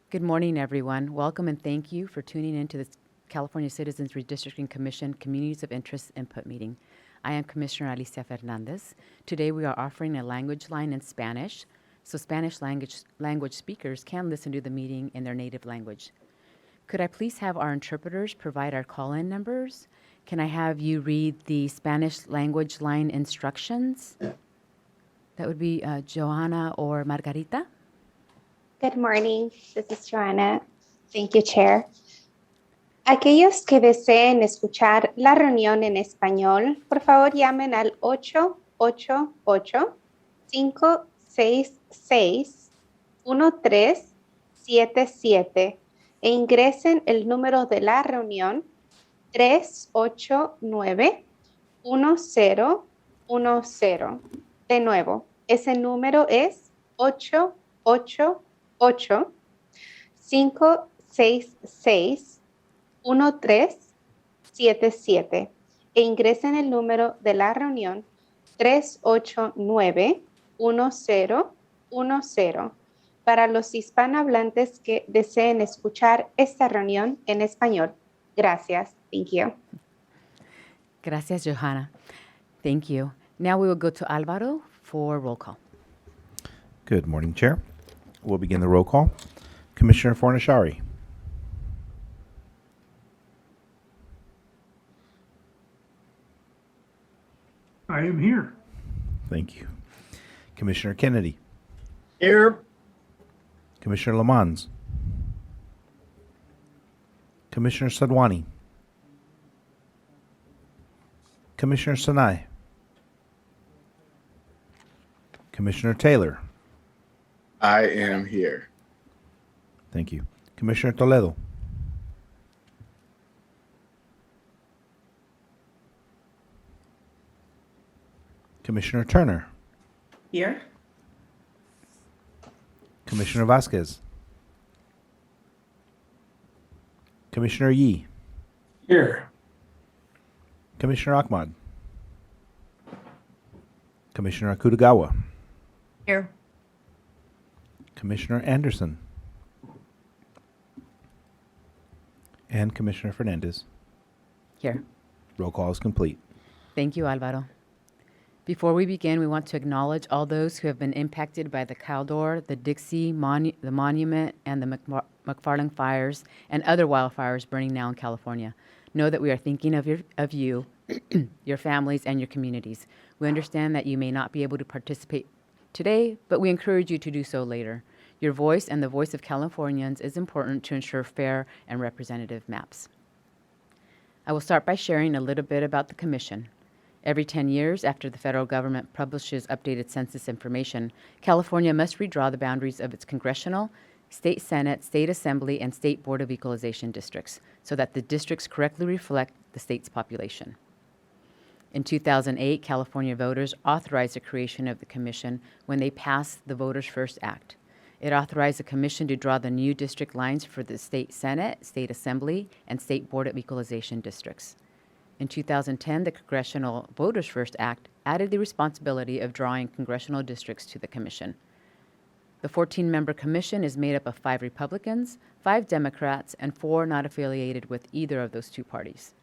Good morning, everyone. Welcome and thank you for tuning in to the California Citizens Redistricting Commission Communities of Interest Input Meeting. I am Commissioner Alicia Fernandez. Today we are offering a language line in Spanish, so Spanish language speakers can listen to the meeting in their native language. Could I please have our interpreters provide our call-in numbers? Can I have you read the Spanish language line instructions? That would be Johanna or Margarita. Good morning. This is Joanna. Thank you, Chair. Aquellos que deseen escuchar la reunión en español, por favor llamen al 888-566-1377 e ingresen el número de la reunión 389-1010. De nuevo, ese número es 888-566-1377 e ingresen el número de la reunión 389-1010 para los hispanohablantes que deseen escuchar esta reunión en español. Gracias. Thank you. Gracias, Johanna. Thank you. Now we will go to Alvaro for roll call. Good morning, Chair. We'll begin the roll call. Commissioner Fornashari. I am here. Thank you. Commissioner Kennedy. Here. Commissioner Lamons. Commissioner Sadwani. Commissioner Sinai. Commissioner Taylor. I am here. Thank you. Commissioner Toledo. Commissioner Turner. Here. Commissioner Vasquez. Commissioner Yee. Here. Commissioner Ahmad. Commissioner Akutagawa. Here. Commissioner Anderson. And Commissioner Fernandez. Here. Roll call is complete. Thank you, Alvaro. Before we begin, we want to acknowledge all those who have been impacted by the Caldor, the Dixie, the Monument, and the McFarland fires and other wildfires burning now in California. Know that we are thinking of you, your families, and your communities. We understand that you may not be able to participate today, but we encourage you to do so later. Your voice and the voice of Californians is important to ensure fair and representative maps. I will start by sharing a little bit about the Commission. Every 10 years after the federal government publishes updated census information, California must redraw the boundaries of its congressional, state senate, state assembly, and state board of equalization districts so that the districts correctly reflect the state's population. In 2008, California voters authorized the creation of the commission when they passed the Voters First Act. It authorized the commission to draw the new district lines for the state senate, state assembly, and state board of equalization districts. In 2010, the Congressional Voters First Act added the responsibility of drawing congressional districts to the commission. The 14-member commission is made up of 5 Republicans, 5 Democrats, and 4 not affiliated with either of those 2 parties.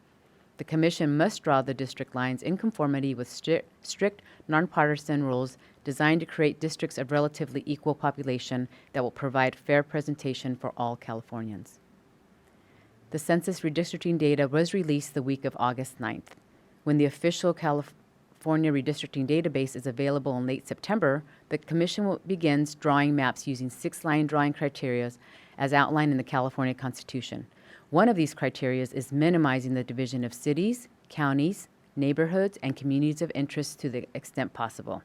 The commission must draw the district lines in conformity with strict nonpartisan rules designed to create districts of relatively equal population that will provide fair presentation for all Californians. The census redistricting data was released the week of August 9th. When the official California redistricting database is available in late September, the Commission begins drawing maps using 6-line drawing criteria as outlined in the California Constitution. One of these criteria is minimizing the division of cities, counties, neighborhoods, and communities of interest to the extent possible.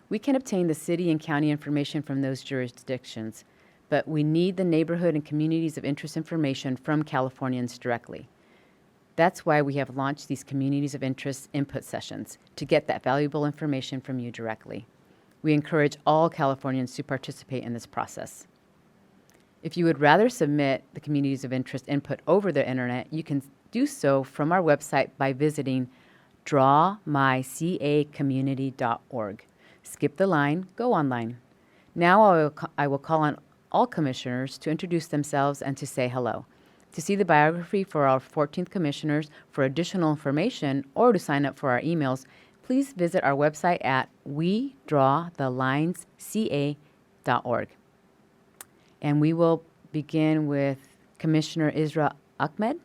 We can obtain the city and county information from those jurisdictions, but we need the neighborhood and communities of interest information from Californians directly. That's why we have launched these communities of interest input sessions, to get that valuable information from you directly. We encourage all Californians to participate in this process. If you would rather submit the communities of interest input over the internet, you can do so from our website by visiting drawmycacommunity.org. Skip the line, go online. Now I will call on all commissioners to introduce themselves and to say hello. To see the biography for our 14th commissioners, for additional information, or to sign up for our emails, please visit our website at wedrawthelinesca.org. And we will begin with Commissioner Isra Ahmed.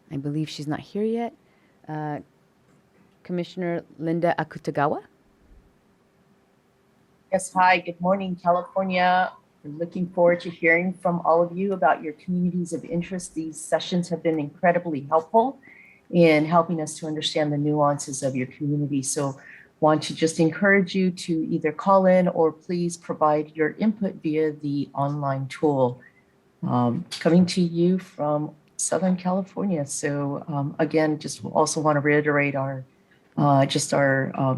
I believe she's not here yet. Commissioner Linda Akutagawa. Yes, hi, good morning, California. We're looking forward to hearing from all of you about your communities of interest. These sessions have been incredibly helpful in helping us to understand the nuances of your community. So want to just encourage you to either call in or please provide your input via the online tool. Coming to you from Southern California. So again, just also want to reiterate our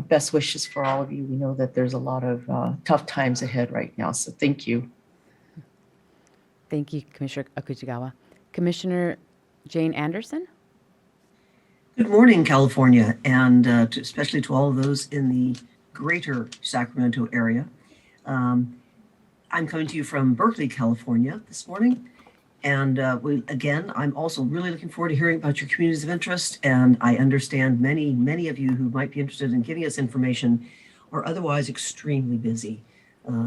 best wishes for all of you. We know that there's a lot of tough times ahead right now. So thank you. Thank you, Commissioner Akutagawa. Commissioner Jane Anderson. Good morning, California, and especially to all of those in the greater Sacramento area. I'm coming to you from Berkeley, California this morning. And I'm also really looking forward to hearing about your communities of interest. And I understand many of you who might be interested in giving us information are otherwise extremely busy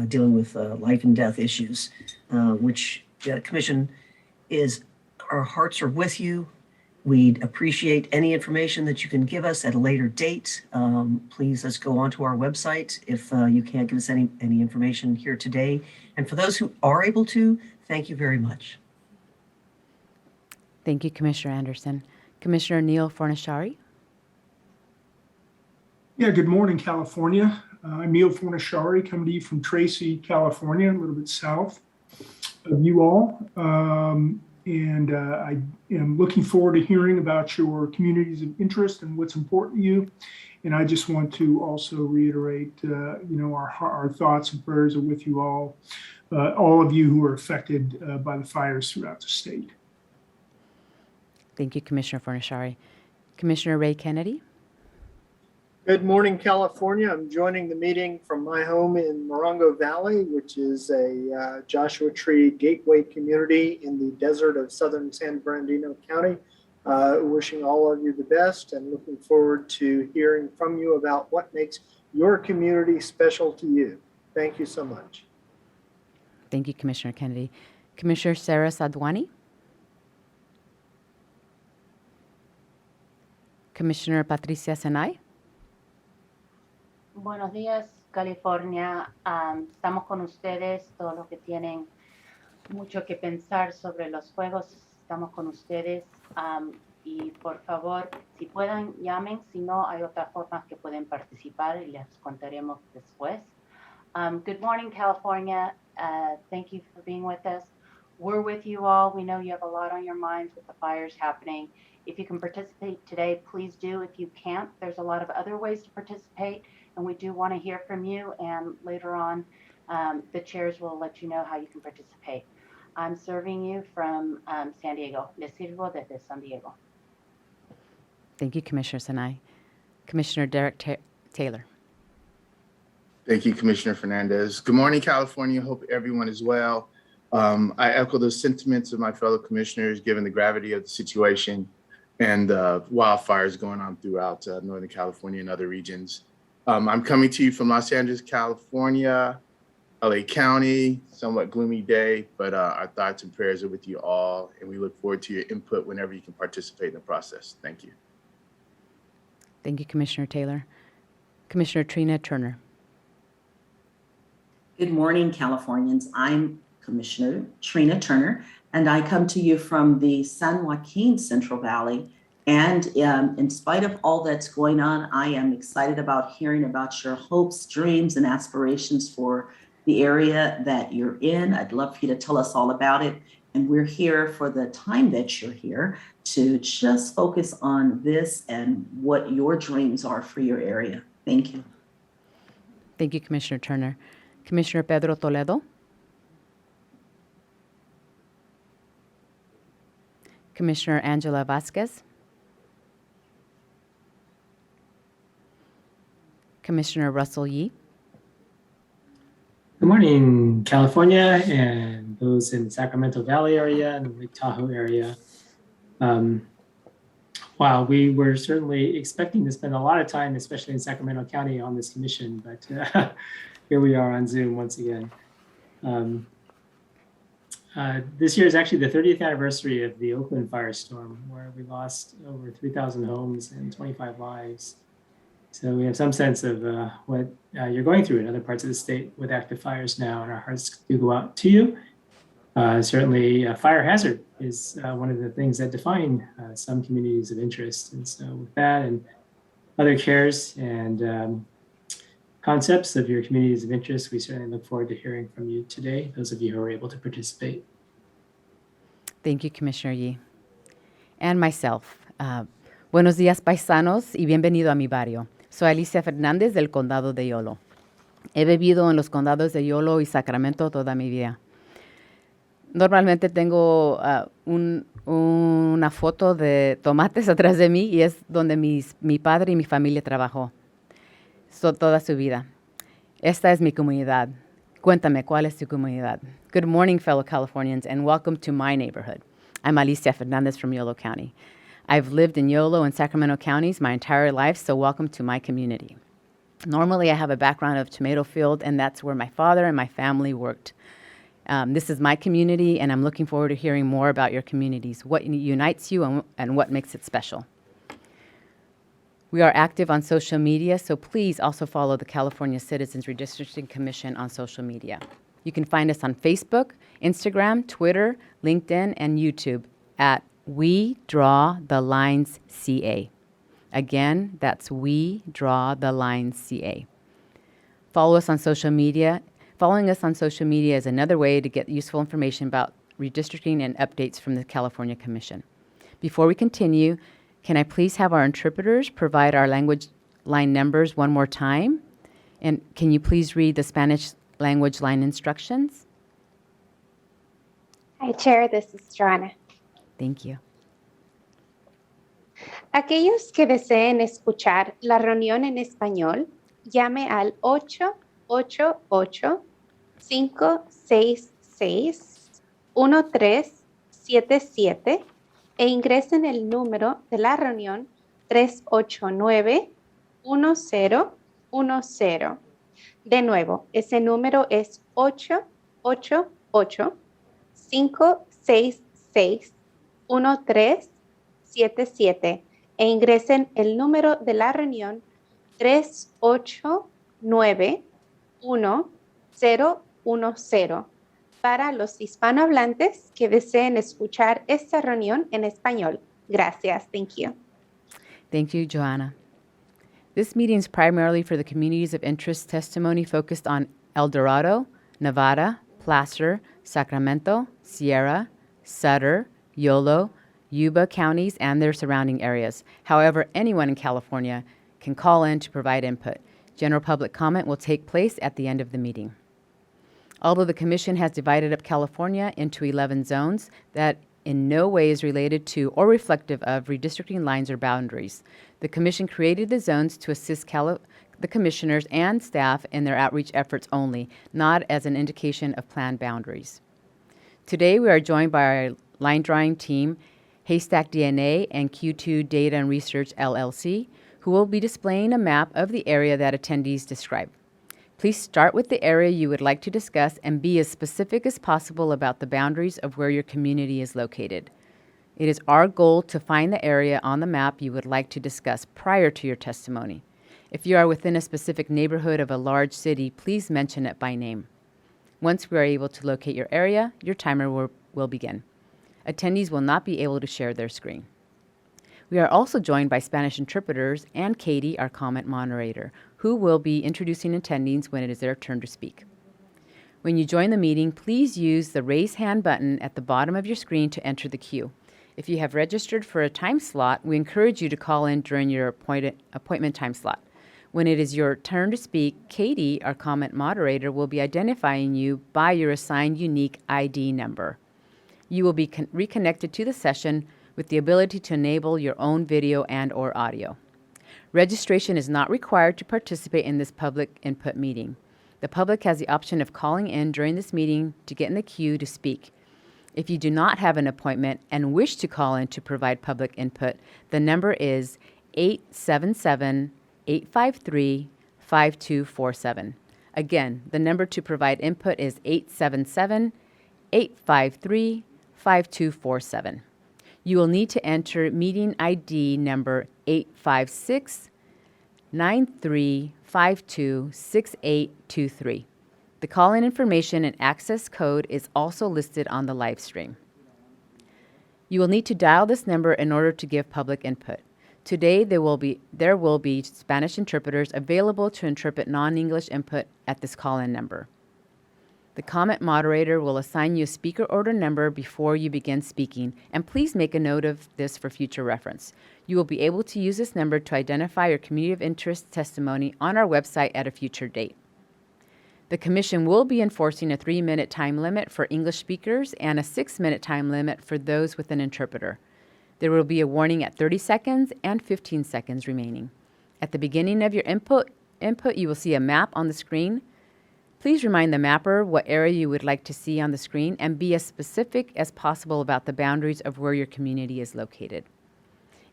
dealing with life and death issues, which the Commission our hearts are with you. We'd appreciate any information that you can give us at a later date. Please, let's go onto our website if you can't give us any information here today. And for those who are able to, thank you very much. Thank you, Commissioner Anderson. Commissioner Neil Fornashari. Yeah, good morning, California. I'm Neil Fornashari, coming to you from Tracy, California, a little bit south of you all. I am looking forward to hearing about your communities of interest and what's important to you. And I just want to also reiterate, our thoughts and prayers are with you all of you who are affected by the fires throughout the state. Thank you, Commissioner Fornashari. Commissioner Ray Kennedy. Good morning, California. I'm joining the meeting from my home in Morongo Valley, which is a Joshua Tree gateway community in the desert of southern San Bernardino County. Wishing all of you the best and looking forward to hearing from you about what makes your community special to you. Thank you so much. Thank you, Commissioner Kennedy. Commissioner Sarah Sadwani. Commissioner Patricia Senay. Buenos días, California. Estamos con ustedes, todos los que tienen mucho que pensar sobre los juegos, estamos con ustedes. Y por favor, si pueden, llamen. Si no, hay otras formas que pueden participar y les contaremos después. Good morning, California. Thank you for being with us. We're with you all. We know you have a lot on your minds with the fires happening. If you can participate today, please do. If you can't, there's a lot of other ways to participate, and we do want to hear from you. And later on, the chairs will let you know how you can participate. I'm serving you from San Diego. Les sirvo desde San Diego. Thank you, Commissioner Senay. Commissioner Derek Taylor. Thank you, Commissioner Fernandez. Good morning, California. Hope everyone is well. I echo the sentiments of my fellow commissioners, given the gravity of the situation and wildfires going on throughout Northern California and other regions. I'm coming to you from Los Angeles, California, LA County, somewhat gloomy day, but our thoughts and prayers are with you all, and we look forward to your input whenever you can participate in the process. Thank you. Thank you, Commissioner Taylor. Commissioner Trina Turner. Good morning, Californians. I'm Commissioner Trina Turner, and I come to you from the San Joaquin Central Valley. And in spite of all that's going on, I am excited about hearing about your hopes, dreams, and aspirations for the area that you're in. I'd love for you to tell us all about it. And we're here for the time that you're here to just focus on this and what your dreams are for your area. Thank you. Thank you, Commissioner Turner. Commissioner Pedro Toledo. Commissioner Angela Vasquez. Commissioner Russell Yee. Good morning, California, and those in Sacramento Valley area and the Lake Tahoe area. Wow, we were certainly expecting to spend a lot of time, especially in Sacramento County, on this commission, but here we are on Zoom once again. This year is actually the 30th anniversary of the Oakland firestorm, where we lost over 3,000 homes and 25 lives. So we have some sense of what you're going through in other parts of the state with active fires now, and our hearts do go out to you. Certainly, fire hazard is one of the things that define some communities of interest. And so with that and other cares and concepts of your communities of interest, we certainly look forward to hearing from you today, those of you who are able to participate. Thank you, Commissioner Yee. And myself. Buenos días, paisanos, y bienvenido a mi barrio. Soy Alicia Fernández del Condado de Yolo. He vivido en los condados de Yolo y Sacramento toda mi vida. Normalmente tengo una foto de tomates atrás de mí y es donde mi padre y mi familia trabajó toda su vida. Esta es mi comunidad. Cuéntame, ¿cuál es tu comunidad? Good morning, fellow Californians, and welcome to my neighborhood. I'm Alicia Fernandez from Yolo County. I've lived in Yolo and Sacramento counties my entire life, so welcome to my community. Normally, I have a background of tomato field, and that's where my father and my family worked. This is my community, and I'm looking forward to hearing more about your communities, what unites you and what makes it special. We are active on social media, so please also follow the California Citizens Redistricting Commission on social media. You can find us on Facebook, Instagram, Twitter, LinkedIn, and YouTube at We Draw the Lines CA. Again, that's We Draw the Lines CA. Follow us on social media. Following us on social media is another way to get useful information about redistricting and updates from the California Commission. Before we continue, can I please have our interpreters provide our language line numbers one more time? And can you please read the Spanish language line instructions? Hi, Chair. This is Joanna. Thank you. Aquellos que deseen escuchar la reunión en español, llame al 888-566-1377 e ingresen el número de la reunión 389-1010. De nuevo, ese número es 888-566-1377 e ingresen el número de la reunión 389-1010 para los hispanohablantes que deseen escuchar esta reunión en español. Gracias. Thank you. Thank you, Joanna. This meeting is primarily for the communities of interest testimony focused on El Dorado, Nevada, Placer, Sacramento, Sierra, Sutter, Yolo, Yuba counties, and their surrounding areas. However, anyone in California can call in to provide input. General public comment will take place at the end of the meeting. Although the Commission has divided up California into 11 zones, that in no way is related to or reflective of redistricting lines or boundaries. The Commission created the zones to assist the commissioners and staff in their outreach efforts only, not as an indication of planned boundaries. Today, we are joined by our line drawing team, Haystack DNA and Q2 Data and Research LLC, who will be displaying a map of the area that attendees describe. Please start with the area you would like to discuss and be as specific as possible about the boundaries of where your community is located. It is our goal to find the area on the map you would like to discuss prior to your testimony. If you are within a specific neighborhood of a large city, please mention it by name. Once we are able to locate your area, your timer will begin. Attendees will not be able to share their screen. We are also joined by Spanish interpreters and Katie, our comment moderator, who will be introducing attendees when it is their turn to speak. When you join the meeting, please use the raise hand button at the bottom of your screen to enter the queue. If you have registered for a time slot, we encourage you to call in during your appointment time slot. When it is your turn to speak, Katie, our comment moderator, will be identifying you by your assigned unique ID number. You will be reconnected to the session with the ability to enable your own video and/or audio. Registration is not required to participate in this public input meeting. The public has the option of calling in during this meeting to get in the queue to speak. If you do not have an appointment and wish to call in to provide public input, the number is 877-853-5247. Again, the number to provide input is 877-853-5247. You will need to enter meeting ID number 856-9352-6823. The call-in information and access code is also listed on the live stream. You will need to dial this number in order to give public input. Today, there will be Spanish interpreters available to interpret non-English input at this call-in number. The comment moderator will assign you a speaker order number before you begin speaking, and please make a note of this for future reference. You will be able to use this number to identify your community of interest testimony on our website at a future date. The Commission will be enforcing a 3-minute time limit for English speakers and a 6-minute time limit for those with an interpreter. There will be a warning at 30 seconds and 15 seconds remaining. At the beginning of your input, you will see a map on the screen. Please remind the mapper what area you would like to see on the screen and be as specific as possible about the boundaries of where your community is located.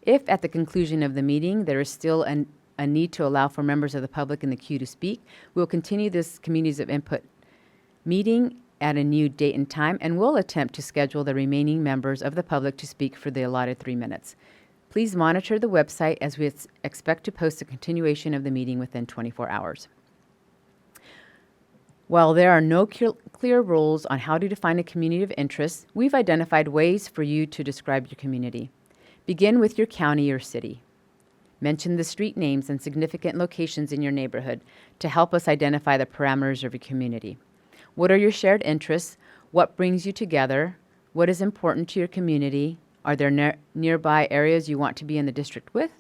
If at the conclusion of the meeting there is still a need to allow for members of the public in the queue to speak, we will continue this Communities of Input meeting at a new date and time, and we'll attempt to schedule the remaining members of the public to speak for the allotted 3 minutes. Please monitor the website as we expect to post a continuation of the meeting within 24 hours. While there are no clear rules on how to define a community of interest, we've identified ways for you to describe your community. Begin with your county or city. Mention the street names and significant locations in your neighborhood to help us identify the parameters of your community. What are your shared interests? What brings you together? What is important to your community? Are there nearby areas you want to be in the district with?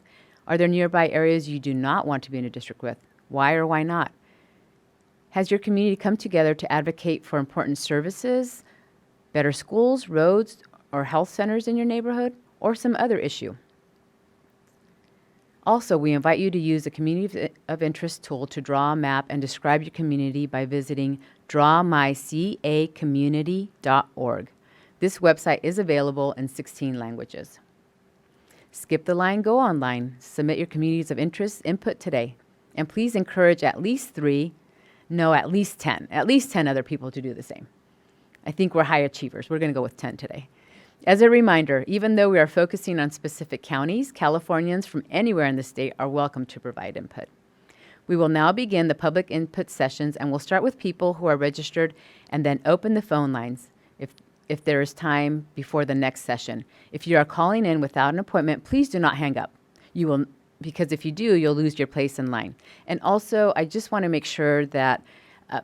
Are there nearby areas you do not want to be in a district with? Why or why not? Has your community come together to advocate for important services, better schools, roads, or health centers in your neighborhood, or some other issue? Also, we invite you to use the Community of Interest tool to draw a map and describe your community by visiting drawmycacommunity.org. This website is available in 16 languages. Skip the line, go online. Submit your communities of interest input today. And please encourage at least 10 other people to do the same. I think we're high achievers. We're going to go with 10 today. As a reminder, even though we are focusing on specific counties, Californians from anywhere in the state are welcome to provide input. We will now begin the public input sessions, and we'll start with people who are registered and then open the phone lines if there is time before the next session. If you are calling in without an appointment, please do not hang up. Because if you do, you'll lose your place in line. And also, I just want to make sure that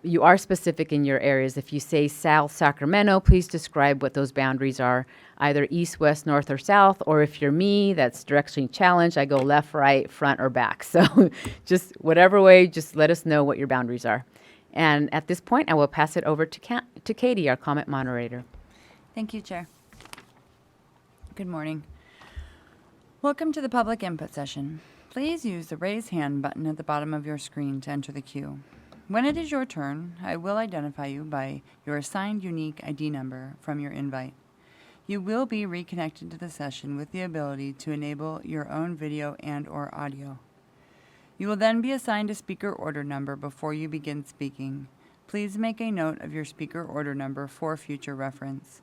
you are specific in your areas. If you say South Sacramento, please describe what those boundaries are, either east, west, north, or south. Or if you're me, that's directionally challenged, I go left, right, front, or back. So just whatever way, just let us know what your boundaries are. And at this point, I will pass it over to Katie, our comment moderator. Thank you, Chair. Good morning. Welcome to the public input session. Please use the raise hand button at the bottom of your screen to enter the queue. When it is your turn, I will identify you by your assigned unique ID number from your invite. You will be reconnected to the session with the ability to enable your own video and/or audio. You will then be assigned a speaker order number before you begin speaking. Please make a note of your speaker order number for future reference.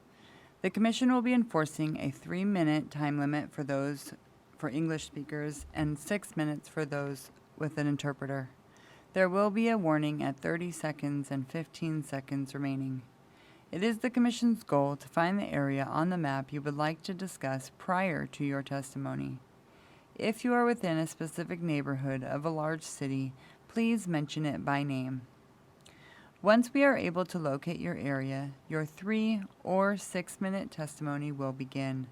The Commission will be enforcing a 3-minute time limit for English speakers and 6 minutes for those with an interpreter. There will be a warning at 30 seconds and 15 seconds remaining. It is the Commission's goal to find the area on the map you would like to discuss prior to your testimony. If you are within a specific neighborhood of a large city, please mention it by name. Once we are able to locate your area, your 3 or 6 minute testimony will begin.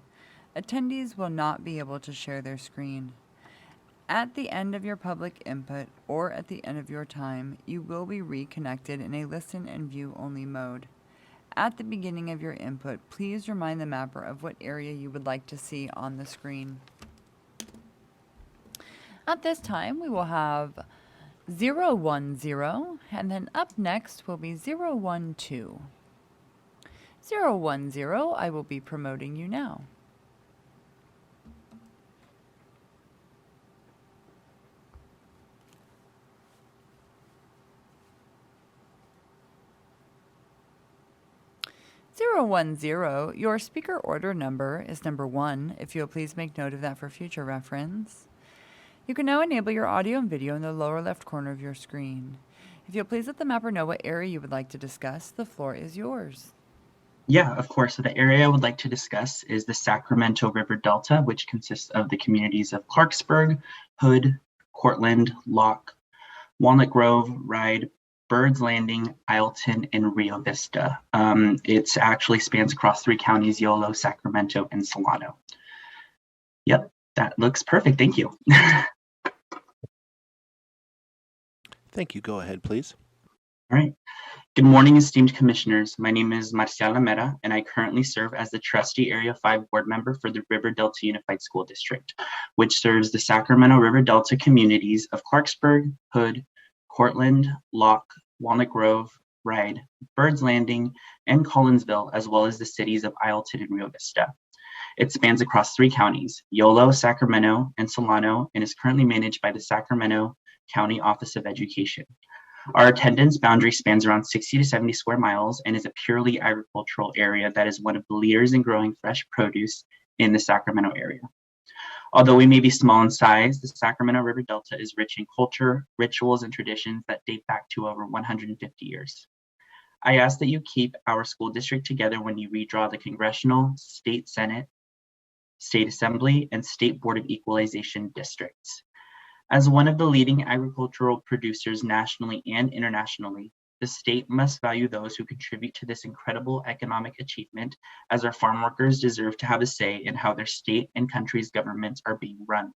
Attendees will not be able to share their screen. At the end of your public input or at the end of your time, you will be reconnected in a listen and view only mode. At the beginning of your input, please remind the mapper of what area you would like to see on the screen. At this time, we will have 010, and then up next will be 012. 010, I will be promoting you now. Your speaker order number is number 1. If you'll please make note of that for future reference. You can now enable your audio and video in the lower left corner of your screen. If you'll please let the mapper know what area you would like to discuss, the floor is yours. Yeah, of course. So the area I would like to discuss is the Sacramento River Delta, which consists of the communities of Clarksburg, Hood, Cortland, Locke, Walnut Grove, Ryde, Birds Landing, Ileton, and Rio Vista. It actually spans across 3 counties, Yolo, Sacramento, and Solano. Yep, that looks perfect. Thank you. Thank you. Go ahead, please. All right. Good morning, esteemed commissioners. My name is Marcial Lamera, and I currently serve as the Trustee Area 5 Board Member for the River Delta Unified School District, which serves the Sacramento River Delta communities of Clarksburg, Hood, Cortland, Locke, Walnut Grove, Ryde, Birds Landing, and Collinsville, as well as the cities of Ileton and Rio Vista. It spans across 3 counties, Yolo, Sacramento, and Solano, and is currently managed by the Sacramento County Office of Education. Our attendance boundary spans around 60 to 70 square miles and is a purely agricultural area that is one of the leaders in growing fresh produce in the Sacramento area. Although we may be small in size, the Sacramento River Delta is rich in culture, rituals, and traditions that date back to over 150 years. I ask that you keep our school district together when you redraw the Congressional, State Senate, State Assembly, and State Board of Equalization districts. As one of the leading agricultural producers nationally and internationally, the state must value those who contribute to this incredible economic achievement, as our farm workers deserve to have a say in how their state and country's governments are being run.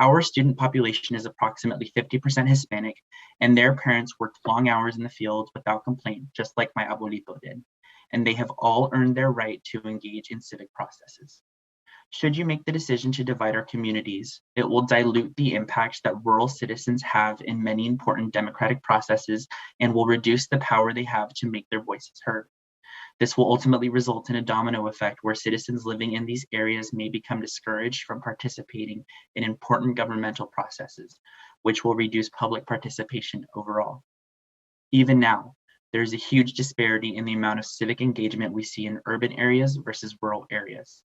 Our student population is approximately 50% Hispanic, and their parents worked long hours in the field without complaint, just like my abuelito did, and they have all earned their right to engage in civic processes. Should you make the decision to divide our communities, it will dilute the impact that rural citizens have in many important democratic processes and will reduce the power they have to make their voices heard. This will ultimately result in a domino effect where citizens living in these areas may become discouraged from participating in important governmental processes, which will reduce public participation overall. Even now, there is a huge disparity in the amount of civic engagement we see in urban areas versus rural areas.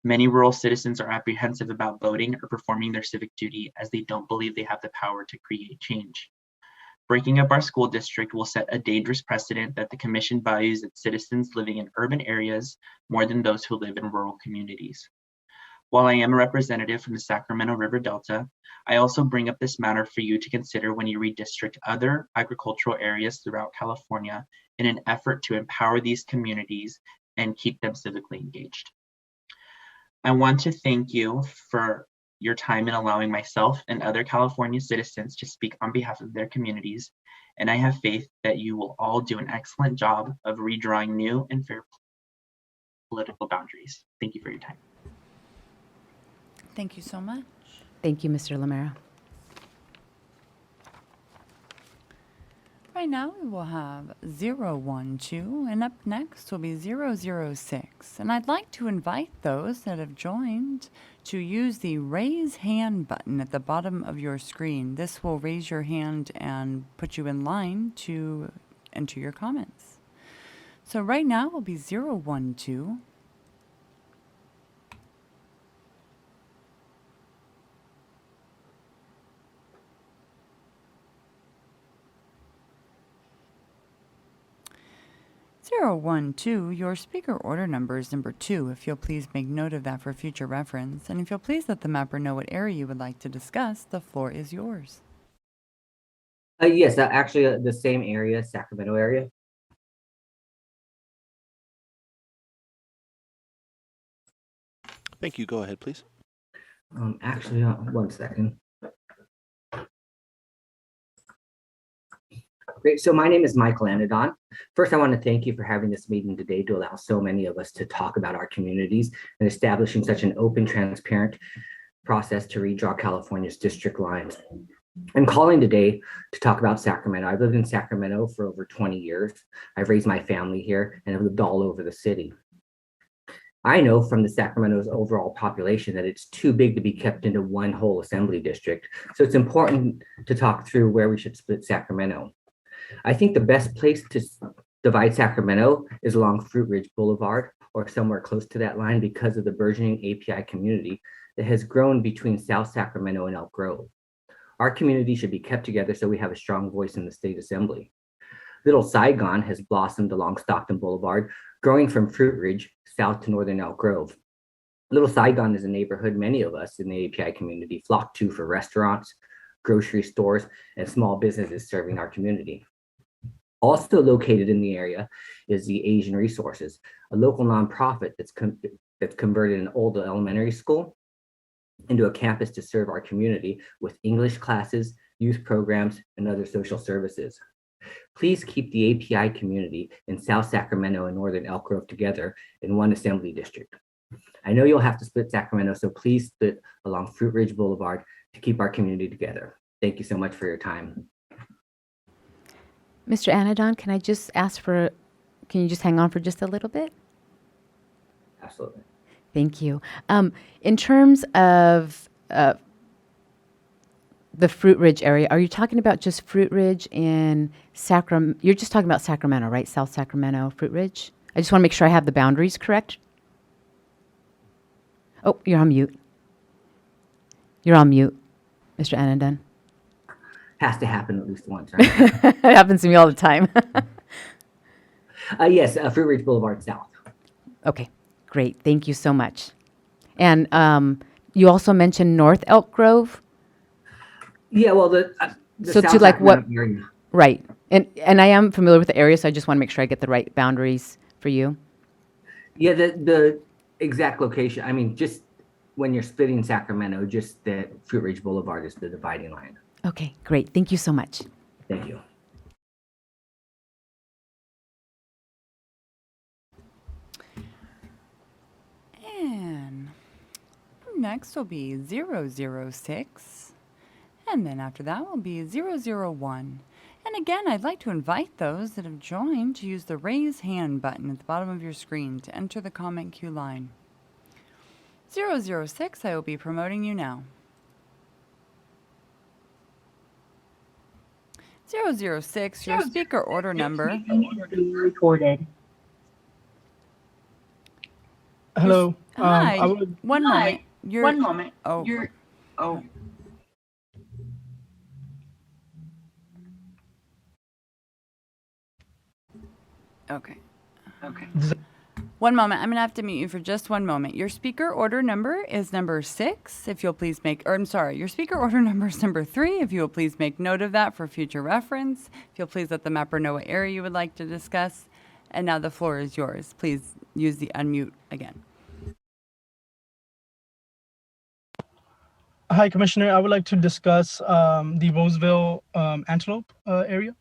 Many rural citizens are apprehensive about voting or performing their civic duty as they don't believe they have the power to create change. Breaking up our school district will set a dangerous precedent that the Commission values its citizens living in urban areas more than those who live in rural communities. While I am a representative from the Sacramento River Delta, I also bring up this matter for you to consider when you redistrict other agricultural areas throughout California in an effort to empower these communities and keep them civically engaged. I want to thank you for your time in allowing myself and other California citizens to speak on behalf of their communities, and I have faith that you will all do an excellent job of redrawing new and fair political boundaries. Thank you for your time. Thank you so much. Thank you, Mr. Lamera. Right now we will have 012, and up next will be 006. And I'd like to invite those that have joined to use the raise hand button at the bottom of your screen. This will raise your hand and put you in line to enter your comments. So right now will be 012. 012, your speaker order number is number 2, if you'll please make note of that for future reference. And if you'll please let the mapper know what area you would like to discuss, the floor is yours. Yes, actually the same area, Sacramento area. Thank you. Go ahead, please. Actually, one second. Great. So my name is Michael Anadon. First, I want to thank you for having this meeting today to allow so many of us to talk about our communities and establishing such an open, transparent process to redraw California's district lines. I'm calling today to talk about Sacramento. I've lived in Sacramento for over 20 years. I've raised my family here and I've lived all over the city. I know from the Sacramento's overall population that it's too big to be kept into one whole assembly district. So it's important to talk through where we should split Sacramento. I think the best place to divide Sacramento is along Fruit Ridge Boulevard or somewhere close to that line because of the burgeoning API community that has grown between South Sacramento and Elk Grove. Our community should be kept together so we have a strong voice in the state assembly. Little Saigon has blossomed along Stockton Boulevard, growing from Fruit Ridge south to northern Elk Grove. Little Saigon is a neighborhood many of us in the API community flock to for restaurants, grocery stores, and small businesses serving our community. Also located in the area is the Asian Resources, a local nonprofit that's converted an old elementary school into a campus to serve our community with English classes, youth programs, and other social services. Please keep the API community in South Sacramento and Northern Elk Grove together in one assembly district. I know you'll have to split Sacramento, so please split along Fruit Ridge Boulevard to keep our community together. Thank you so much for your time. Mr. Anadon, can I just ask for, can you just hang on for just a little bit? Absolutely. Thank you. In terms of the Fruit Ridge area, are you talking about just Fruit Ridge in Sacramento? You're just talking about Sacramento, right? South Sacramento, Fruit Ridge? I just want to make sure I have the boundaries correct. Oh, you're on mute. You're on mute, Mr. Anandon. Has to happen at least once, right? It happens to me all the time. Yes, Fruit Ridge Boulevard South. Okay, great. Thank you so much. And you also mentioned North Elk Grove. Yeah, well, the so South to like what? Area. Right, and I am familiar with the area, so I just want to make sure I get the right boundaries for you. Yeah, the exact location. I mean, just when you're splitting Sacramento, just that Fruit Ridge Boulevard is the dividing line. Okay, great. Thank you so much. Thank you. And next will be 006. And then after that will be 001. And again, I'd like to invite those that have joined to use the raise hand button at the bottom of your screen to enter the comment queue line. 006, I will be promoting you now. 006, your speaker order number. Being recorded. Hello. Hi. One moment. One moment. Oh. Okay. One moment. I'm going to have to mute you for just one moment. Your speaker order number is number 6, if you'll please make, or I'm sorry, your speaker order number is number 3, if you will please make note of that for future reference. If you'll please let the mapper know what area you would like to discuss. And now the floor is yours. Please use the unmute again. Hi, Commissioner. I would like to discuss the Roseville Antelope area.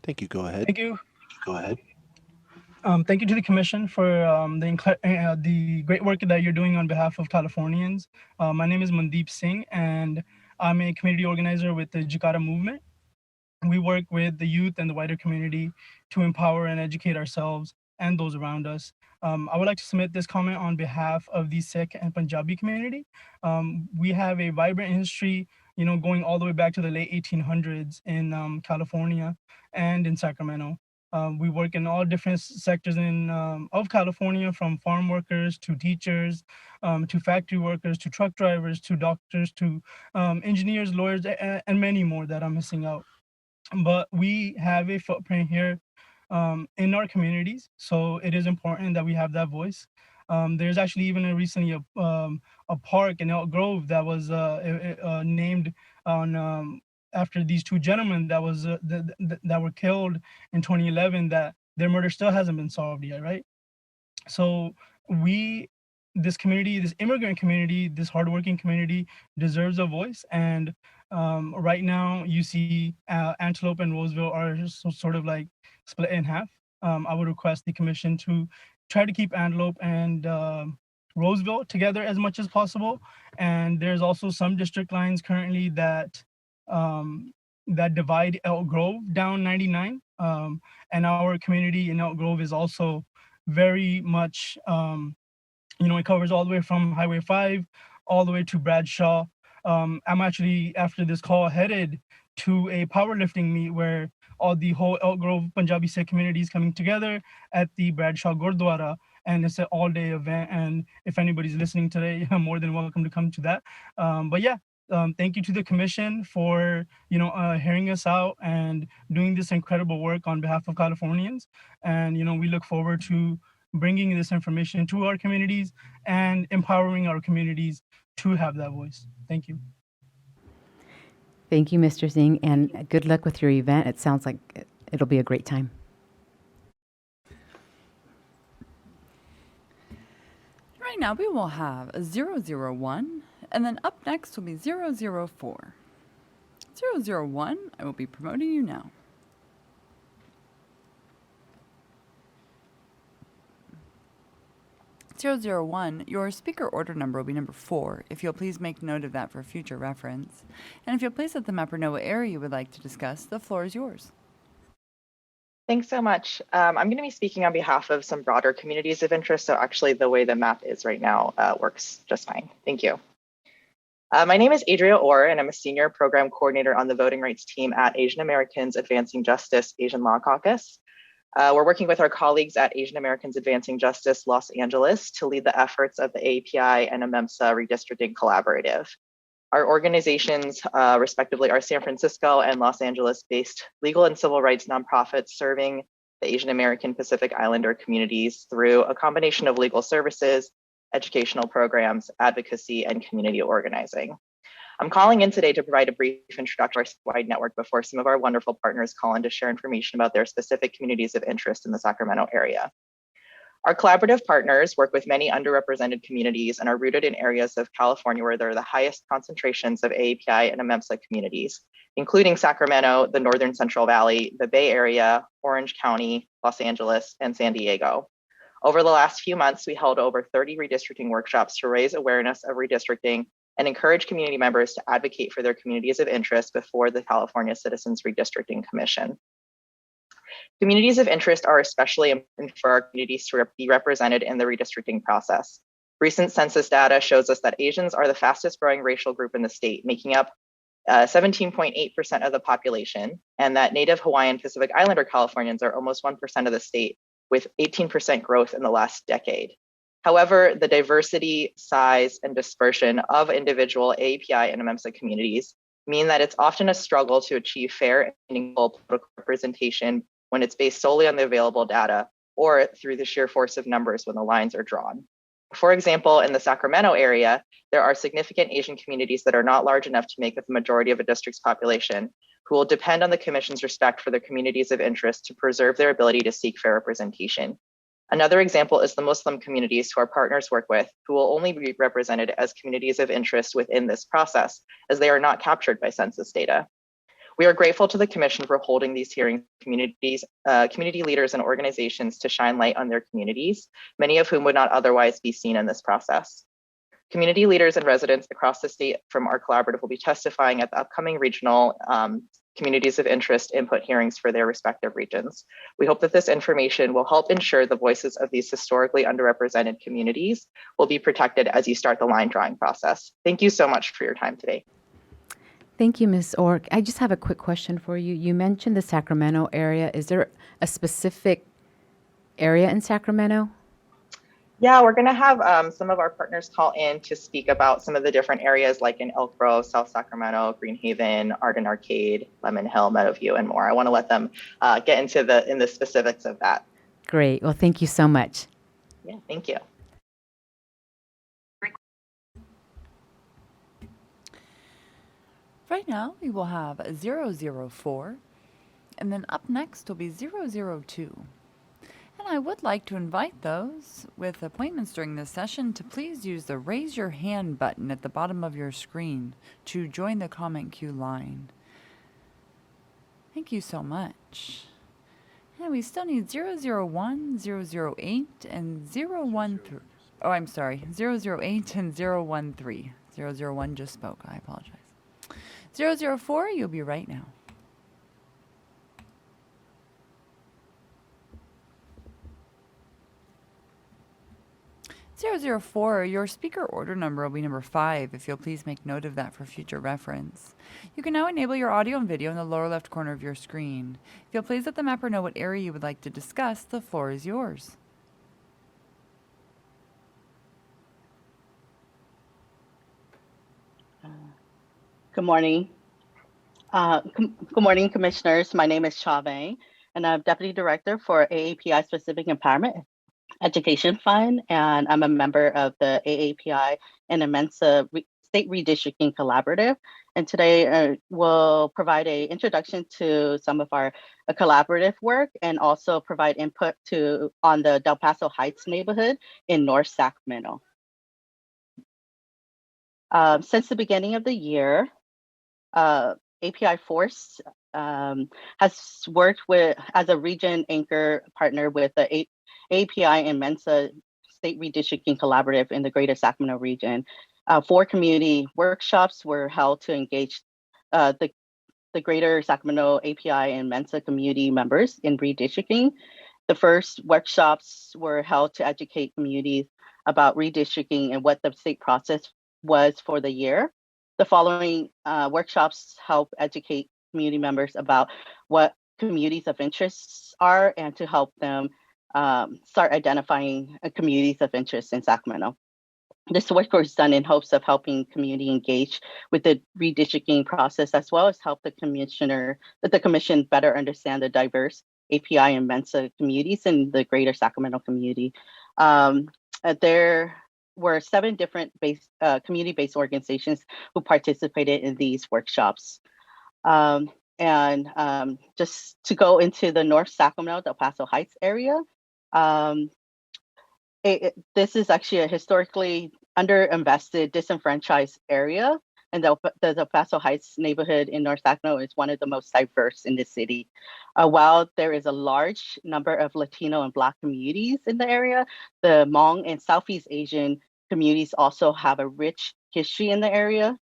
Thank you. Go ahead. Thank you. Go ahead. Thank you to the Commission for the great work that you're doing on behalf of Californians. My name is Mandeep Singh, and I'm a community organizer with the Jakarta movement. We work with the youth and the wider community to empower and educate ourselves and those around us. I would like to submit this comment on behalf of the Sikh and Punjabi community. We have a vibrant history, going all the way back to the late 1800s in California and in Sacramento. We work in all different sectors of California, from farm workers to teachers, to factory workers, to truck drivers, to doctors, to engineers, lawyers, and many more that I'm missing out. But we have a footprint here in our communities, so it is important that we have that voice. There's actually even recently a park in Elk Grove that was named on after these two gentlemen that was that were killed in 2011. That their murder still hasn't been solved yet, right? So this community, this immigrant community, this hardworking community deserves a voice. And right now you see Antelope and Roseville are sort of like split in half. I would request the commission to try to keep Antelope and Roseville together as much as possible. And there's also some district lines currently that that divide Elk Grove down 99. And our community in Elk Grove is also very much, it covers all the way from Highway 5 all the way to Bradshaw. I'm actually, after this call, headed to a powerlifting meet where all the whole Elk Grove Punjabi Sikh community is coming together at the Bradshaw Gurdwara. And it's an all-day event. And if anybody's listening today, you're more than welcome to come to that. But yeah, thank you to the commission for hearing us out and doing this incredible work on behalf of Californians. And we look forward to bringing this information to our communities and empowering our communities to have that voice. Thank you. Thank you, Mr. Singh, and good luck with your event. It sounds like it'll be a great time. Right now, we will have a 001, and then up next will be 004. 001, I will be promoting you now. Your speaker order number will be number 4, if you'll please make note of that for future reference. And if you'll please let the mapper know what area you would like to discuss, the floor is yours. Thanks so much. I'm going to be speaking on behalf of some broader communities of interest, so actually the way the map is right now works just fine. Thank you. My name is Adria Orr, and I'm a senior program coordinator on the voting rights team at Asian Americans Advancing Justice Asian Law Caucus. We're working with our colleagues at Asian Americans Advancing Justice Los Angeles to lead the efforts of the API and AMEMSA Redistricting Collaborative. Our organizations, respectively, are San Francisco and Los Angeles-based legal and civil rights nonprofits serving the Asian American Pacific Islander communities through a combination of legal services, educational programs, advocacy, and community organizing. I'm calling in today to provide a brief introduction to our wide network before some of our wonderful partners call in to share information about their specific communities of interest in the Sacramento area. Our collaborative partners work with many underrepresented communities and are rooted in areas of California where there are the highest concentrations of AAPI and AMEMSA communities, including Sacramento, the Northern Central Valley, the Bay Area, Orange County, Los Angeles, and San Diego. Over the last few months, we held over 30 redistricting workshops to raise awareness of redistricting and encourage community members to advocate for their communities of interest before the California Citizens Redistricting Commission. Communities of interest are especially important for our communities to be represented in the redistricting process. Recent census data shows us that Asians are the fastest growing racial group in the state, making up 17.8% of the population, and that Native Hawaiian Pacific Islander Californians are almost 1% of the state, with 18% growth in the last decade. However, the diversity, size, and dispersion of individual AAPI and AMEMSA communities mean that it's often a struggle to achieve fair and equal political representation when it's based solely on the available data or through the sheer force of numbers when the lines are drawn. For example, in the Sacramento area, there are significant Asian communities that are not large enough to make up the majority of a district's population, who will depend on the commission's respect for their communities of interest to preserve their ability to seek fair representation. Another example is the Muslim communities who our partners work with, who will only be represented as communities of interest within this process, as they are not captured by census data. We are grateful to the Commission for holding these hearings, community leaders and organizations to shine light on their communities, many of whom would not otherwise be seen in this process. Community leaders and residents across the state from our collaborative will be testifying at the upcoming regional communities of interest input hearings for their respective regions. We hope that this information will help ensure the voices of these historically underrepresented communities will be protected as you start the line drawing process. Thank you so much for your time today. Thank you, Ms. Orr. I just have a quick question for you. You mentioned the Sacramento area. Is there a specific area in Sacramento? Yeah, we're going to have some of our partners call in to speak about some of the different areas like in Elk Grove, South Sacramento, Greenhaven, Arden Arcade, Lemon Hill, Meadowview, and more. I want to let them get into the specifics of that. Great. Well, thank you so much. Yeah, thank you. Right now, we will have 004, and then up next will be 002. And I would like to invite those with appointments during this session to please use the raise your hand button at the bottom of your screen to join the comment queue line. Thank you so much. And we still need 001, 008, and 013. Oh, I'm sorry, 008 and 013. 001 just spoke. I apologize. 004, you'll be right now. Zero zero 04, your speaker order number will be number 5, if you'll please make note of that for future reference. You can now enable your audio and video in the lower left corner of your screen. If you'll please let the mapper know what area you would like to discuss, the floor is yours. Good morning. Good morning, Commissioners. My name is Chave, and I'm Deputy Director for AAPI Specific Empowerment Education Fund, and I'm a member of the AAPI and Mensa State Redistricting Collaborative. And today we'll provide an introduction to some of our collaborative work and also provide input on the Del Paso Heights neighborhood in North Sacramento. Since the beginning of the year, API Force has worked as a region anchor partner with the API and Mensa State Redistricting Collaborative in the Greater Sacramento region. 4 community workshops were held to engage the Greater Sacramento API and Mensa community members in redistricting. The first workshops were held to educate communities about redistricting and what the state process was for the year. The following workshops help educate community members about what communities of interest are and to help them start identifying communities of interest in Sacramento. This work was done in hopes of helping community engage with the redistricting process, as well as help the commission better understand the diverse API and Mensa communities in the Greater Sacramento community. There were 7 different community-based organizations who participated in these workshops. Just to go into the North Sacramento, Del Paso Heights area, this is actually a historically underinvested, disenfranchised area. And the Del Paso Heights neighborhood in North Sacramento is one of the most diverse in the city. While there is a large number of Latino and Black communities in the area, the Hmong and Southeast Asian communities also have a rich history in the area.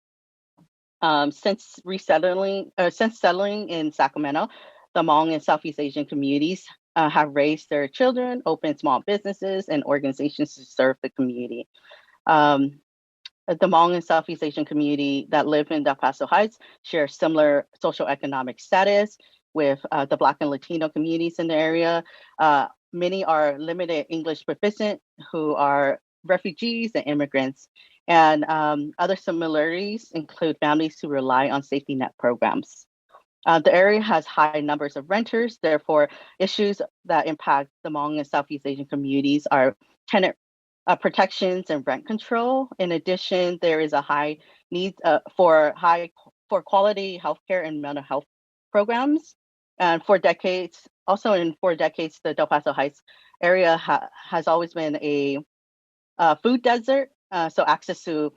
Since settling in Sacramento, the Hmong and Southeast Asian communities have raised their children, opened small businesses and organizations to serve the community. The Hmong and Southeast Asian community that live in Del Paso Heights share similar socioeconomic status with the Black and Latino communities in the area. Many are limited English proficient who are refugees and immigrants. And other similarities include families who rely on safety net programs. The area has high numbers of renters, therefore issues that impact the Hmong and Southeast Asian communities are tenant protections and rent control. In addition, there is a high need for quality healthcare and mental health programs. And for decades, the Del Paso Heights area has always been a food desert. So access to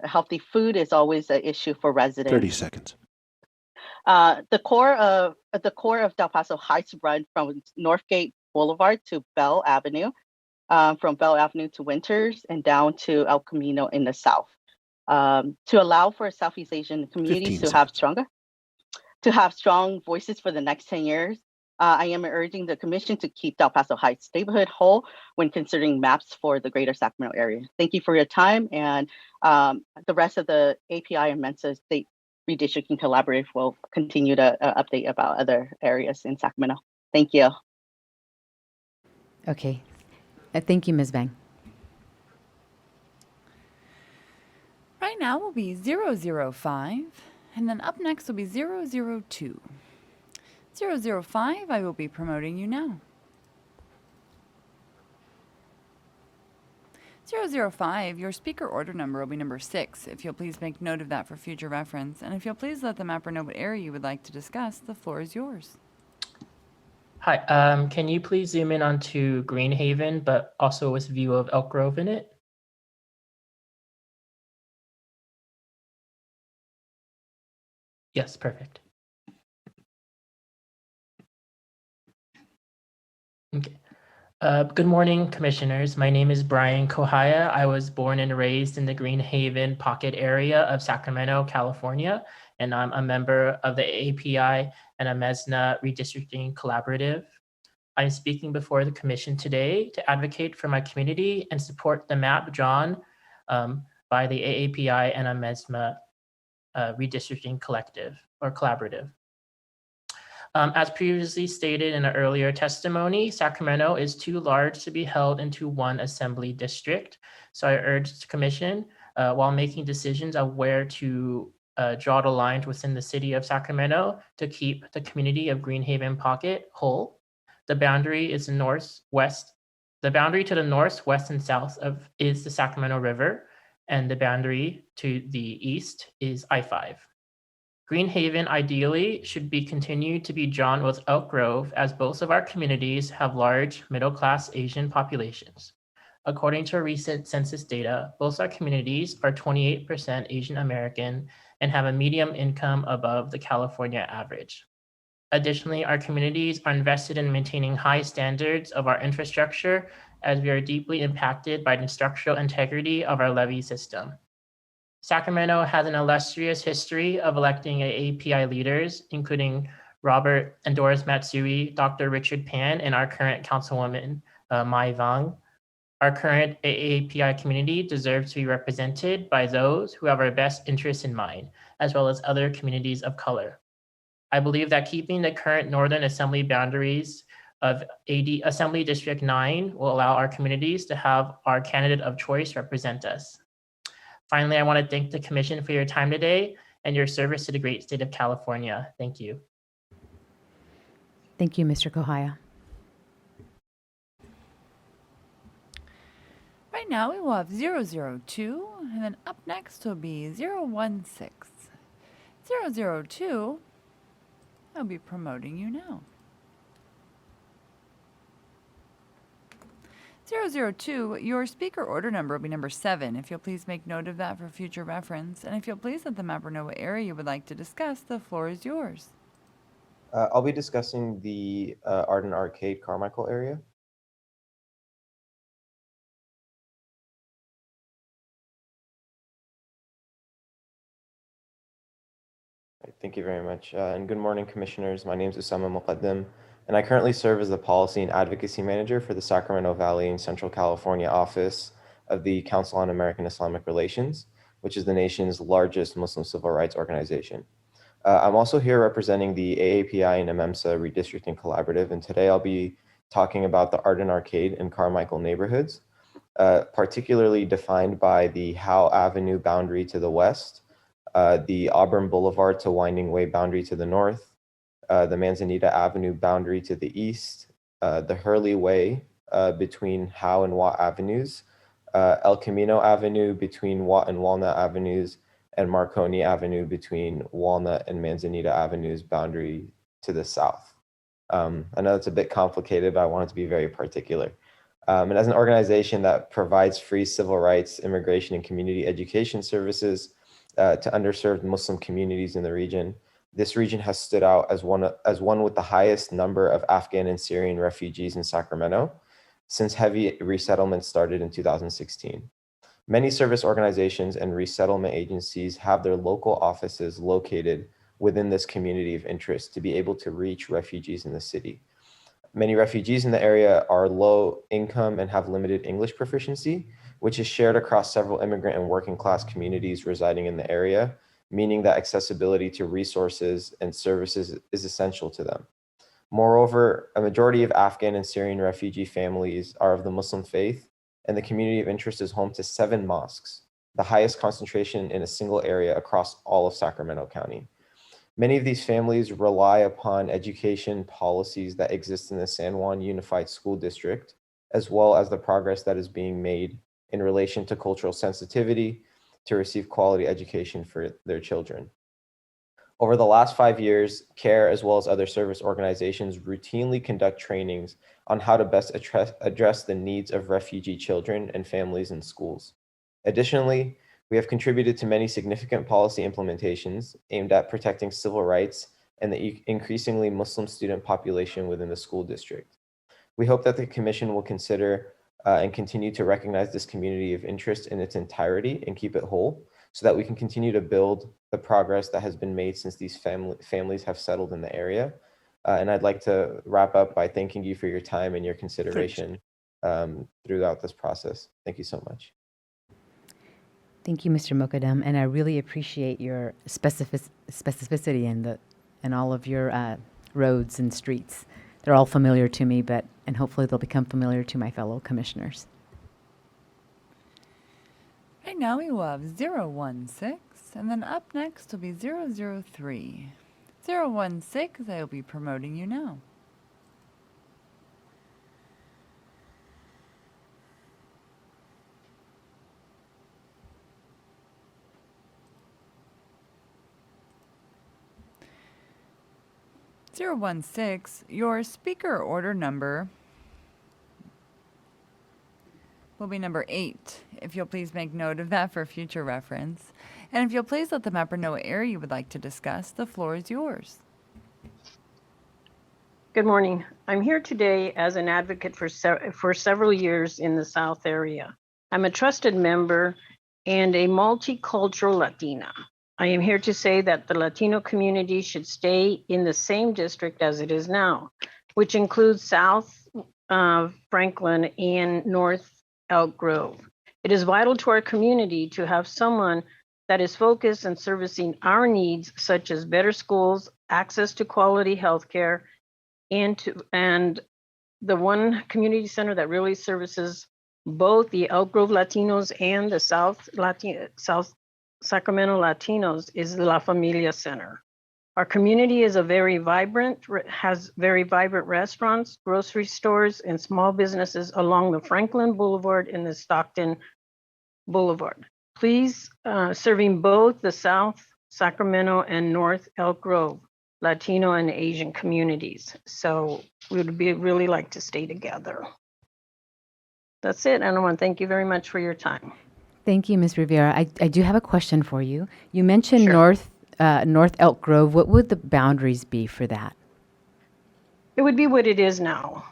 healthy food is always an issue for residents. 30 seconds. The core of Del Paso Heights run from Northgate Boulevard to Bell Avenue, from Bell Avenue to Winters, and down to El Camino in the south. To allow for Southeast Asian communities to have strong voices for the next 10 years, I am urging the Commission to keep Del Paso Heights neighborhood whole when considering maps for the Greater Sacramento area. Thank you for your time, and the rest of the API and Mensa State Redistricting Collaborative will continue to update about other areas in Sacramento. Thank you. Okay. Thank you, Ms. Bang. Right now will be 005, and then up next will be 002. 005, I will be promoting you now. 005, your speaker order number will be number 6. If you'll please make note of that for future reference, and if you'll please let the mapper know what area you would like to discuss, the floor is yours. Hi, can you please zoom in onto Greenhaven, but also with view of Elk Grove in it? Yes, perfect. Okay. Good morning, commissioners. My name is Brian Kohaya. I was born and raised in the Greenhaven pocket area of Sacramento, California, and I'm a member of the API and Amesna Redistricting Collaborative. I'm speaking before the commission today to advocate for my community and support the map drawn by the AAPI and Amesna Redistricting Collective or Collaborative. As previously stated in an earlier testimony, Sacramento is too large to be held into one assembly district. So I urge the commission, while making decisions of where to draw the lines within the city of Sacramento, to keep the community of Greenhaven Pocket whole. The boundary is the northwest. The boundary to the north, west, and south is the Sacramento River, and the boundary to the east is I-5. Greenhaven ideally should be continued to be drawn with Elk Grove, as both of our communities have large middle-class Asian populations. According to recent census data, both our communities are 28% Asian American and have a median income above the California average. Additionally, our communities are invested in maintaining high standards of our infrastructure, as we are deeply impacted by the structural integrity of our levee system. Sacramento has an illustrious history of electing AAPI leaders, including Robert and Doris Matsui, Dr. Richard Pan, and our current councilwoman, Mai Vang. Our current AAPI community deserves to be represented by those who have our best interests in mind, as well as other communities of color. I believe that keeping the current Northern Assembly boundaries of Assembly District 9 will allow our communities to have our candidate of choice represent us. Finally, I want to thank the commission for your time today and your service to the great state of California. Thank you. Thank you, Mr. Kohaya. Right now, we will have 002, and then up next will be 016. 002, I'll be promoting you now. 002, your speaker order number will be number 7. If you'll please make note of that for future reference, and if you'll please let the mapper know what area you would like to discuss, the floor is yours. I'll be discussing the Arden Arcade Carmichael area. Thank you very much. And good morning, commissioners. My name is Usama Muqaddam, and I currently serve as the Policy and Advocacy Manager for the Sacramento Valley and Central California office of the Council on American Islamic Relations, which is the nation's largest Muslim civil rights organization. I'm also here representing the AAPI and AMEMSA Redistricting Collaborative, and today I'll be talking about the Arden Arcade and Carmichael neighborhoods, particularly defined by the Howe Avenue boundary to the west, the Auburn Boulevard to Winding Way boundary to the north, the Manzanita Avenue boundary to the east, the Hurley Way between Howe and Watt Avenues, El Camino Avenue between Watt and Walnut Avenues, and Marconi Avenue between Walnut and Manzanita Avenues boundary to the south. I know it's a bit complicated, but I wanted to be very particular. And as an organization that provides free civil rights, immigration, and community education services to underserved Muslim communities in the region, this region has stood out as one with the highest number of Afghan and Syrian refugees in Sacramento since heavy resettlement started in 2016. Many service organizations and resettlement agencies have their local offices located within this community of interest to be able to reach refugees in the city. Many refugees in the area are low income and have limited English proficiency, which is shared across several immigrant and working class communities residing in the area, meaning that accessibility to resources and services is essential to them. Moreover, a majority of Afghan and Syrian refugee families are of the Muslim faith, and the community of interest is home to 7 mosques, the highest concentration in a single area across all of Sacramento County. Many of these families rely upon education policies that exist in the San Juan Unified School District, as well as the progress that is being made in relation to cultural sensitivity to receive quality education for their children. Over the last 5 years, CARE, as well as other service organizations, routinely conduct trainings on how to best address the needs of refugee children and families in schools. Additionally, we have contributed to many significant policy implementations aimed at protecting civil rights and the increasingly Muslim student population within the school district. We hope that the Commission will consider and continue to recognize this community of interest in its entirety and keep it whole, so that we can continue to build the progress that has been made since these families have settled in the area. And I'd like to wrap up by thanking you for your time and your consideration throughout this process. Thank you so much. Thank you, Mr. Mokadam, and I really appreciate your specificity in all of your roads and streets. They're all familiar to me, and hopefully they'll become familiar to my fellow commissioners. Right now we will have 016, and then up next will be 003. 016, I will be promoting you now. Your speaker order number will be number 8. If you'll please make note of that for future reference. And if you'll please let the member know what area you would like to discuss, the floor is yours. Good morning. I'm here today as an advocate for several years in the South area. I'm a trusted member and a multicultural Latina. I am here to say that the Latino community should stay in the same district as it is now, which includes South Franklin and North Elk Grove. It is vital to our community to have someone that is focused on servicing our needs, such as better schools, access to quality healthcare, and the one community center that really services both the Elk Grove Latinos and the South Sacramento Latinos is the La Familia Center. Our community is has very vibrant restaurants, grocery stores, and small businesses along the Franklin Boulevard and the Stockton Boulevard. Please, serving both the South Sacramento and North Elk Grove Latino and Asian communities. So we would really like to stay together. That's it. And I want to thank you very much for your time. Thank you, Ms. Rivera. I do have a question for you. You mentioned North Elk Grove. What would the boundaries be for that? It would be what it is now.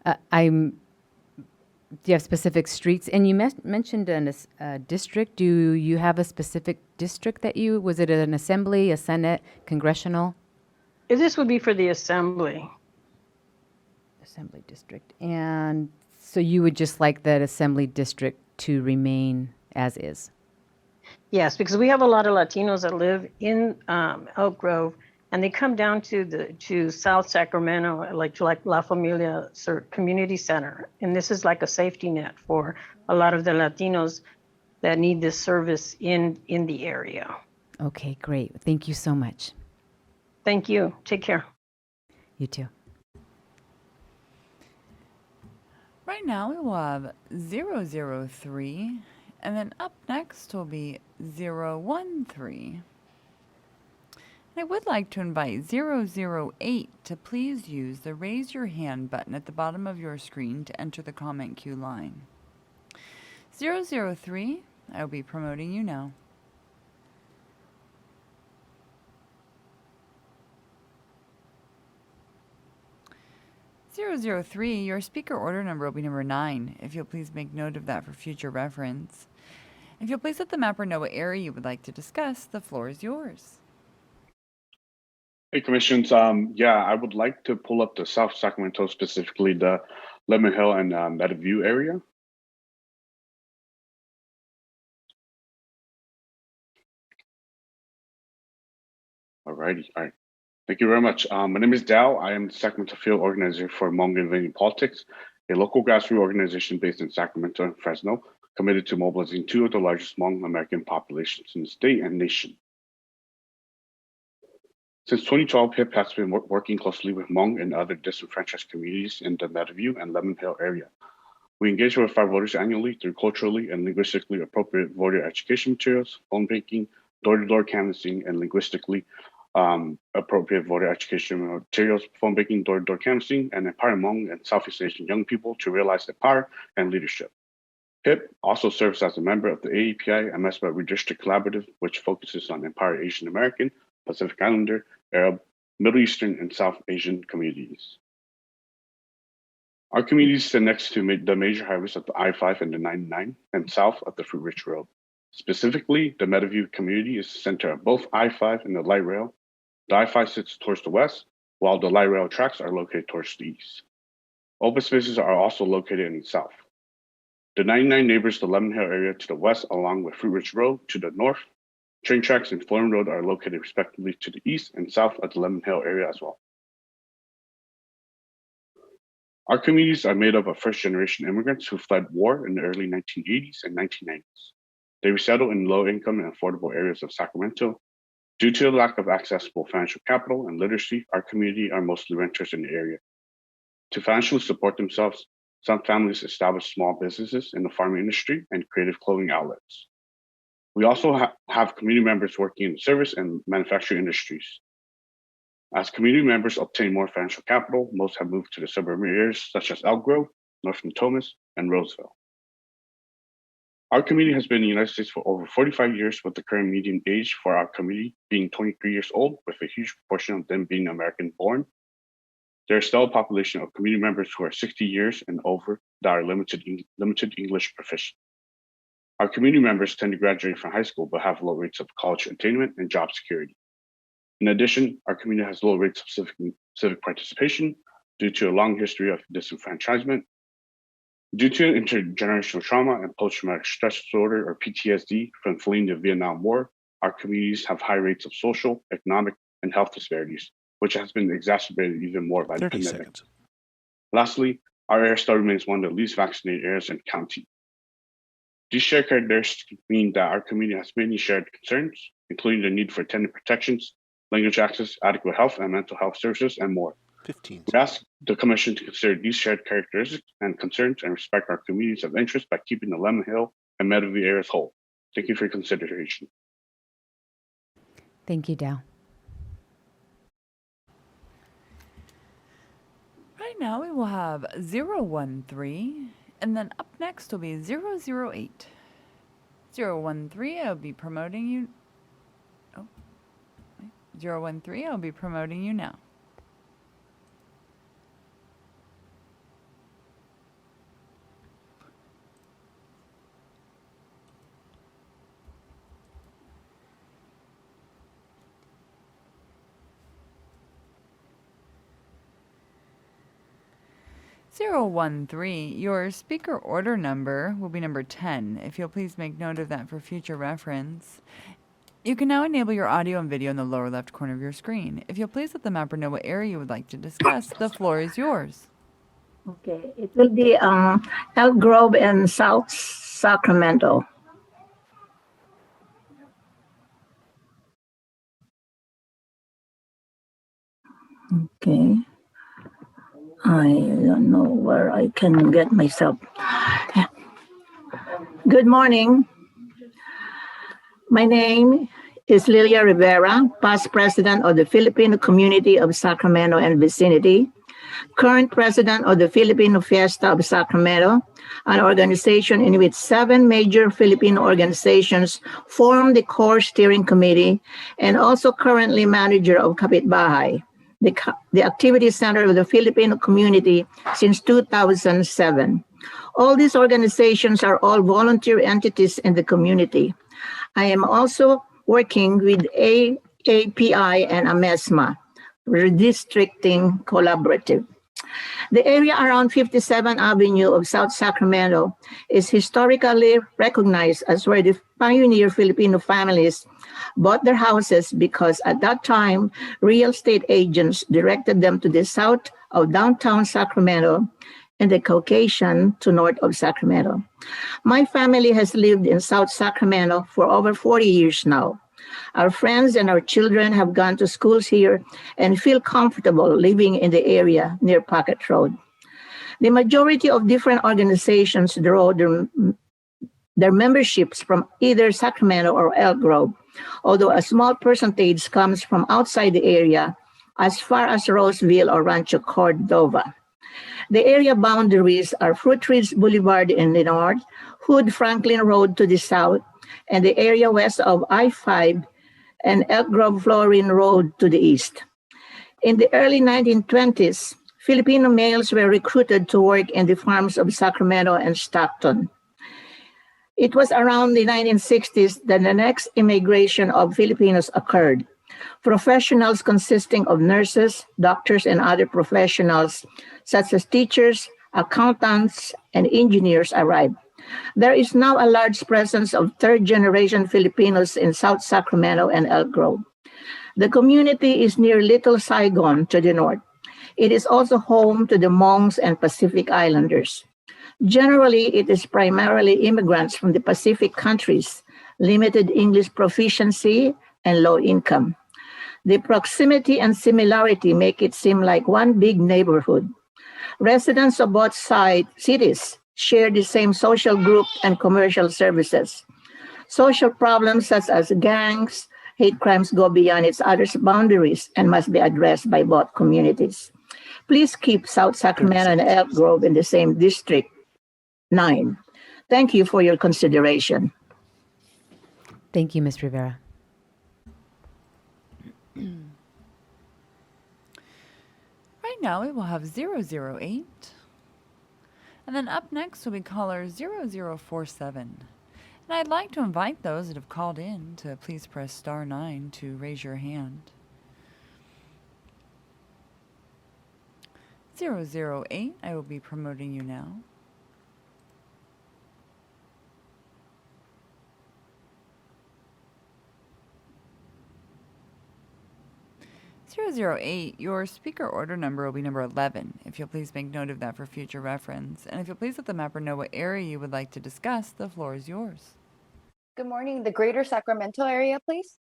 Do you have specific streets? And you mentioned a district. Do you have a specific district was it an assembly, a Senate, congressional? This would be for the assembly. Assembly district. And so you would just like that assembly district to remain as is? Yes, because we have a lot of Latinos that live in Elk Grove, and they come down to South Sacramento, like La Familia Community Center. And this is like a safety net for a lot of the Latinos that need this service in the area. Okay, great. Thank you so much. Thank you. Take care. You too. Right now we will have 003, and then up next will be 013. I would like to invite 008 to please use the raise your hand button at the bottom of your screen to enter the comment queue line. 003, I will be promoting you now. 003, your speaker order number will be number 9. If you'll please make note of that for future reference. If you'll please let the mapper know what area you would like to discuss, the floor is yours. Hey, Commissions. I would like to pull up the South Sacramento, specifically the Lemon Hill and Meadowview area. All right. Thank you very much. My name is Dal. I am the Sacramento Field Organizer for Hmong and Vinny Politics, a local grassroots organization based in Sacramento and Fresno, committed to mobilizing 2 of the largest Hmong American populations in the state and nation. Since 2012, HIP has been working closely with Hmong and other disenfranchised communities in the Meadowview and Lemon Hill area. We engage with our voters annually through culturally and linguistically appropriate voter education materials, phone banking, door-to-door canvassing, and linguistically appropriate voter education materials, phone banking, door-to-door canvassing, and empower Hmong and Southeast Asian young people to realize their power and leadership. HIP also serves as a member of the AAPI MSBA Redistricting Collaborative, which focuses on empowered Asian American, Pacific Islander, Arab, Middle Eastern, and South Asian communities. Our communities sit next to the major highways of the I-5 and the 99 and south of the Fruit Ridge Road. Specifically, the Meadowview community is the center of both I-5 and the light rail. The I-5 sits towards the west, while the light rail tracks are located towards the east. Open spaces are also located in the south. The 99 neighbors the Lemon Hill area to the west, along with Fruit Ridge Road to the north. Train tracks and Florham Road are located respectively to the east and south of the Lemon Hill area as well. Our communities are made up of first-generation immigrants who fled war in the early 1980s and 1990s. They resettled in low-income and affordable areas of Sacramento. Due to the lack of accessible financial capital and literacy, our community are mostly renters in the area. To financially support themselves, some families establish small businesses in the farming industry and creative clothing outlets. We also have community members working in the service and manufacturing industries. As community members obtain more financial capital, most have moved to the suburban areas such as Elk Grove, North Natomas, and Roseville. Our community has been in the United States for over 45 years, with the current median age for our community being 23 years old, with a huge proportion of them being American born. There is still a population of community members who are 60 years and over that are limited English proficient. Our community members tend to graduate from high school but have low rates of college attainment and job security. In addition, our community has low rates of civic participation due to a long history of disenfranchisement. Due to intergenerational trauma and post-traumatic stress disorder, or PTSD, from fleeing the Vietnam War, our communities have high rates of social, economic, and health disparities, which has been exacerbated even more by the pandemic. Seconds. Lastly, our area still remains one of the least vaccinated areas in the county. These shared characteristics mean that our community has many shared concerns, including the need for tenant protections, language access, adequate health and mental health services, and more. 15. We ask the Commission to consider these shared characteristics and concerns and respect our communities of interest by keeping the Lemon Hill and Meadowview areas whole. Thank you for your consideration. Thank you, Dal. Right now we will have 013, and then up next will be 008. 013, I'll be promoting you. 013, I'll be promoting you now. Your speaker order number will be number 10. If you'll please make note of that for future reference. You can now enable your audio and video in the lower left corner of your screen. If you'll please let the mapper know what area you would like to discuss, the floor is yours. Okay, it will be Elk Grove and South Sacramento. Okay. I don't know where I can get myself. Good morning. My name is Lilia Rivera, past president of the Filipino community of Sacramento and vicinity, current president of the Filipino Fiesta of Sacramento, an organization in which 7 major Filipino organizations form the core steering committee, and also currently manager of Kapitbahay, the activity center of the Filipino community since 2007. All these organizations are all volunteer entities in the community. I am also working with API and AMESMA, Redistricting Collaborative. The area around 57th Avenue of South Sacramento is historically recognized as where the pioneer Filipino families bought their houses, because at that time, real estate agents directed them to the south of downtown Sacramento and the Caucasian to north of Sacramento. My family has lived in South Sacramento for over 40 years now. Our friends and our children have gone to schools here and feel comfortable living in the area near Pocket Road. The majority of different organizations draw their memberships from either Sacramento or Elk Grove, although a small percentage comes from outside the area, as far as Roseville or Rancho Cordova. The area boundaries are Fruit Ridge Boulevard in the north, Hood Franklin Road to the south, and the area west of I-5 and Elk Grove Florham Road to the east. In the early 1920s, Filipino males were recruited to work in the farms of Sacramento and Stockton. It was around the 1960s that the next immigration of Filipinos occurred. Professionals consisting of nurses, doctors, and other professionals, such as teachers, accountants, and engineers, arrived. There is now a large presence of third-generation Filipinos in South Sacramento and Elk Grove. The community is near Little Saigon to the north. It is also home to the Hmongs and Pacific Islanders. Generally, it is primarily immigrants from the Pacific countries, limited English proficiency, and low income. The proximity and similarity make it seem like one big neighborhood. Residents of both cities share the same social group and commercial services. Social problems such as gangs, hate crimes go beyond its other boundaries and must be addressed by both communities. Please keep South Sacramento and Elk Grove in the same District 9. Thank you for your consideration. Thank you, Ms. Rivera. Right now, we will have 008. And then up next will be caller 0047. And I'd like to invite those that have called in to please press star 9 to raise your hand. 008, I will be promoting you now. 008, your speaker order number will be number 11. If you'll please make note of that for future reference. And if you'll please let the mapper know what area you would like to discuss, the floor is yours. Good morning, the greater Sacramento area, please.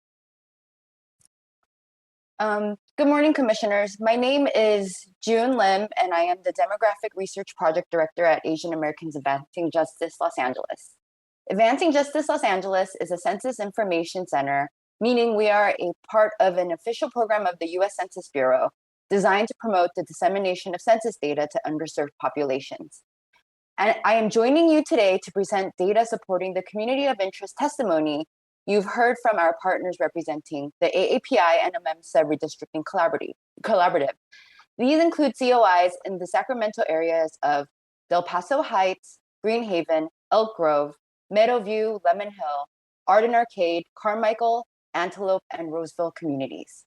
Good morning, commissioners. My name is June Lim, and I am the Demographic Research Project Director at Asian Americans Advancing Justice Los Angeles. Advancing Justice Los Angeles is a census information center, meaning we are a part of an official program of the U.S. Census Bureau designed to promote the dissemination of census data to underserved populations. And I am joining you today to present data supporting the community of interest testimony you've heard from our partners representing the AAPI and AMEMSA Redistricting Collaborative. These include COIs in the Sacramento areas of Del Paso Heights, Green Haven, Elk Grove, Meadowview, Lemon Hill, Arden Arcade, Carmichael, Antelope, and Roseville communities.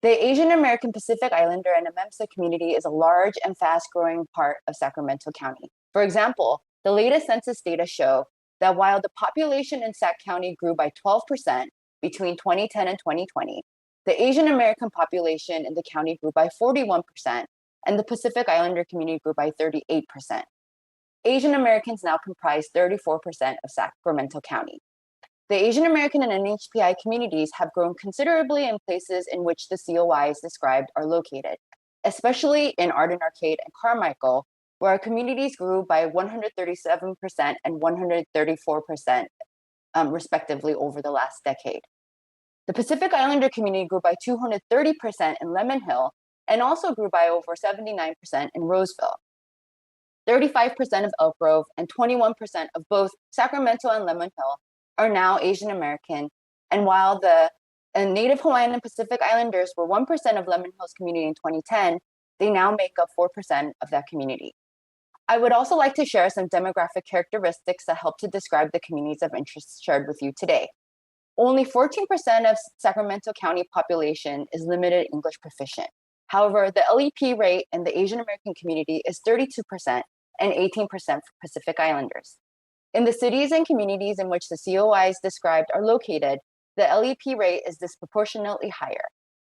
The Asian American Pacific Islander and AMEMSA community is a large and fast-growing part of Sacramento County. For example, the latest census data show that while the population in Sac County grew by 12% between 2010 and 2020, the Asian American population in the county grew by 41%, and the Pacific Islander community grew by 38%. Asian Americans now comprise 34% of Sacramento County. The Asian American and NHPI communities have grown considerably in places in which the COIs described are located, especially in Arden Arcade and Carmichael, where our communities grew by 137% and 134% respectively over the last decade. The Pacific Islander community grew by 230% in Lemon Hill and also grew by over 79% in Roseville. 35% of Elk Grove and 21% of both Sacramento and Lemon Hill are now Asian American. And while the Native Hawaiian and Pacific Islanders were 1% of Lemon Hill's community in 2010, they now make up 4% of that community. I would also like to share some demographic characteristics that help to describe the communities of interest shared with you today. Only 14% of Sacramento County population is limited English proficient. However, the LEP rate in the Asian American community is 32% and 18% for Pacific Islanders. In the cities and communities in which the COIs described are located, the LEP rate is disproportionately higher.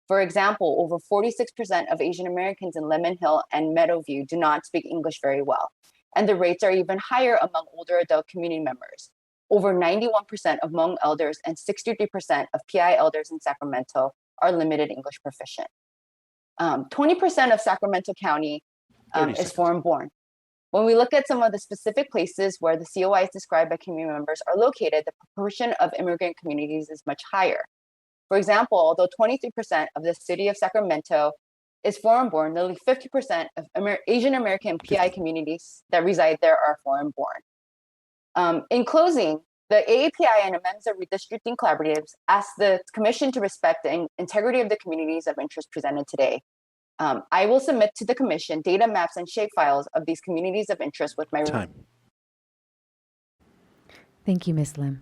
For example, over 46% of Asian Americans in Lemon Hill and Meadowview do not speak English very well, and the rates are even higher among older adult community members. Over 91% of Hmong elders and 63% of PI elders in Sacramento are limited English proficient. 20% of Sacramento County is foreign-born. When we look at some of the specific places where the COIs described by community members are located, the proportion of immigrant communities is much higher. For example, although 23% of the city of Sacramento is foreign-born, nearly 50% of Asian American PI communities that reside there are foreign-born. In the AAPI and AMEMSA Redistricting Collaboratives ask the Commission to respect the integrity of the communities of interest presented today. I will submit to the commission data maps and shapefiles of these communities of interest with my Time. Thank you, Ms. Lim.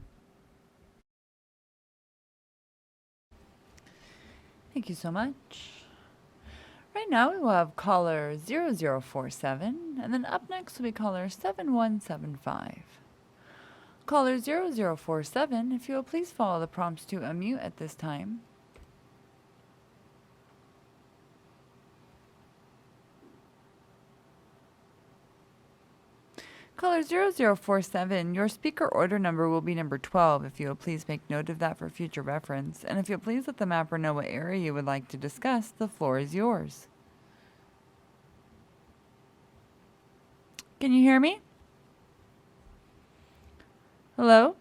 Thank you so much. Right now we will have caller 0047, and then up next will be caller 7175. Caller 0047, if you will please follow the prompts to unmute at this time. Caller 0047, your speaker order number will be number 12. If you will please make note of that for future reference. And if you'll please let the mapper know what area you would like to discuss, the floor is yours. Can you hear me? Hello?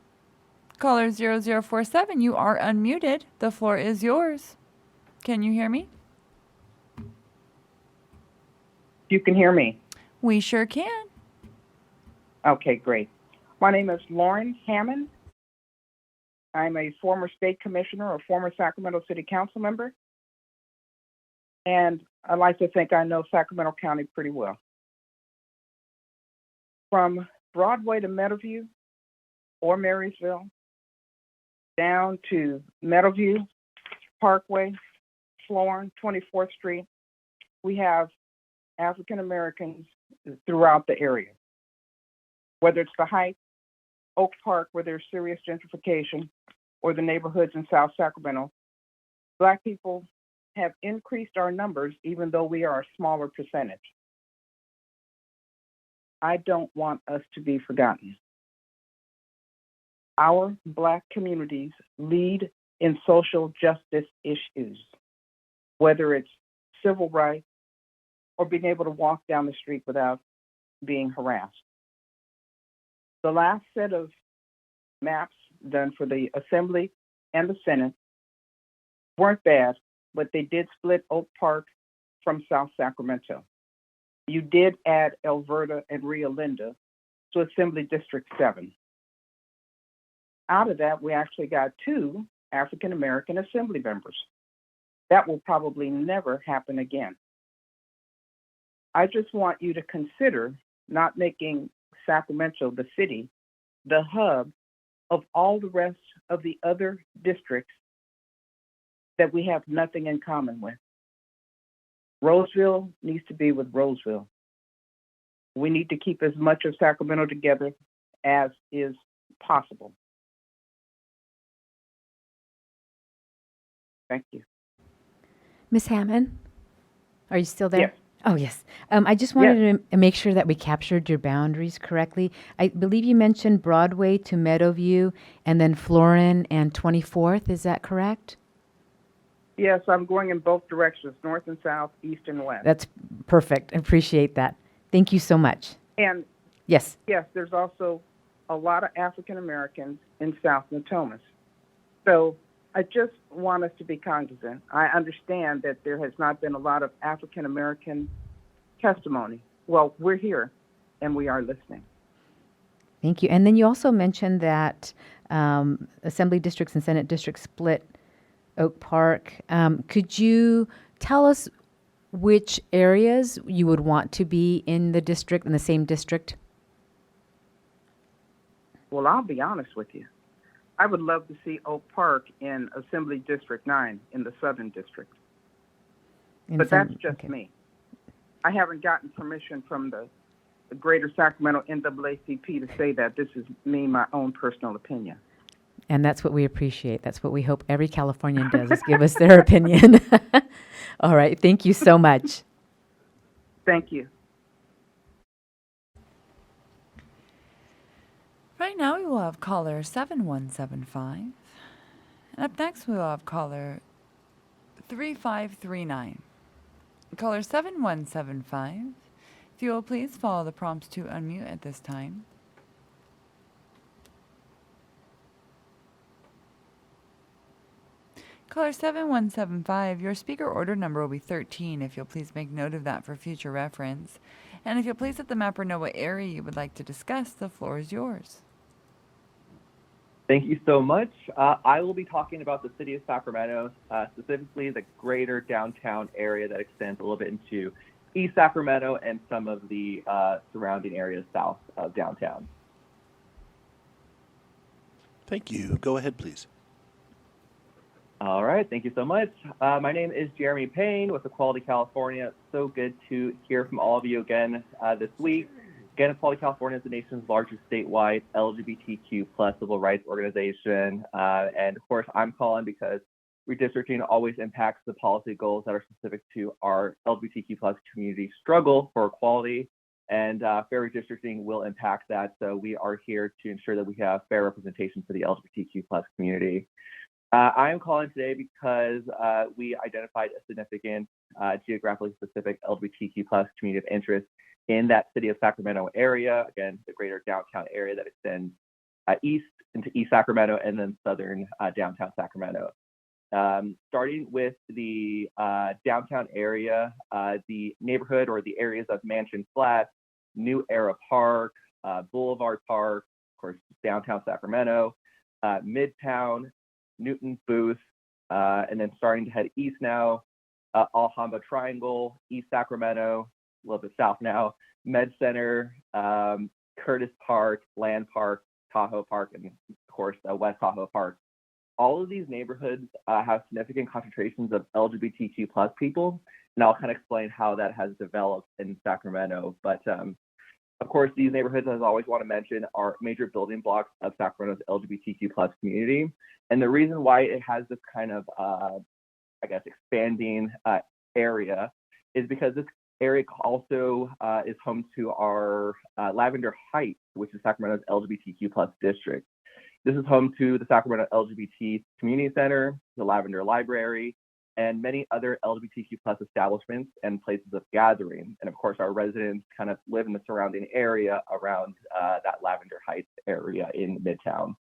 Caller 0047, you are unmuted. The floor is yours. Can you hear me? You can hear me. We sure can. Okay, great. My name is Lauren Hammond. I'm a former state commissioner or former Sacramento City Council member. And I like to think I know Sacramento County pretty well. From Broadway to Meadowview or Marysville, down to Meadowview, Parkway, Florin, 24th Street, we have African Americans throughout the area. Whether it's the Heights, Oak Park, where there's serious gentrification, or the neighborhoods in South Sacramento, Black people have increased our numbers even though we are a smaller percentage. I don't want us to be forgotten. Our Black communities lead in social justice issues, whether it's civil rights or being able to walk down the street without being harassed. The last set of maps done for the Assembly and the Senate weren't bad, but they did split Oak Park from South Sacramento. You did add Alverta and Rio Linda to Assembly District 7. Out of that, we actually got 2 African American Assembly members. That will probably never happen again. I just want you to consider not making Sacramento, the city, the hub of all the rest of the other districts that we have nothing in common with. Roseville needs to be with Roseville. We need to keep as much of Sacramento together as is possible. Thank you. Ms. Hammond, are you still there? Yes. Oh, yes. I just wanted to make sure that we captured your boundaries correctly. I believe you mentioned Broadway to Meadowview and then Florin and 24th. Is that correct? Yes, I'm going in both directions, north and south, east and west. That's perfect. I appreciate that. Thank you so much. And yes, there's also a lot of African Americans in South Natomas. So I just want us to be cognizant. I understand that there has not been a lot of African American testimony. Well, we're here and we are listening. thank you. And then you also mentioned that Assembly districts and Senate districts split Oak Park. Could you tell us which areas you would want to be in the district, in the same district? Well, I'll be honest with you. I would love to see Oak Park in Assembly District 9 in the Southern District. But that's just me. I haven't gotten permission from the Greater Sacramento NAACP to say that. This is me, my own personal opinion. And that's what we appreciate. That's what we hope every Californian does, is give us their opinion. All right. Thank you so much. Thank you. Right now we will have caller 7175. And up next we will have caller 3539. Caller 7175, if you will please follow the prompts to unmute at this time. Caller 7175, your speaker order number will be 13. If you'll please make note of that for future reference. And if you'll please let the mapper know what area you would like to discuss, the floor is yours. Thank you so much. I will be talking about the city of Sacramento, specifically the greater downtown area that extends a little bit into East Sacramento and some of the surrounding areas south of downtown. Thank you. Go ahead, please. All right, thank you so much. My name is Jeremy Payne with Equality California. So good to hear from all of you again this week. Again, Equality California is the nation's largest statewide LGBTQ plus civil rights organization. And of course, I'm calling because redistricting always impacts the policy goals that are specific to our LGBTQ plus community struggle for equality. And fair redistricting will impact that. So we are here to ensure that we have fair representation for the LGBTQ plus community. I am calling today because we identified a significant geographically specific LGBTQ plus community of interest in that city of Sacramento area, again, the greater downtown area that extends east into East Sacramento and then southern downtown Sacramento. Starting with the downtown area, the neighborhood or the areas of Mansion Flats, New Era Park, Boulevard Park, of course, downtown Sacramento, Midtown, Newton Booth, and then starting to head east now, Alhambra Triangle, East Sacramento, a little bit south now, Med Center, Curtis Park, Land Park, Tahoe Park, and of course, West Tahoe Park. All of these neighborhoods have significant concentrations of LGBTQ plus people, and I'll kind of explain how that has developed in Sacramento. But of course, these neighborhoods, as I always want to mention, are major building blocks of Sacramento's LGBTQ plus community. And the reason why it has this kind of, I guess, expanding area is because this area also is home to our Lavender Heights, which is Sacramento's LGBTQ plus district. This is home to the Sacramento LGBT Community Center, the Lavender Library, and many other LGBTQ plus establishments and places of gathering. And of course, our residents kind of live in the surrounding area around that Lavender Heights area in Midtown.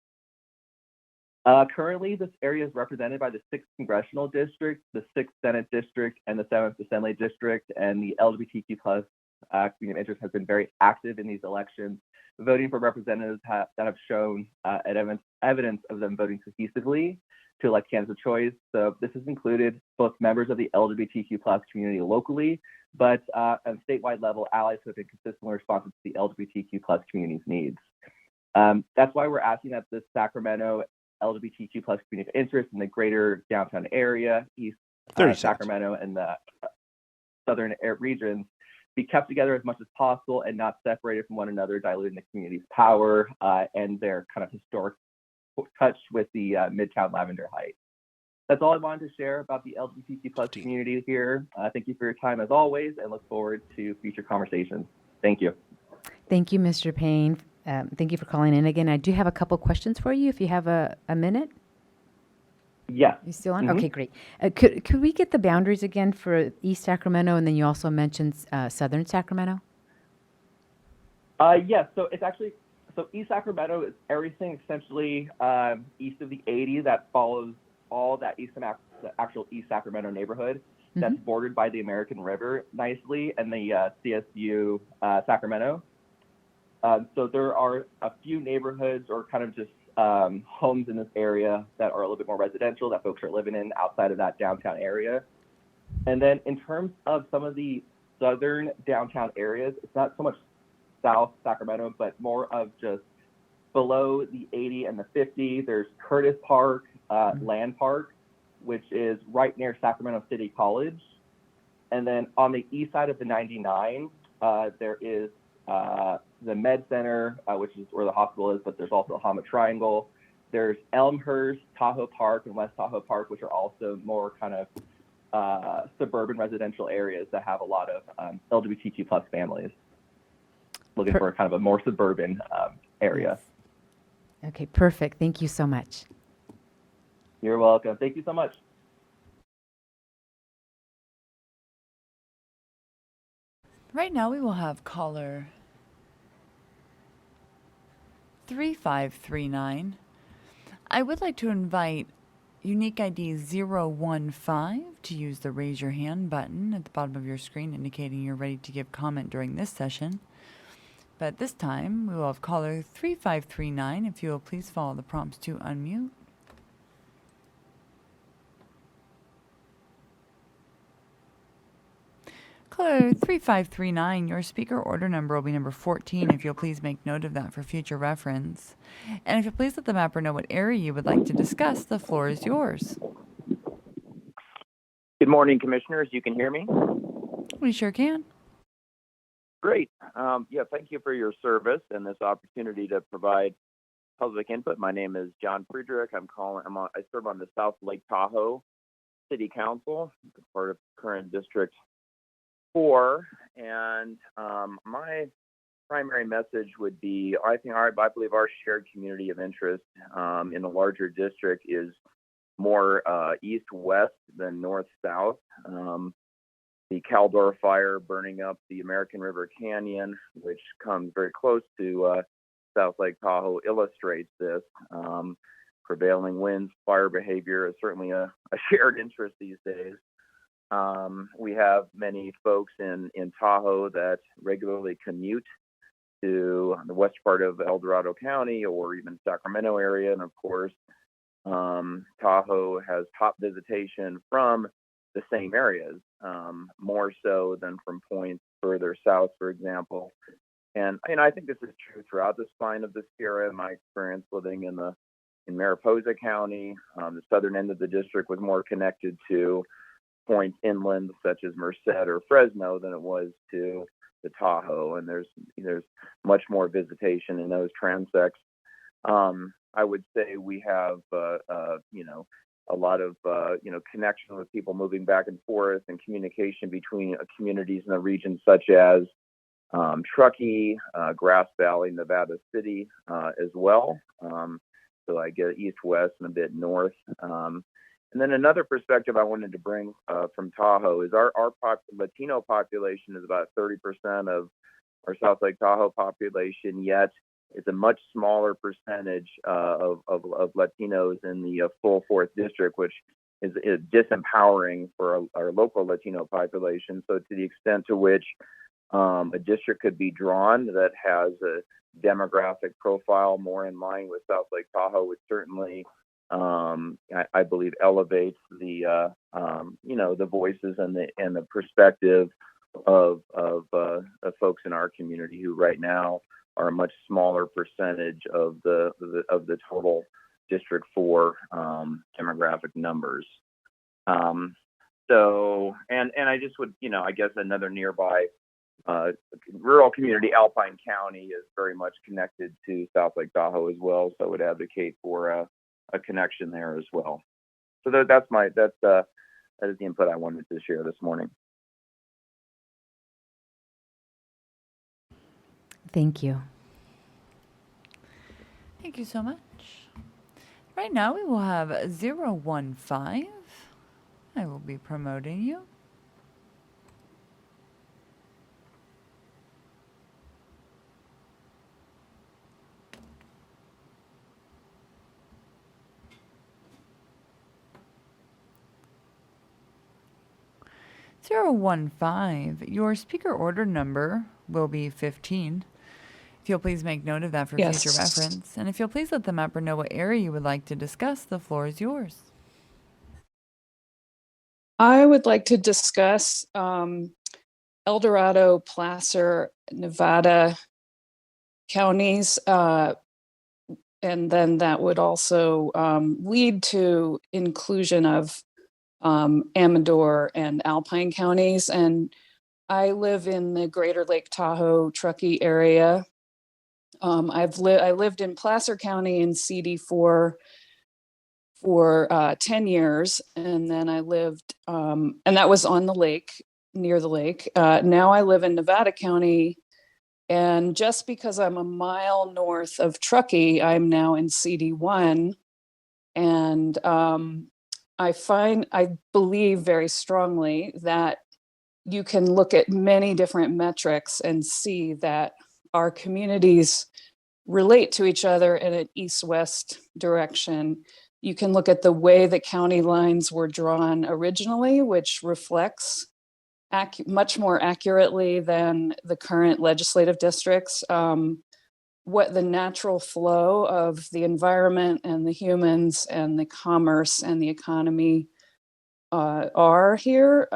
Currently, this area is represented by the 6th Congressional District, the 6th Senate District, and the 7th Assembly District, and the LGBTQ plus community of interest has been very active in these elections, voting for representatives that have shown evidence of them voting cohesively to elect candidates of choice. So this has included both members of the LGBTQ plus community locally, but at a statewide level, allies who have been consistently responsive to the LGBTQ plus community's needs. That's why we're asking that the Sacramento LGBTQ plus community of interest in the greater downtown area, East Sacramento, and the southern regions be kept together as much as possible and not separated from one another, diluting the community's power and their kind of historic touch with the Midtown Lavender Heights. That's all I wanted to share about the LGBTQ plus community here. Thank you for your time as always, and look forward to future conversations. Thank you. Thank you, Mr. Payne. Thank you for calling in again. I do have a couple questions for you if you have a minute. Yeah. You still on? Okay, great. Could we get the boundaries again for East Sacramento, and then you also mentioned Southern Sacramento? Yes, so it's actually, so East Sacramento is everything essentially east of the 80 that follows all that the actual East Sacramento neighborhood that's bordered by the American River nicely and the CSU Sacramento. So there are a few neighborhoods or kind of just homes in this area that are a little bit more residential that folks are living in outside of that downtown area. And then in terms of some of the southern downtown areas, it's not so much South Sacramento, but more of just below the 80 and the 50. There's Curtis Park, Land Park, which is right near Sacramento City College. And then on the east side of the 99, there is the Med Center, which is where the hospital is, but there's also Alhambra Triangle. There's Elmhurst, Tahoe Park, and West Tahoe Park, which are also more kind of suburban residential areas that have a lot of LGBTQ plus families looking for kind of a more suburban area. Okay, perfect. Thank you so much. You're welcome. Thank you so much. Right now we will have caller 3539. I would like to invite unique ID 015 to use the raise your hand button at the bottom of your screen indicating you're ready to give comment during this session. But this time, we will have caller 3539. If you will please follow the prompts to unmute. Caller 3539, your speaker order number will be number 14. If you'll please make note of that for future reference. And if you'll please let the mapper know what area you would like to discuss, the floor is yours. Good morning, Commissioners. You can hear me? We sure can. Great. Yeah, thank you for your service and this opportunity to provide public input. My name is John Friedrich. I serve on the South Lake Tahoe City Council, part of current District 4. And my primary message would be, I believe our shared community of interest in a larger district is more east-west than north-south. The Caldor fire burning up the American River Canyon, which comes very close to South Lake Tahoe, illustrates this. Prevailing winds, fire behavior is certainly a shared interest these days. We have many folks in Tahoe that regularly commute to the west part of El Dorado County or even Sacramento area. And of course, Tahoe has top visitation from the same areas, more so than from points further south, for example. And I think this is true throughout the spine of the Sierra. My experience living in Mariposa County, the southern end of the district was more connected to points inland, such as Merced or Fresno, than it was to the Tahoe. And there's much more visitation in those transects. I would say we have, a lot of, connection with people moving back and forth and communication between communities in the region, such as Truckee, Grass Valley, Nevada City as well. So I get east, west, and a bit north. And then another perspective I wanted to bring from Tahoe is our Latino population is about 30% of our South Lake Tahoe population, yet it's a much smaller percentage of Latinos in the full 4th district, which is disempowering for our local Latino population. So to the extent to which a district could be drawn that has a demographic profile more in line with South Lake Tahoe would certainly, I believe, elevates the the voices and the perspective of folks in our community who right now are a much smaller percentage of the total District 4 demographic numbers. So I just would, I guess another nearby rural community, Alpine County, is very much connected to South Lake Tahoe as well. So I would advocate for a connection there as well. So that is the input I wanted to share this morning. Thank you. Thank you so much. Right now we will have 015. I will be promoting you. Zero 15. Your speaker order number will be 15. If you'll please make note of that for future reference. And if you'll please let the mapper know what area you would like to discuss, the floor is yours. I would like to discuss El Dorado, Placer, Nevada counties, and then that would also lead to inclusion of Amador and Alpine counties. And I live in the Greater Lake Tahoe, Truckee area. I lived in Placer County in CD4 for 10 years, and then I lived, and that was on the lake, near the lake. Now I live in Nevada County, and just because I'm a mile north of Truckee, I'm now in CD1, and I believe very strongly that you can look at many different metrics and see that our communities relate to each other in an east-west direction. You can look at the way the county lines were drawn originally, which reflects much more accurately than the current legislative districts, what the natural flow of the environment and the humans and the commerce and the economy are here.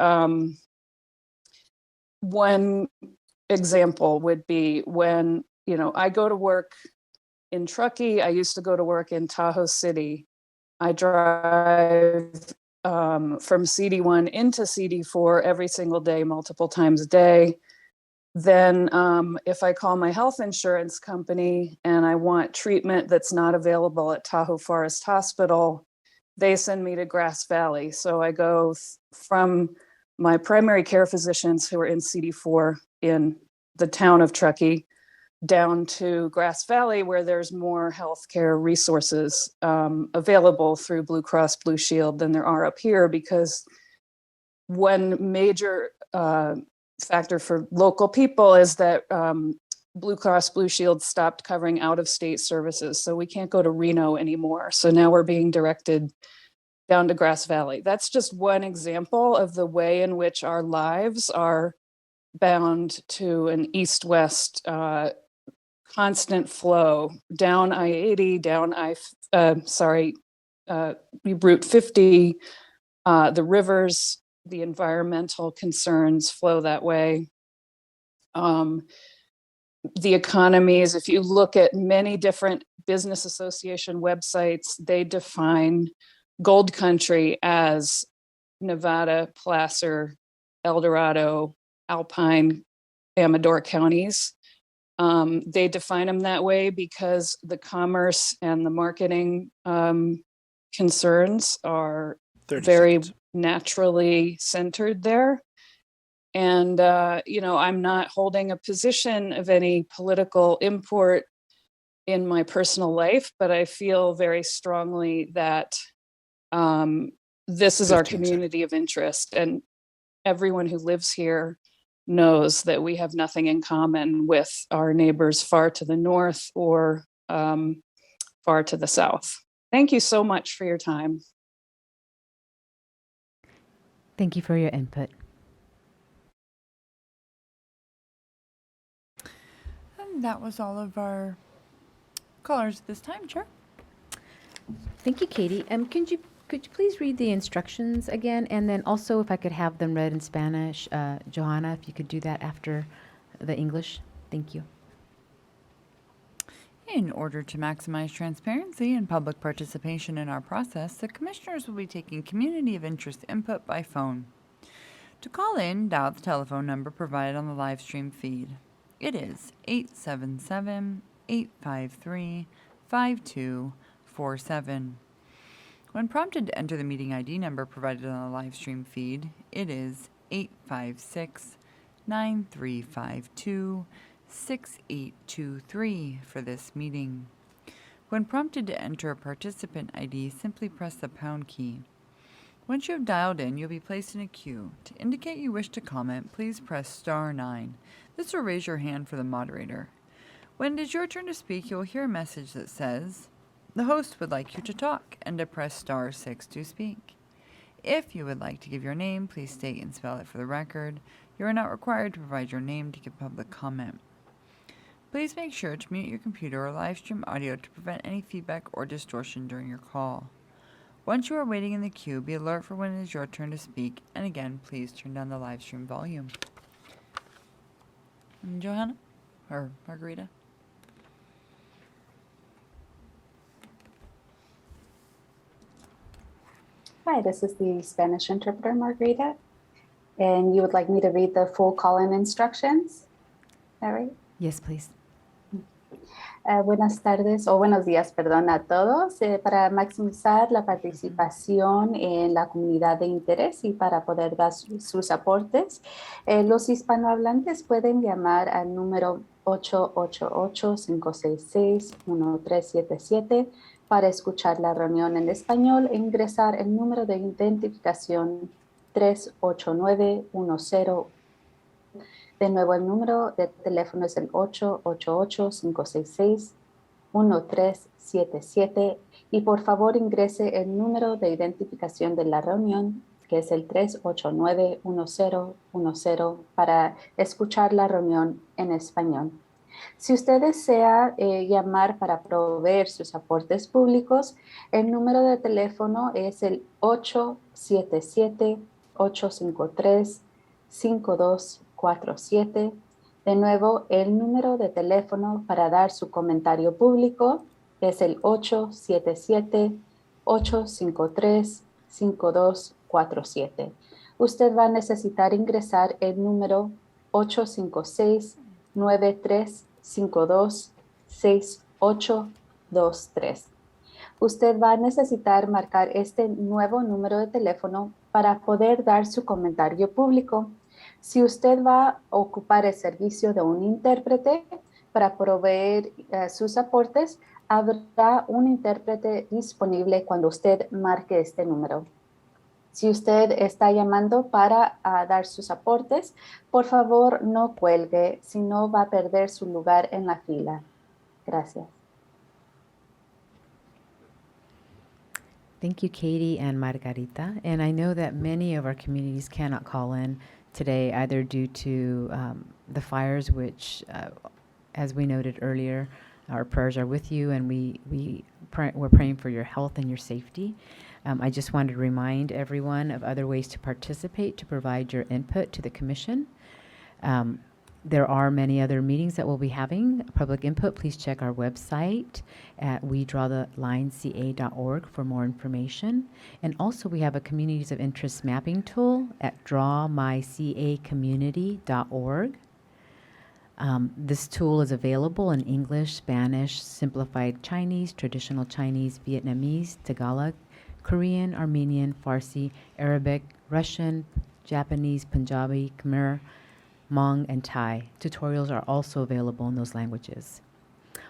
One example would be when, I go to work in Truckee. I used to go to work in Tahoe City. I drive from CD1 into CD4 every single day, multiple times a day. Then if I call my health insurance company and I want treatment that's not available at Tahoe Forest Hospital, they send me to Grass Valley. So I go from my primary care physicians who are in CD4 in the town of Truckee down to Grass Valley, where there's more healthcare resources available through Blue Cross Blue Shield than there are up here, because one major factor for local people is that Blue Cross Blue Shield stopped covering out-of-state services. So we can't go to Reno anymore. So now we're being directed down to Grass Valley. That's just one example of the way in which our lives are bound to an east-west constant flow down I-80, down Route 50, the rivers, the environmental concerns flow that way. The economies, if you look at many different business association websites, they define Gold Country as Nevada, Placer, El Dorado, Alpine, Amador counties. They define them that way because the commerce and the marketing concerns are very naturally centered there. And, I'm not holding a position of any political import in my personal life, but I feel very strongly that this is our community of interest, and everyone who lives here knows that we have nothing in common with our neighbors far to the north or far to the south. Thank you so much for your time. Thank you for your input. And that was all of our callers at this time, Chair. Thank you, Katie. Could you please read the instructions again? And then also, if I could have them read in Spanish, Johanna, if you could do that after the English. Thank you. In order to maximize transparency and public participation in our process, the commissioners will be taking community of interest input by phone. To call in, dial the telephone number provided on the live stream feed. It is 877-853-5247. When prompted to enter the meeting ID number provided on the live stream feed, it is 856-9352-6823 for this meeting. When prompted to enter a participant ID, simply press the pound key. Once you have dialed in, you'll be placed in a queue. To indicate you wish to comment, please press *9. This will raise your hand for the moderator. When it is your turn to speak, you will hear a message that says, "The host would like you to talk," and to press *6 to speak. If you would like to give your name, please state and spell it for the record. You are not required to provide your name to give public comment. Please make sure to mute your computer or live stream audio to prevent any feedback or distortion during your call. Once you are waiting in the queue, be alert for when it is your turn to speak, and again, please turn down the live stream volume. Johanna? Or Margarita? Hi, this is the Spanish interpreter, Margarita, and you would like me to read the full call-in instructions? All right. Yes, please. Buenas tardes o buenos días, perdón, a todos. Para maximizar la participación en la comunidad de interés y para poder dar sus aportes, los hispanohablantes pueden llamar al número 888-566-1377 para escuchar la reunión en español e ingresar el número de identificación 38910. De nuevo, el número de teléfono es el 888-566-1377 y por favor ingrese el número de identificación de la reunión que es el 389-1010 para escuchar la reunión en español. Si usted desea llamar para proveer sus aportes públicos, el número de teléfono es el 877-853-5247. De nuevo, el número de teléfono para dar su comentario público es el 877-853-5247. Usted va a necesitar ingresar el número 856-9352-6823. Usted va a necesitar marcar este nuevo número de teléfono para poder dar su comentario público. Si usted va a ocupar el servicio de un intérprete para proveer sus aportes, habrá un intérprete disponible cuando usted marque este número. Si usted está llamando para dar sus aportes, por favor no cuelgue, si no va a perder su lugar en la fila. Gracias. Thank you, Katie and Margarita. And I know that many of our communities cannot call in today, either due to the fires, which, as we noted earlier, our prayers are with you, and we're praying for your health and your safety. I just wanted to remind everyone of other ways to participate, to provide your input to the commission. There are many other meetings that we'll be having. Public input, please check our website at wedrawthelineca.org for more information. And also we have a communities of interest mapping tool at drawmycacommunity.org. This tool is available in English, Spanish, simplified Chinese, traditional Chinese, Vietnamese, Tagalog, Korean, Armenian, Farsi, Arabic, Russian, Japanese, Punjabi, Khmer, Hmong, and Thai. Tutorials are also available in those languages.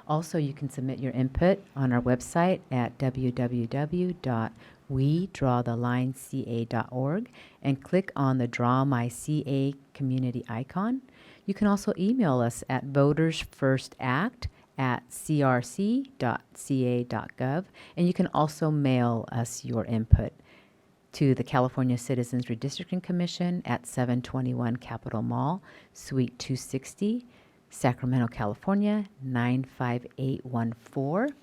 Also, you can submit your input on our website at www.wedrawthelineca.org and click on the Draw My CA Community icon. You can also email us at votersfirstact@crc.ca.gov, and you can also mail us your input to the California Citizens Redistricting Commission at 721 Capitol Mall, Suite 260, Sacramento, California, 95814.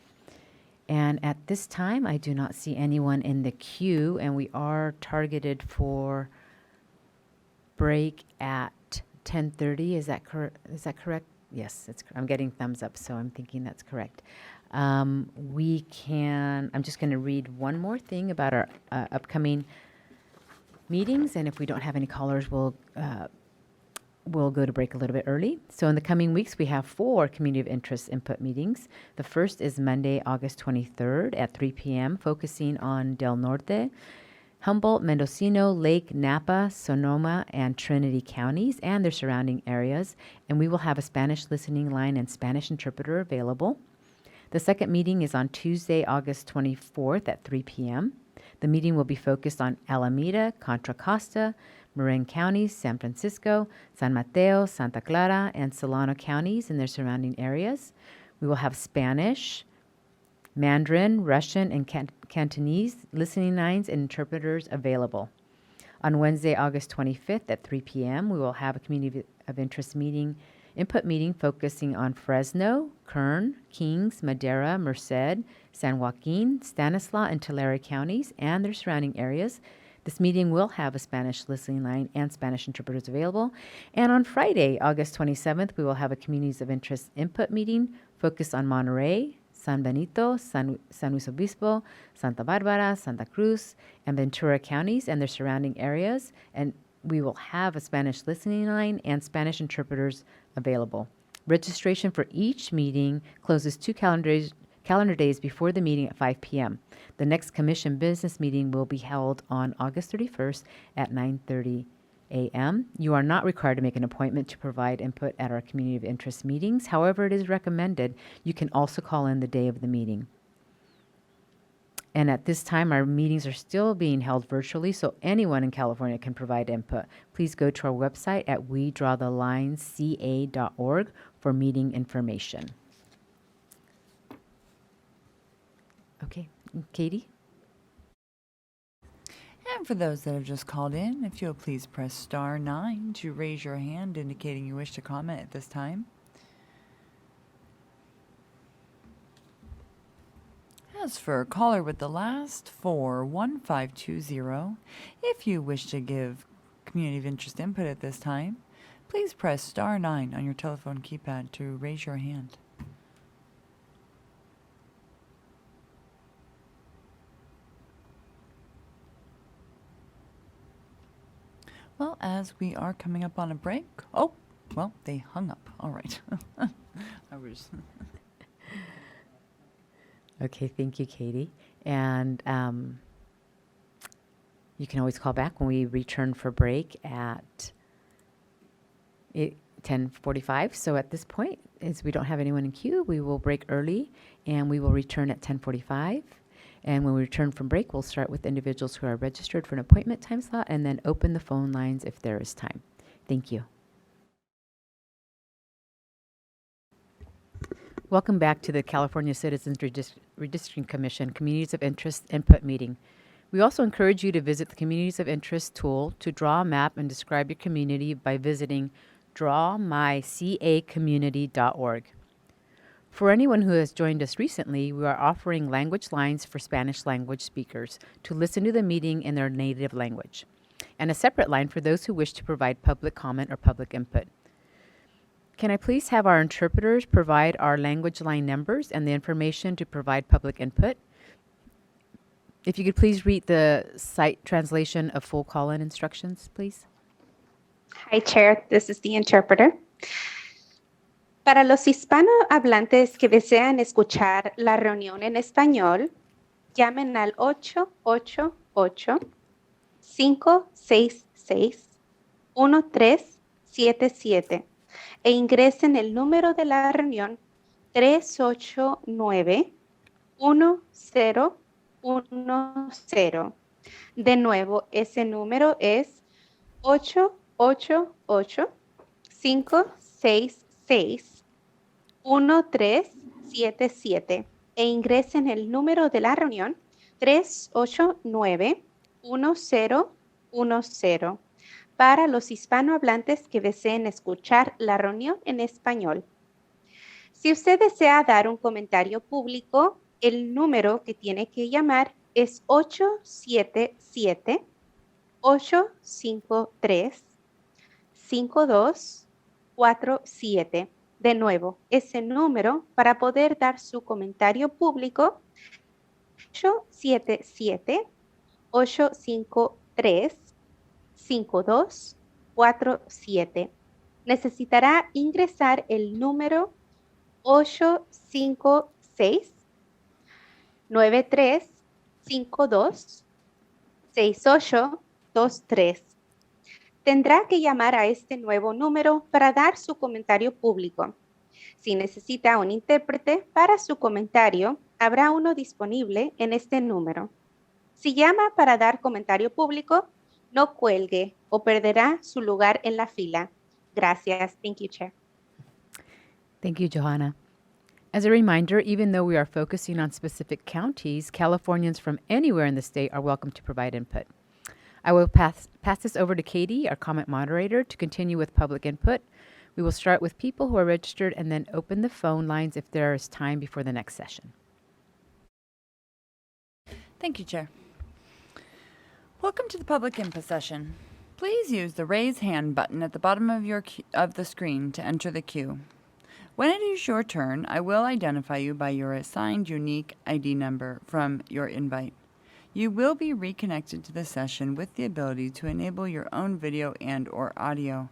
And at this time, I do not see anyone in the queue, and we are targeted for break at 10:30. Is that correct? Yes, I'm getting thumbs up, so I'm thinking that's correct. I'm just going to read one more thing about our upcoming meetings, and if we don't have any callers, we'll go to break a little bit early. So in the coming weeks, we have 4 community of interest input meetings. The first is Monday, August 23rd at 3 p.m., focusing on Del Norte, Humboldt, Mendocino, Lake, Napa, Sonoma, and Trinity counties and their surrounding areas, and we will have a Spanish listening line and Spanish interpreter available. The second meeting is on Tuesday, August 24th at 3 p.m. The meeting will be focused on Alameda, Contra Costa, Marin counties, San Francisco, San Mateo, Santa Clara, and Solano counties and their surrounding areas. We will have Spanish, Mandarin, Russian, and Cantonese listening lines and interpreters available. On Wednesday, August 25th at 3 p.m., we will have a community of interest input meeting focusing on Fresno, Kern, Kings, Madera, Merced, San Joaquin, Stanislaus, and Tulare counties and their surrounding areas. This meeting will have a Spanish listening line and Spanish interpreters available. And on Friday, August 27th, we will have a communities of interest input meeting focused on Monterey, San Benito, San Luis Obispo, Santa Barbara, Santa Cruz, and Ventura counties and their surrounding areas. And we will have a Spanish listening line and Spanish interpreters available. Registration for each meeting closes 2 calendar days before the meeting at 5 p.m. The next commission business meeting will be held on August 31st at 9:30 a.m. You are not required to make an appointment to provide input at our community of interest meetings. However, it is recommended you can also call in the day of the meeting. And at this time, our meetings are still being held virtually, so anyone in California can provide input. Please go to our website at wedrawthelineca.org for meeting information. Okay, Katie? And for those that have just called in, if you'll please press star 9 to raise your hand indicating you wish to comment at this time. As for caller with the last 41520, if you wish to give community of interest input at this time, please press star 9 on your telephone keypad to raise your hand. Well, as we are coming up on a break. Oh, well, they hung up. All right. I was. Okay, thank you, Katie. And you can always call back when we return for break at 10:45. So at this point, as we don't have anyone in queue, we will break early and we will return at 10:45. And when we return from break, we'll start with individuals who are registered for an appointment time slot and then open the phone lines if there is time. Thank you. Welcome back to the California Citizens Redistricting Commission Communities of Interest Input Meeting. We also encourage you to visit the Communities of Interest tool to draw a map and describe your community by visiting drawmycacommunity.org. For anyone who has joined us recently, we are offering language lines for Spanish language speakers to listen to the meeting in their native language, and a separate line for those who wish to provide public comment or public input. Can I please have our interpreters provide our language line numbers and the information to provide public input? If you could please read the site translation of full call-in instructions, please. Hi, Chair. This is the interpreter. Para los hispanohablantes que desean escuchar la reunión en español, llamen al 888-566-1377 e ingresen el número de la reunión 389-1010. De nuevo, ese número es 888-566-1377 e ingresen el número de la reunión 389-1010 para los hispanohablantes que deseen escuchar la reunión en español. Si usted desea dar un comentario público, el número que tiene que llamar es 877-853-5247. De nuevo, ese número para poder dar su comentario público, 877-853-5247. Necesitará ingresar el número 856-9352-6823. Tendrá que llamar a este nuevo número para dar su comentario público. Si necesita un intérprete para su comentario, habrá uno disponible en este número. Si llama para dar comentario público, no cuelgue o perderá su lugar en la fila. Gracias. Thank you, Chair. Thank you, Johanna. As a reminder, even though we are focusing on specific counties, Californians from anywhere in the state are welcome to provide input. I will pass this over to Katie, our comment moderator, to continue with public input. We will start with people who are registered and then open the phone lines if there is time before the next session. Thank you, Chair. Welcome to the public input session. Please use the raise hand button at the bottom of the screen to enter the queue. When it is your turn, I will identify you by your assigned unique ID number from your invite. You will be reconnected to the session with the ability to enable your own video and/or audio.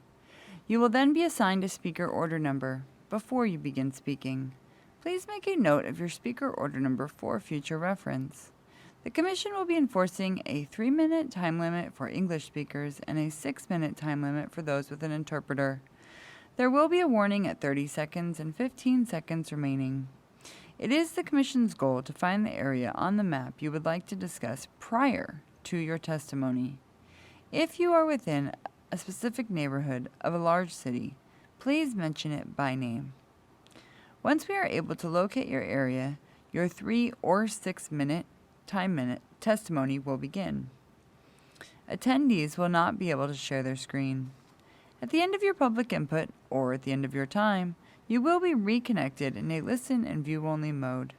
You will then be assigned a speaker order number before you begin speaking. Please make a note of your speaker order number for future reference. The Commission will be enforcing a 3-minute time limit for English speakers and a 6-minute time limit for those with an interpreter. There will be a warning at 30 seconds and 15 seconds remaining. It is the Commission's goal to find the area on the map you would like to discuss prior to your testimony. If you are within a specific neighborhood of a large city, please mention it by name. Once we are able to locate your area, your 3 or 6 minute testimony will begin. Attendees will not be able to share their screen. At the end of your public input, or at the end of your time, you will be reconnected in a listen and view only mode.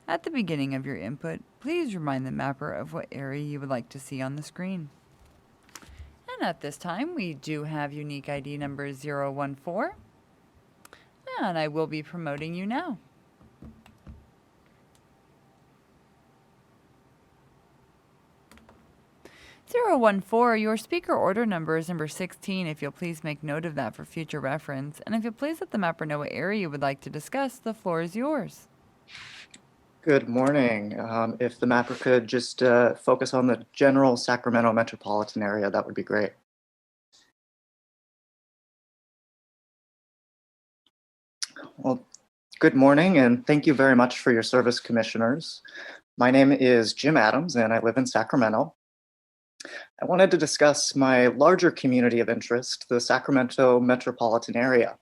At the beginning of your input, please remind the mapper of what area you would like to see on the screen. And at this time, we do have unique ID number 014, and I will be promoting you now. 014, your speaker order number is number 16. If you'll please make note of that for future reference. And if you'll please let the mapper know what area you would like to discuss, the floor is yours. Good morning. If the mapper could just focus on the general Sacramento metropolitan area, that would be great. Well, good morning, and thank you very much for your service, commissioners. My name is Jim Adams, and I live in Sacramento. I wanted to discuss my larger community of interest, the Sacramento metropolitan area.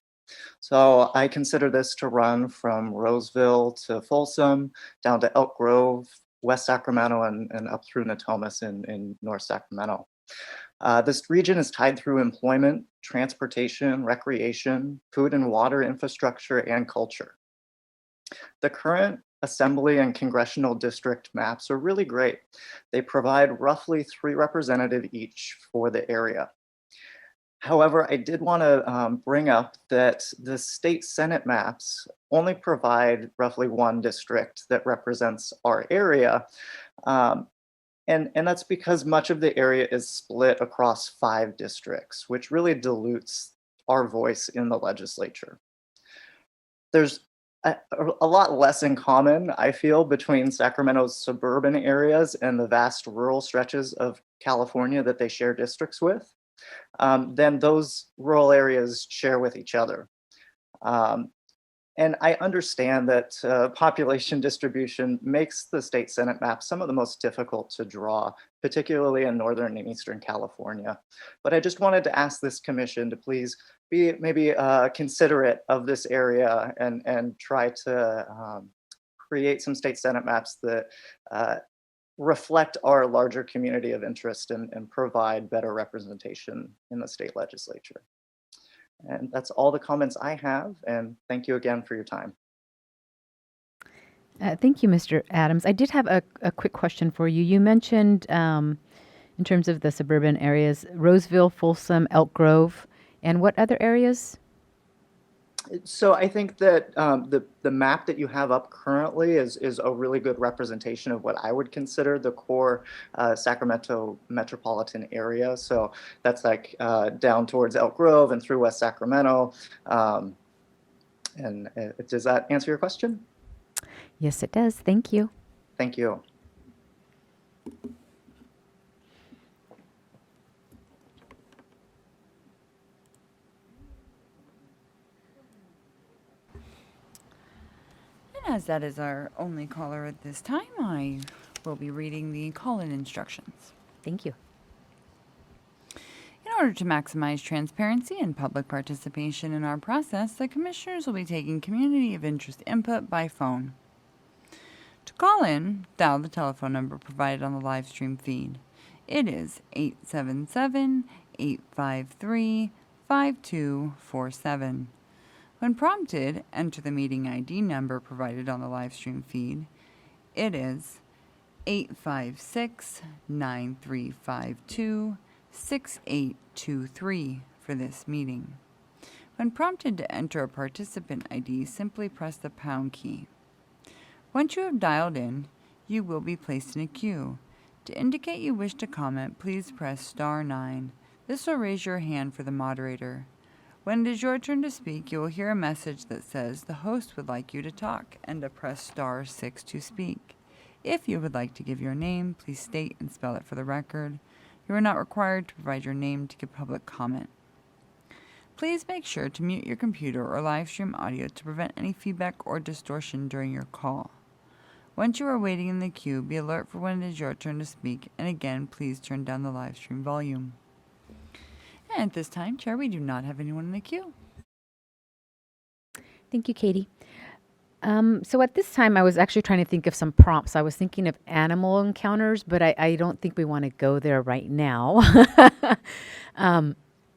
So I consider this to run from Roseville to Folsom, down to Elk Grove, West Sacramento, and up through Natomas in North Sacramento. This region is tied through employment, transportation, recreation, food and water infrastructure, and culture. The current Assembly and Congressional District maps are really great. They provide roughly 3 representatives each for the area. However, I did want to bring up that the state Senate maps only provide roughly 1 district that represents our area. And that's because much of the area is split across 5 districts, which really dilutes our voice in the legislature. There's a lot less in common, I feel, between Sacramento's suburban areas and the vast rural stretches of California that they share districts with than those rural areas share with each other. And I understand that population distribution makes the state Senate map some of the most difficult to draw, particularly in Northern and Eastern California. But I just wanted to ask this commission to please be maybe considerate of this area and try to create some state Senate maps that reflect our larger community of interest and provide better representation in the state legislature. And that's all the comments I have, and thank you again for your time. Thank you, Mr. Adams. I did have a quick question for you. You mentioned, in terms of the suburban areas, Roseville, Folsom, Elk Grove, and what other areas? So I think that the map that you have up currently is a really good representation of what I would consider the core Sacramento metropolitan area. So that's like down towards Elk Grove and through West Sacramento. And does that answer your question? Yes, it does. Thank you. Thank you. As that is our only caller at this time, I will be reading the call-in instructions. Thank you. In order to maximize transparency and public participation in our process, the commissioners will be taking community of interest input by phone. To call in, dial the telephone number provided on the live stream feed. It is 877-853-5247. When prompted, enter the meeting ID number provided on the live stream feed. It is 856-9352-6823 for this meeting. When prompted to enter a participant ID, simply press the pound key. Once you have dialed in, you will be placed in a queue. To indicate you wish to comment, please press *9. This will raise your hand for the moderator. When it is your turn to speak, you will hear a message that says the host would like you to talk and to press *6 to speak. If you would like to give your name, please state and spell it for the record. You are not required to provide your name to give public comment. Please make sure to mute your computer or live stream audio to prevent any feedback or distortion during your call. Once you are waiting in the queue, be alert for when it is your turn to speak, and again, please turn down the live stream volume. And at this time, Chair, we do not have anyone in the queue. Thank you, Katie. So at this time, I was actually trying to think of some prompts. I was thinking of animal encounters, but I don't think we want to go there right now.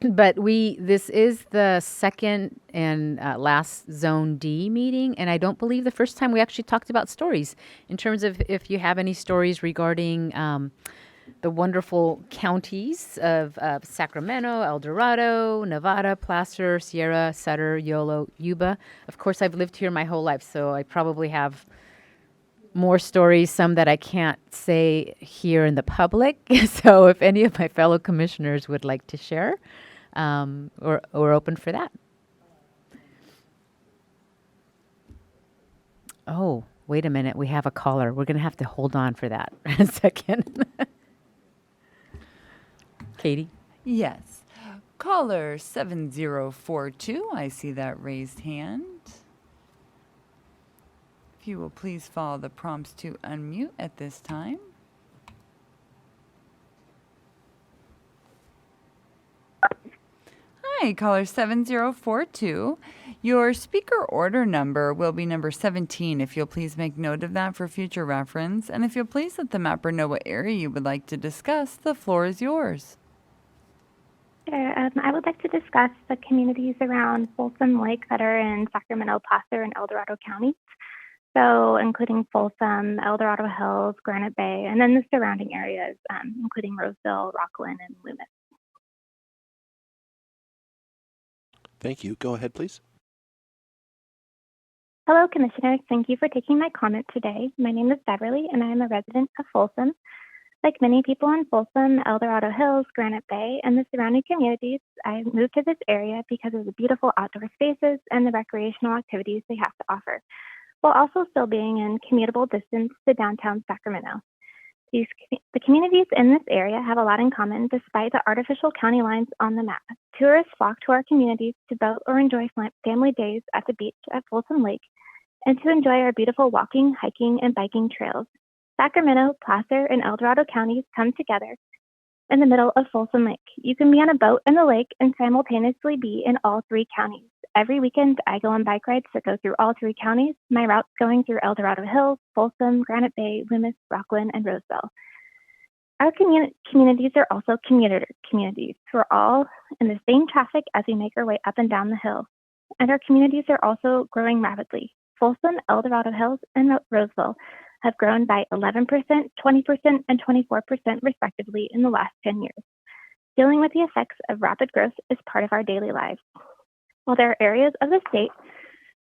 But this is the second and last Zone D meeting, and I don't believe the first time we actually talked about stories in terms of if you have any stories regarding the wonderful counties of Sacramento, El Dorado, Nevada, Placer, Sierra, Sutter, Yolo, Yuba. Of course, I've lived here my whole life, so I probably have more stories, some that I can't say here in the public. So if any of my fellow commissioners would like to share, we're open for that. Oh, wait a minute. We have a caller. We're going to have to hold on for that a second. Katie? Yes. Caller 7042. I see that raised hand. If you will please follow the prompts to unmute at this time. Hi, caller 7042. Your speaker order number will be number 17. If you'll please make note of that for future reference. And if you'll please let the mapper know what area you would like to discuss, the floor is yours. Sure. I would like to discuss the communities around Folsom Lake that are in Sacramento, Placer, and El Dorado counties. So including Folsom, El Dorado Hills, Granite Bay, and then the surrounding areas, including Roseville, Rockland, and Loomis. Thank you. Go ahead, please. Hello, Commissioners. Thank you for taking my comment today. My name is Beverly, and I am a resident of Folsom. Like many people in Folsom, El Dorado Hills, Granite Bay, and the surrounding communities, I moved to this area because of the beautiful outdoor spaces and the recreational activities they have to offer, while also still being in commutable distance to downtown Sacramento. The communities in this area have a lot in common despite the artificial county lines on the map. Tourists flock to our communities to boat or enjoy family days at the beach at Folsom Lake and to enjoy our beautiful walking, hiking, and biking trails. Sacramento, Placer, and El Dorado counties come together in the middle of Folsom Lake. You can be on a boat in the lake and simultaneously be in all three counties. Every weekend, I go on bike rides that go through all three counties, my routes going through El Dorado Hills, Folsom, Granite Bay, Loomis, Rockland, and Roseville. Our communities are also commuter communities. We're all in the same traffic as we make our way up and down the hill. And our communities are also growing rapidly. Folsom, El Dorado Hills, and Roseville have grown by 11%, 20%, and 24% respectively in the last 10 years. Dealing with the effects of rapid growth is part of our daily lives. While there are areas of the state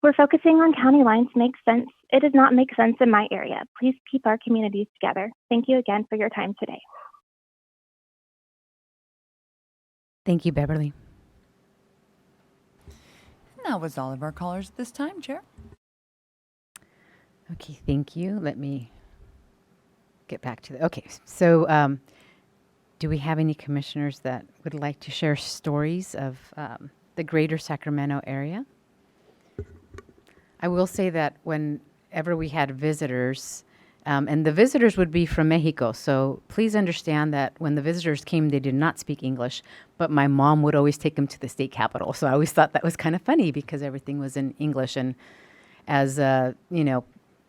where focusing on county lines makes sense, it does not make sense in my area. Please keep our communities together. Thank you again for your time today. Thank you, Beverly. And that was all of our callers at this time, Chair. Okay, thank you. Let me get back to the, okay. So do we have any commissioners that would like to share stories of the greater Sacramento area? I will say that whenever we had visitors, and the visitors would be from Mexico, so please understand that when the visitors came, they did not speak English, but my mom would always take them to the state capitol. So I always thought that was kind of funny because everything was in English. And as a,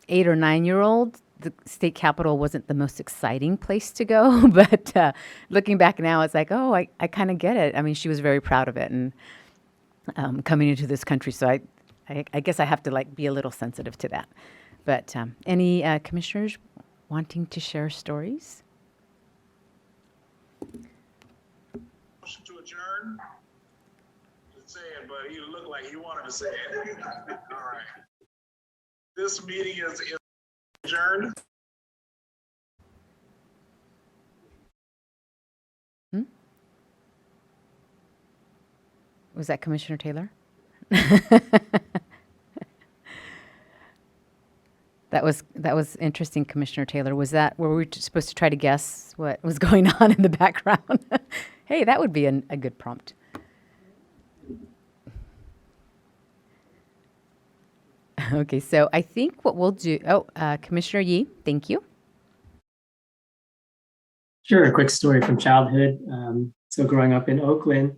8 or 9-year-old, the state capitol wasn't the most exciting place to go. But looking back now, it's like, oh, I kind of get it. I mean, she was very proud of it and coming into this country. So I guess I have to be a little sensitive to that. But any commissioners wanting to share stories? Motion to adjourn. Say it, but he looked like he wanted to say it. All right. This meeting is adjourned. Was that Commissioner Taylor? That was interesting, Commissioner Taylor. Was that were we supposed to try to guess what was going on in the background? Hey, that would be a good prompt. Okay, so I think what we'll do. Oh, Commissioner Yee, thank you. Sure, a quick story from childhood. So growing up in Oakland,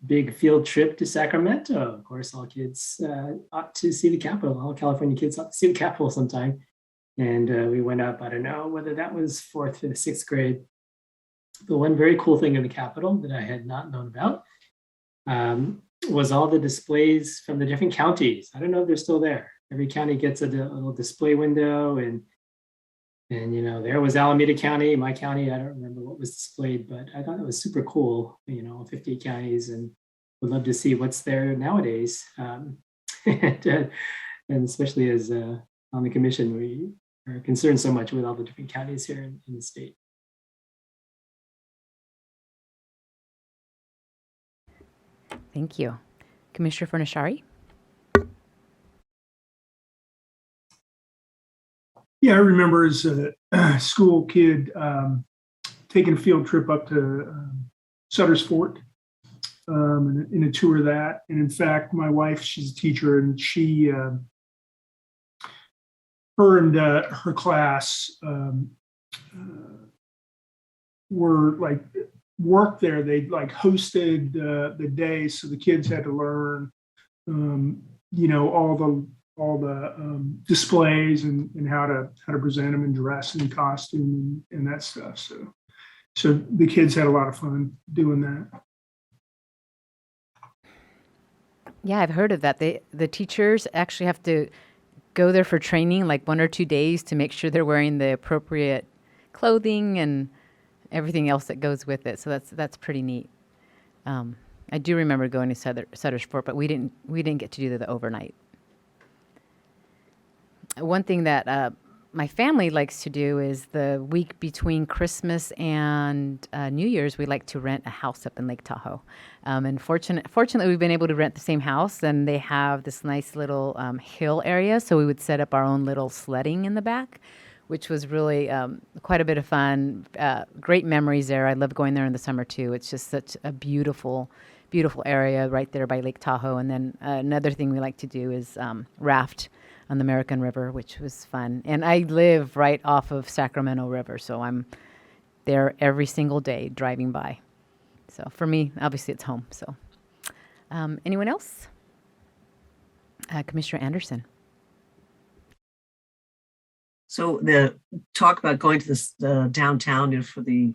big field trip to Sacramento. Of course, all kids ought to see the Capitol. All California kids ought to see the Capitol sometime. And we went up, I don't know whether that was 4th or 6th grade. The one very cool thing in the Capitol that I had not known about was all the displays from the different counties. I don't know if they're still there. Every county gets a little display window, and there was Alameda County, my county. I don't remember what was displayed, but I thought it was super cool. 58 counties, and would love to see what's there nowadays. And especially as on the commission, we are concerned so much with all the different counties here in the state. Thank you. Commissioner Furnishari? Yeah, I remember as a school kid taking a field trip up to Sutter's Fort in a tour of that. And in fact, my wife, she's a teacher, and her and her class were like worked there. They like hosted the day, so the kids had to learn, all the displays and how to present them and dress and costume and that stuff. So the kids had a lot of fun doing that. Yeah, I've heard of that. The teachers actually have to go there for training, like 1 or 2 days, to make sure they're wearing the appropriate clothing and everything else that goes with it. So that's pretty neat. I do remember going to Sutter's Fort, but we didn't get to do the overnight. One thing that my family likes to do is the week between Christmas and New Year's, we like to rent a house up in Lake Tahoe. And fortunately, we've been able to rent the same house, and they have this nice little hill area. So we would set up our own little sledding in the back, which was really quite a bit of fun. Great memories there. I love going there in the summer too. It's just such a beautiful, beautiful area right there by Lake Tahoe. And then another thing we like to do is raft on the American River, which was fun. And I live right off of Sacramento River, so I'm there every single day driving by. So for me, obviously it's home. So anyone else? Commissioner Anderson. So the talk about going to this downtown for the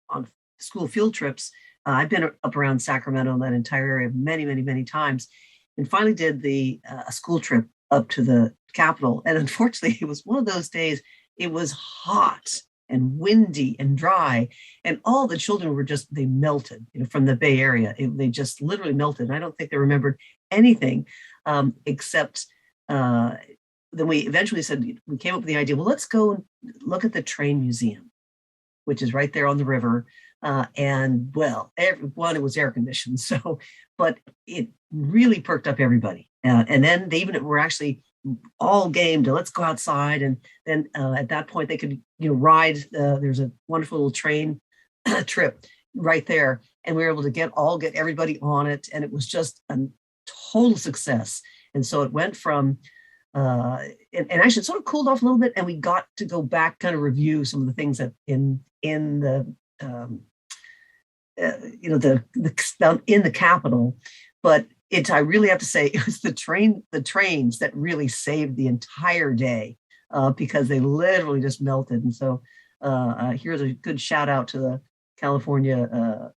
on school field trips, I've been up around Sacramento and that entire area many, many, many times, and finally did a school trip up to the Capitol. And unfortunately, it was one of those days, it was hot and windy and dry, and all the children were they melted, from the Bay Area. They just literally melted. And I don't think they remembered anything except then we eventually said, we came up with the idea, well, let's go and look at the train museum, which is right there on the river. And well, it was air conditioned. So, but it really perked up everybody. And then they even were actually all game to let's go outside. And then at that point they could, ride. There's a wonderful little train trip right there. And we were able to get everybody on it. And it was just a total success. And so it went from, and actually it sort of cooled off a little bit, and we got to go back, kind of review some of the things that in the in the Capitol. But I really have to say it was the trains that really saved the entire day because they literally just melted. And so here's a good shout out to the California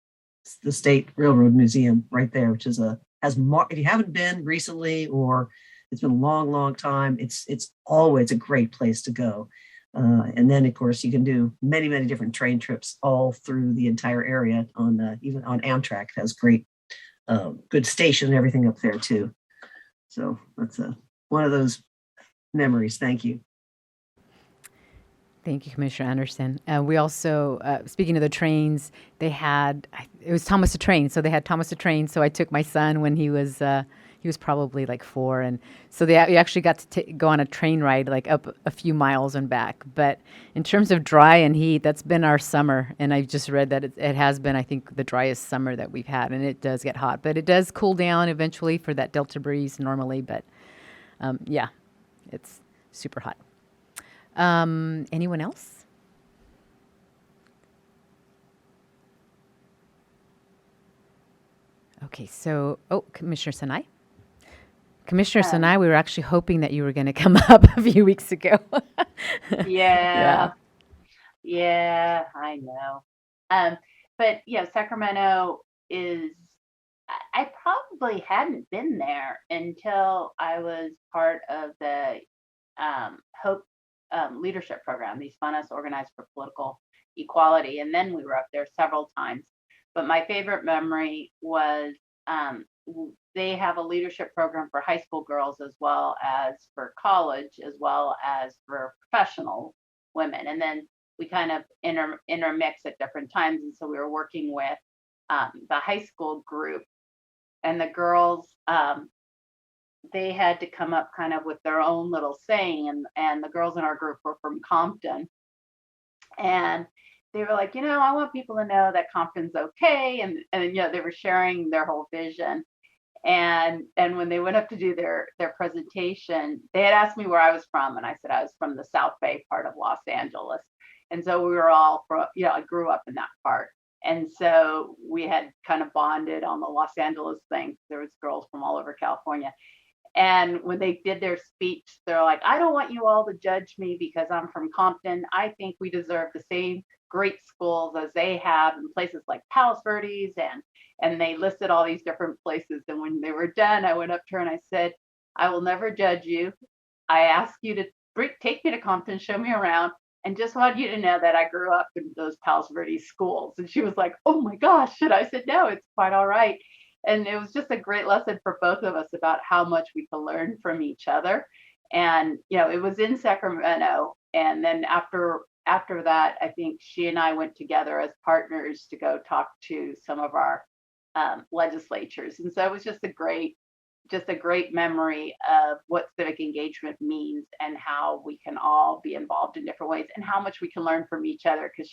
the State Railroad Museum right there, which is if you haven't been recently or it's been a long, long time, it's always a great place to go. And then, of course, you can do many, many different train trips all through the entire area even on Amtrak. It has great, good station and everything up there, too. So that's one of those memories. Thank you. Thank you, Commissioner Anderson. We also, speaking of the trains, it was Thomas the Train. So they had Thomas the Train. So I took my son when he was probably like 4. And so we actually got to go on a train ride, like up a few miles and back. But in terms of dry and heat, that's been our summer. And I just read that it has been, I think, the driest summer that we've had. And it does get hot, but it does cool down eventually for that Delta breeze normally. But yeah, it's super hot. Anyone else? Okay, so, Commissioner Sinai? Commissioner Sinai, we were actually hoping that you were going to come up a few weeks ago. Yeah, yeah, I know. But yeah, Sacramento is, I probably hadn't been there until I was part of the Hope leadership program. These fund us organized for political equality. And then we were up there several times. But my favorite memory was they have a leadership program for high school girls as well as for college, as well as for professional women. And then we kind of intermix at different times. And so we were working with the high school group, and the girls, they had to come up kind of with their own little saying, and the girls in our group were from Compton, and they were like, I want people to know that Compton's okay, and they were sharing their whole vision. And when they went up to do their presentation, they had asked me where I was from, and I said I was from the South Bay part of Los Angeles. And so we were all from, I grew up in that part. And so we had kind of bonded on the Los Angeles thing. There was girls from all over California. And when they did their speech, they're like, I don't want you all to judge me because I'm from Compton. I think we deserve the same great schools as they have in places like Palos Verdes. And they listed all these different places. And when they were done, I went up to her and I said, I will never judge you. I ask you to take me to Compton, show me around, and just want you to know that I grew up in those Palos Verdes schools. And she was like, oh my gosh. And I said, no, it's quite all right. And it was just a great lesson for both of us about how much we can learn from each other. And, it was in Sacramento. And then after that, I think she and I went together as partners to go talk to some of our legislatures. And so it was just a great memory of what civic engagement means and how we can all be involved in different ways and how much we can learn from each other. Because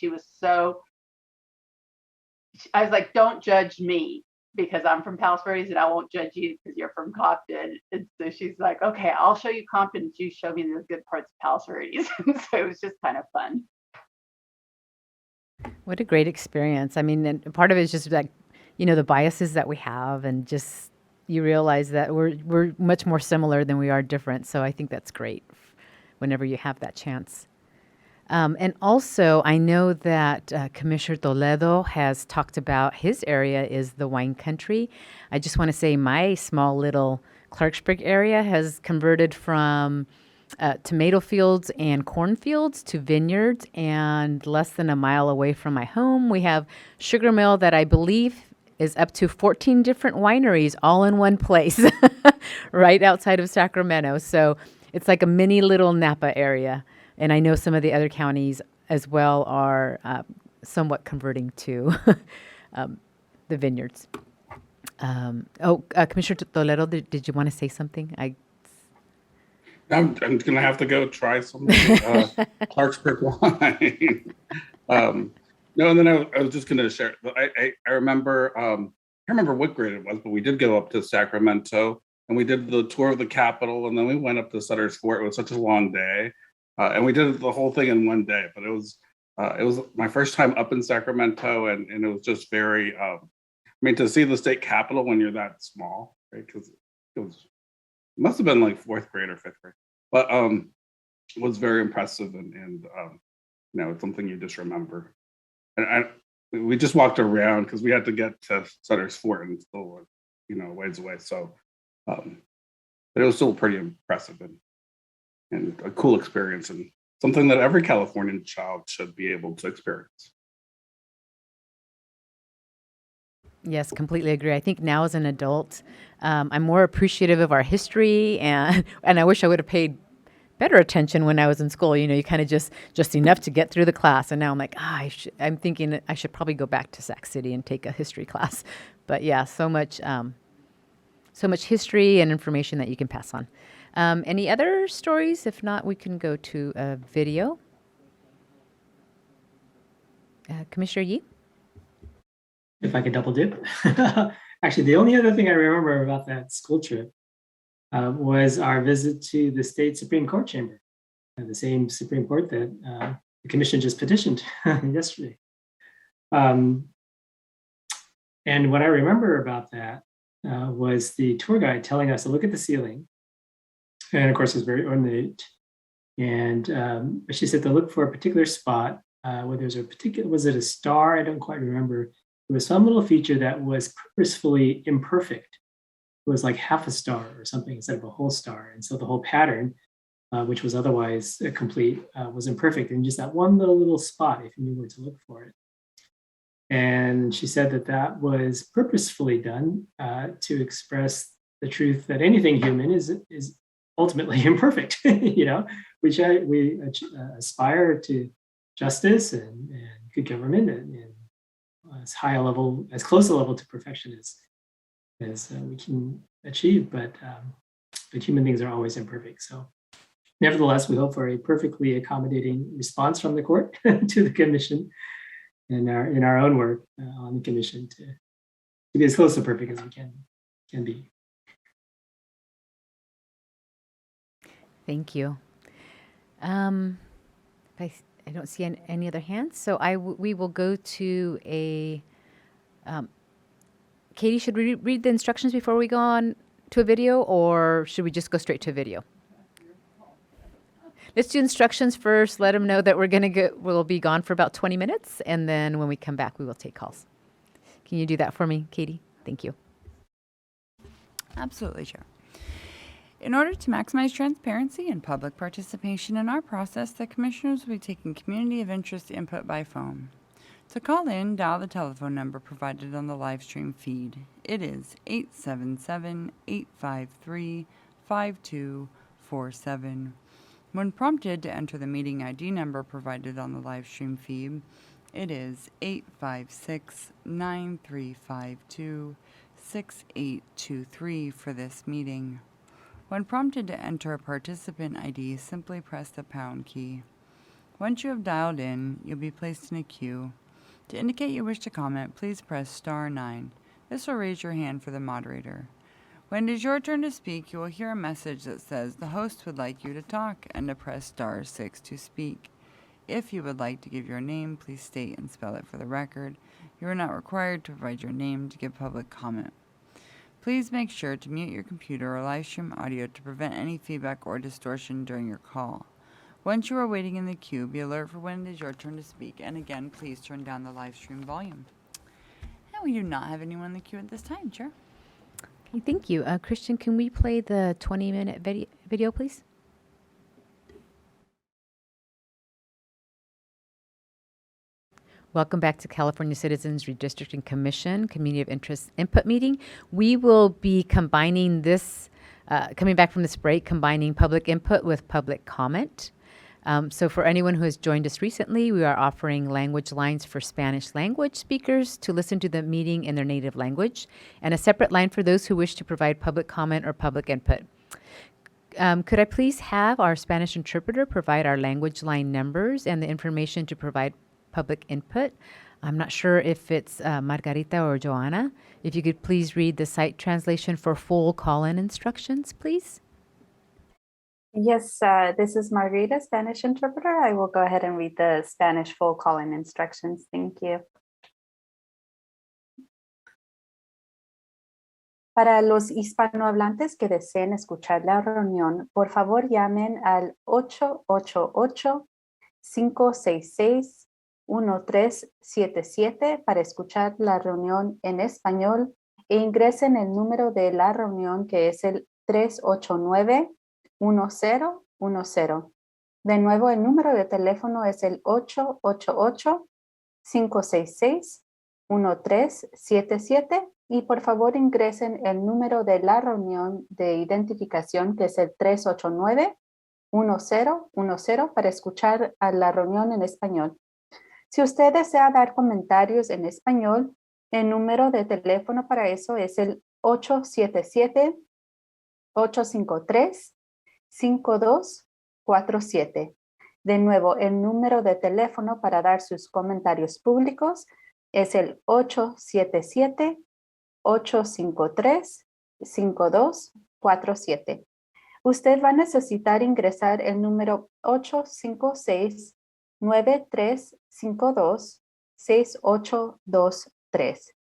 I was like, don't judge me because I'm from Palos Verdes, and I won't judge you because you're from Compton. And so she's like, okay, I'll show you Compton, and you show me the good parts of Palos Verdes. And so it was just kind of fun. What a great experience. I mean, and part of it is just like, the biases that we have, and just you realize that we're much more similar than we are different. So I think that's great whenever you have that chance. And also, I know that Commissioner Toledo has talked about his area is the wine country. I just want to say my small little Clarksburg area has converted from tomato fields and cornfields to vineyards, and less than a mile away from my home, we have sugar mill that I believe is up to 14 different wineries all in one place right outside of Sacramento. So it's like a mini little Napa area. And I know some of the other counties as well are somewhat converting to the vineyards. Commissioner Toledo, did you want to say something? I'm going to have to go try some Clarksburg wine. No, and then I was just going to share. I remember, I can't remember what grade it was, but we did go up to Sacramento and we did the tour of the Capitol, and then we went up to Sutter's Fort. It was such a long day. And we did the whole thing in one day, but it was my first time up in Sacramento, and it was just very, to see the state capitol when you're that small, right? Because it must have been like fourth grade or fifth grade, but it was very impressive, and it's something you just remember. And we just walked around because we had to get to Sutter's Fort, and it's still, ways away. So, but it was still pretty impressive and a cool experience, and something that every Californian child should be able to experience. Yes, completely agree. I think now as an adult, I'm more appreciative of our history, and I wish I would have paid better attention when I was in school. You kind of just enough to get through the class, and now I'm like, I'm thinking I should probably go back to Sac City and take a history class. But yeah, so much history and information that you can pass on. Any other stories? If not, we can go to a video. Commissioner Yee? If I could double dip. Actually, the only other thing I remember about that school trip was our visit to the state Supreme Court chamber, the same Supreme Court that the commission just petitioned yesterday. And what I remember about that was the tour guide telling us to look at the ceiling. And of course, it's very ornate. And she said to look for a particular spot where there's a particular, was it a star? I don't quite remember. There was some little feature that was purposefully imperfect. It was like half a star or something instead of a whole star. And so the whole pattern, which was otherwise complete, was imperfect in just that one little spot if you knew where to look for it. And she said that that was purposefully done to express the truth that anything human is ultimately imperfect, you know, which we aspire to justice and good government and as high a level, as close a level to perfection as we can achieve. But human beings are always imperfect. So nevertheless, we hope for a perfectly accommodating response from the court to the commission in our own work on the commission to be as close to perfect as we can be. Thank you. I don't see any other hands, so we will go to a. Katie, should we read the instructions before we go on to a video, or should we just go straight to a video? Let's do instructions first. Let them know that we'll be gone for about 20 minutes, and then when we come back, we will take calls. Can you do that for me, Katie? Thank you. Absolutely, Chair. In order to maximize transparency and public participation in our process, the commissioners will be taking community of interest input by phone. To call in, dial the telephone number provided on the live stream feed. It is 877-853-5247. When prompted to enter the meeting ID number provided on the live stream feed, it is 856-9352-6823 for this meeting. When prompted to enter a participant ID, simply press the pound key. Once you have dialed in, you'll be placed in a queue. To indicate you wish to comment, please press star 9. This will raise your hand for the moderator. When it is your turn to speak, you will hear a message that says the host would like you to talk and to press star 6 to speak. If you would like to give your name, please state and spell it for the record. You are not required to provide your name to give public comment. Please make sure to mute your computer or live stream audio to prevent any feedback or distortion during your call. Once you are waiting in the queue, be alert for when it is your turn to speak, and again, please turn down the live stream volume. And we do not have anyone in the queue at this time, Chair. Okay, thank you. Christian, can we play the 20-minute video, please? Welcome back to California Citizens Redistricting Commission Community of Interest Input Meeting. We will be combining this, coming back from this break, combining public input with public comment. So for anyone who has joined us recently, we are offering language lines for Spanish language speakers to listen to the meeting in their native language, and a separate line for those who wish to provide public comment or public input. Could I please have our Spanish interpreter provide our language line numbers and the information to provide public input? I'm not sure if it's Margarita or Joanna. If you could please read the site translation for full call-in instructions, please. Yes, this is Margarita, Spanish interpreter. I will go ahead and read the Spanish full call-in instructions. Thank you. Para los hispanohablantes que deseen escuchar la reunión, por favor llamen al 888-566-1377 para escuchar la reunión en español e ingresen el número de la reunión que es el 389-1010. De nuevo, el número de teléfono es el 888-566-1377 y por favor ingresen el número de la reunión de identificación que es el 389-1010 para escuchar a la reunión en español. Si usted desea dar comentarios en español, el número de teléfono para eso es el 877-853-5247. De nuevo, el número de teléfono para dar sus comentarios públicos es el 877-853-5247. Usted va a necesitar ingresar el número 856-9352-6823.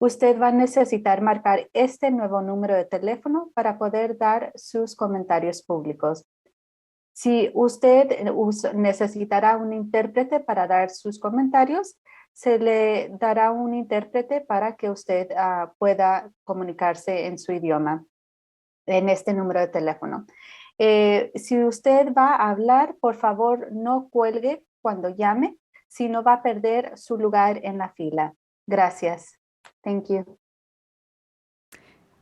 usted va a necesitar marcar este nuevo número de teléfono para poder dar sus comentarios públicos. Si usted necesitará un intérprete para dar sus comentarios, se le dará un intérprete para que usted pueda comunicarse en su idioma en este número de teléfono. Si usted va a hablar, por favor, no cuelgue cuando llame, si no va a perder su lugar en la fila. Gracias. Thank you.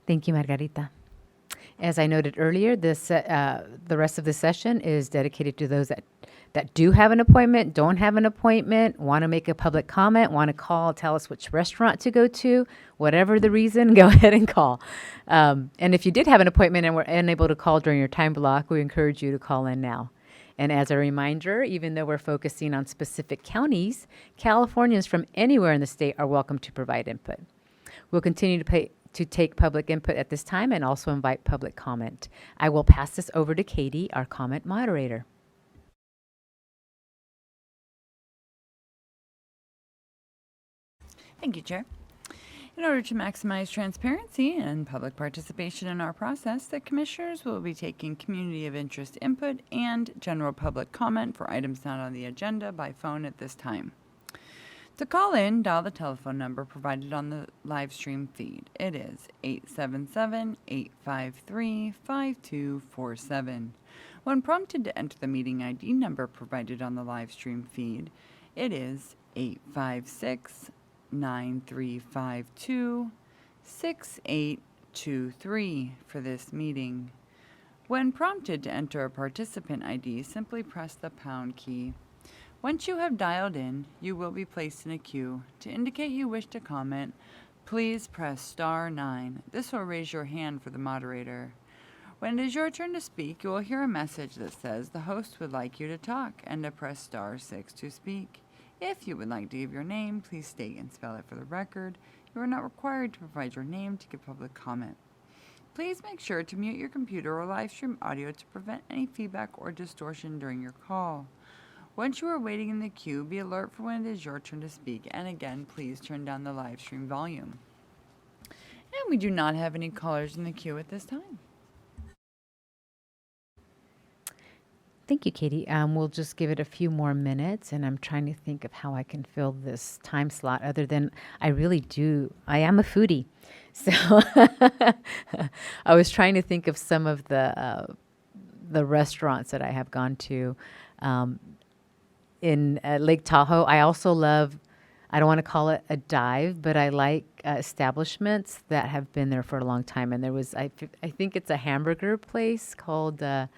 Thank you, Margarita. As I noted earlier, the rest of the session is dedicated to those that do have an appointment, don't have an appointment, want to make a public comment, want to call, tell us which restaurant to go to, whatever the reason, go ahead and call. And if you did have an appointment and were unable to call during your time block, we encourage you to call in now. And as a reminder, even though we're focusing on specific counties, Californians from anywhere in the state are welcome to provide input. We'll continue to take public input at this time and also invite public comment. I will pass this over to Katie, our comment moderator. Thank you, Chair. In order to maximize transparency and public participation in our process, the Commissioners will be taking community of interest input and general public comment for items not on the agenda by phone at this time. To call in, dial the telephone number provided on the live stream feed. It is 877-853-5247. When prompted to enter the meeting ID number provided on the live stream feed, it is 856-9352-6823 for this meeting. When prompted to enter a participant ID, simply press the pound key. Once you have dialed in, you will be placed in a queue. To indicate you wish to comment, please press star 9. This will raise your hand for the moderator. When it is your turn to speak, you will hear a message that says the host would like you to talk and to press star 6 to speak. If you would like to give your name, please state and spell it for the record. You are not required to provide your name to give public comment. Please make sure to mute your computer or live stream audio to prevent any feedback or distortion during your call. Once you are waiting in the queue, be alert for when it is your turn to speak, and again, please turn down the live stream volume. And we do not have any callers in the queue at this time. Thank you, Katie. We'll just give it a few more minutes, and I'm trying to think of how I can fill this time slot other than I am a foodie. So I was trying to think of some of the restaurants that I have gone to. In Lake Tahoe, I also love, I don't want to call it a dive, but I like establishments that have been there for a long time. And there was, I think it's a hamburger place called, I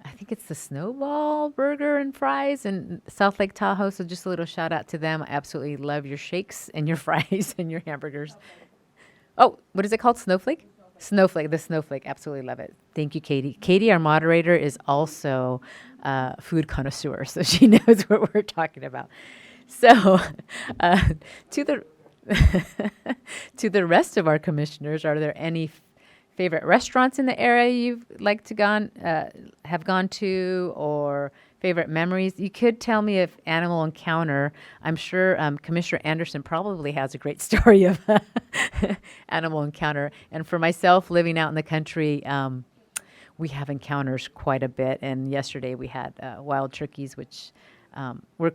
think it's the Snowball Burger and Fries in South Lake Tahoe. So just a little shout out to them. I absolutely love your shakes and your fries and your hamburgers. Oh, what is it called? Snowflake? Snowflake, the Snowflake. Absolutely love it. Thank you, Katie. Katie, our moderator, is also a food connoisseur, so she knows what we're talking about. So to the rest of our commissioners, are there any favorite restaurants in the area you've like to have gone to, or favorite memories? You could tell me if Animal Encounter. I'm sure Commissioner Anderson probably has a great story of Animal Encounter. And for myself, living out in the country, we have encounters quite a bit. And yesterday we had wild turkeys, which were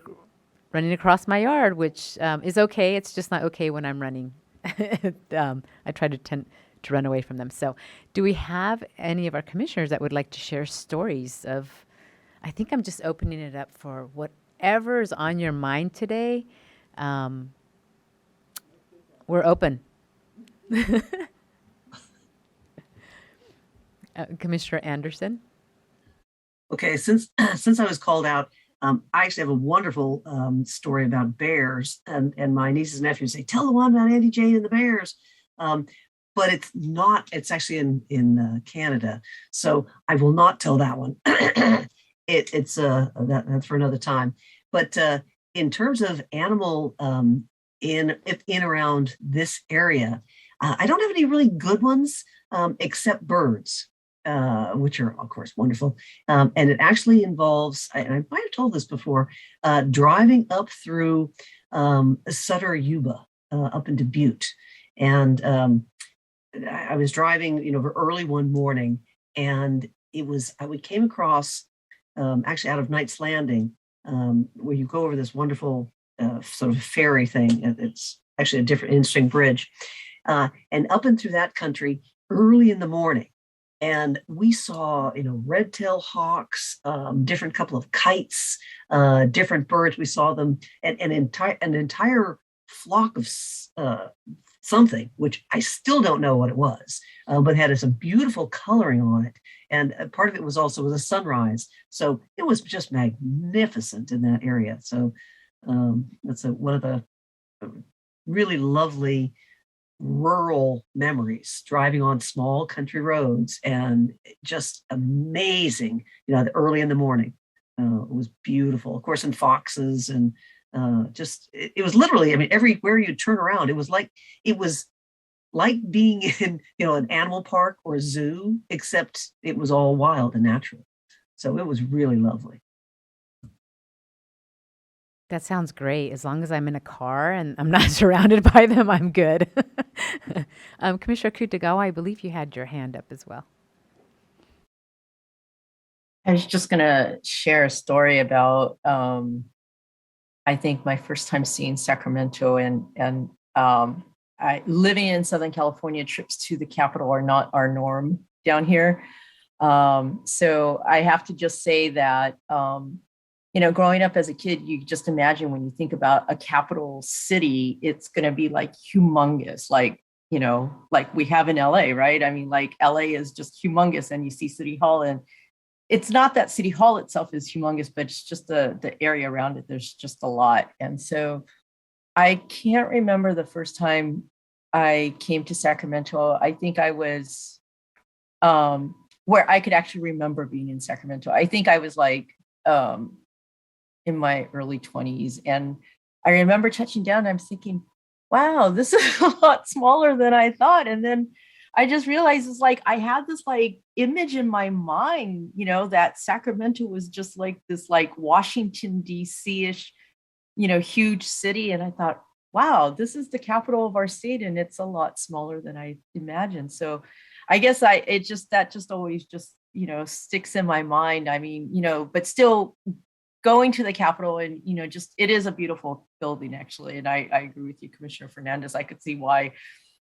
running across my yard, which is okay. It's just not okay when I'm running. I try to run away from them. So do we have any of our commissioners that would like to share stories of, I think I'm just opening it up for whatever is on your mind today. We're open. Commissioner Anderson. Okay, since I was called out, I actually have a wonderful story about bears, and my nieces and nephews say, "Tell the one about Andy Jane and the bears." But it's not. It's actually in Canada, so I will not tell that one. That's for another time. But in terms of animal in around this area, I don't have any really good ones except birds, which are of course wonderful. And it actually involves, and I might have told this before, driving up through Sutter Yuba. up into Butte. And I was driving, early one morning, and we came across, actually out of Knight's Landing, where you go over this wonderful sort of ferry thing. It's actually a different, interesting bridge. And up and through that country early in the morning. And we saw, red-tailed hawks, different couple of kites, different birds. We saw them, and an entire flock of something, which I still don't know what it was, but had some beautiful coloring on it. And part of it was also a sunrise. So it was just magnificent in that area. So that's one of the really lovely rural memories, driving on small country roads, and just amazing, early in the morning. It was beautiful, of course, and foxes, and it was literally, everywhere you turn around, it was like being in, an animal park or a zoo, except it was all wild and natural. So it was really lovely. That sounds great. As long as I'm in a car and I'm not surrounded by them, I'm good. Commissioner Kutagawa, I believe you had your hand up as well. I was just going to share a story about, I think, my first time seeing Sacramento, and living in Southern California, trips to the capital are not our norm down here. So I have to just say that, growing up as a kid, you just imagine when you think about a capital city, it's going to be like humongous, like we have in LA, right? Like LA is just humongous, and you see City Hall, and it's not that City Hall itself is humongous, but it's just the area around it. There's just a lot. And so I can't remember the first time I came to Sacramento. I think I was where I could actually remember being in Sacramento. I think I was like in my early 20s. And I remember touching down, I'm thinking, wow, this is a lot smaller than I thought. And then I just realized it's like I had this like image in my mind, that Sacramento was just like this like Washington, D.C.-ish, huge city. And I thought, wow, this is the capital of our state, and it's a lot smaller than I imagined. So I guess that just always just, sticks in my mind. But still going to the Capitol, and, it is a beautiful building, actually. And I agree with you, Commissioner Fernandez. I could see why,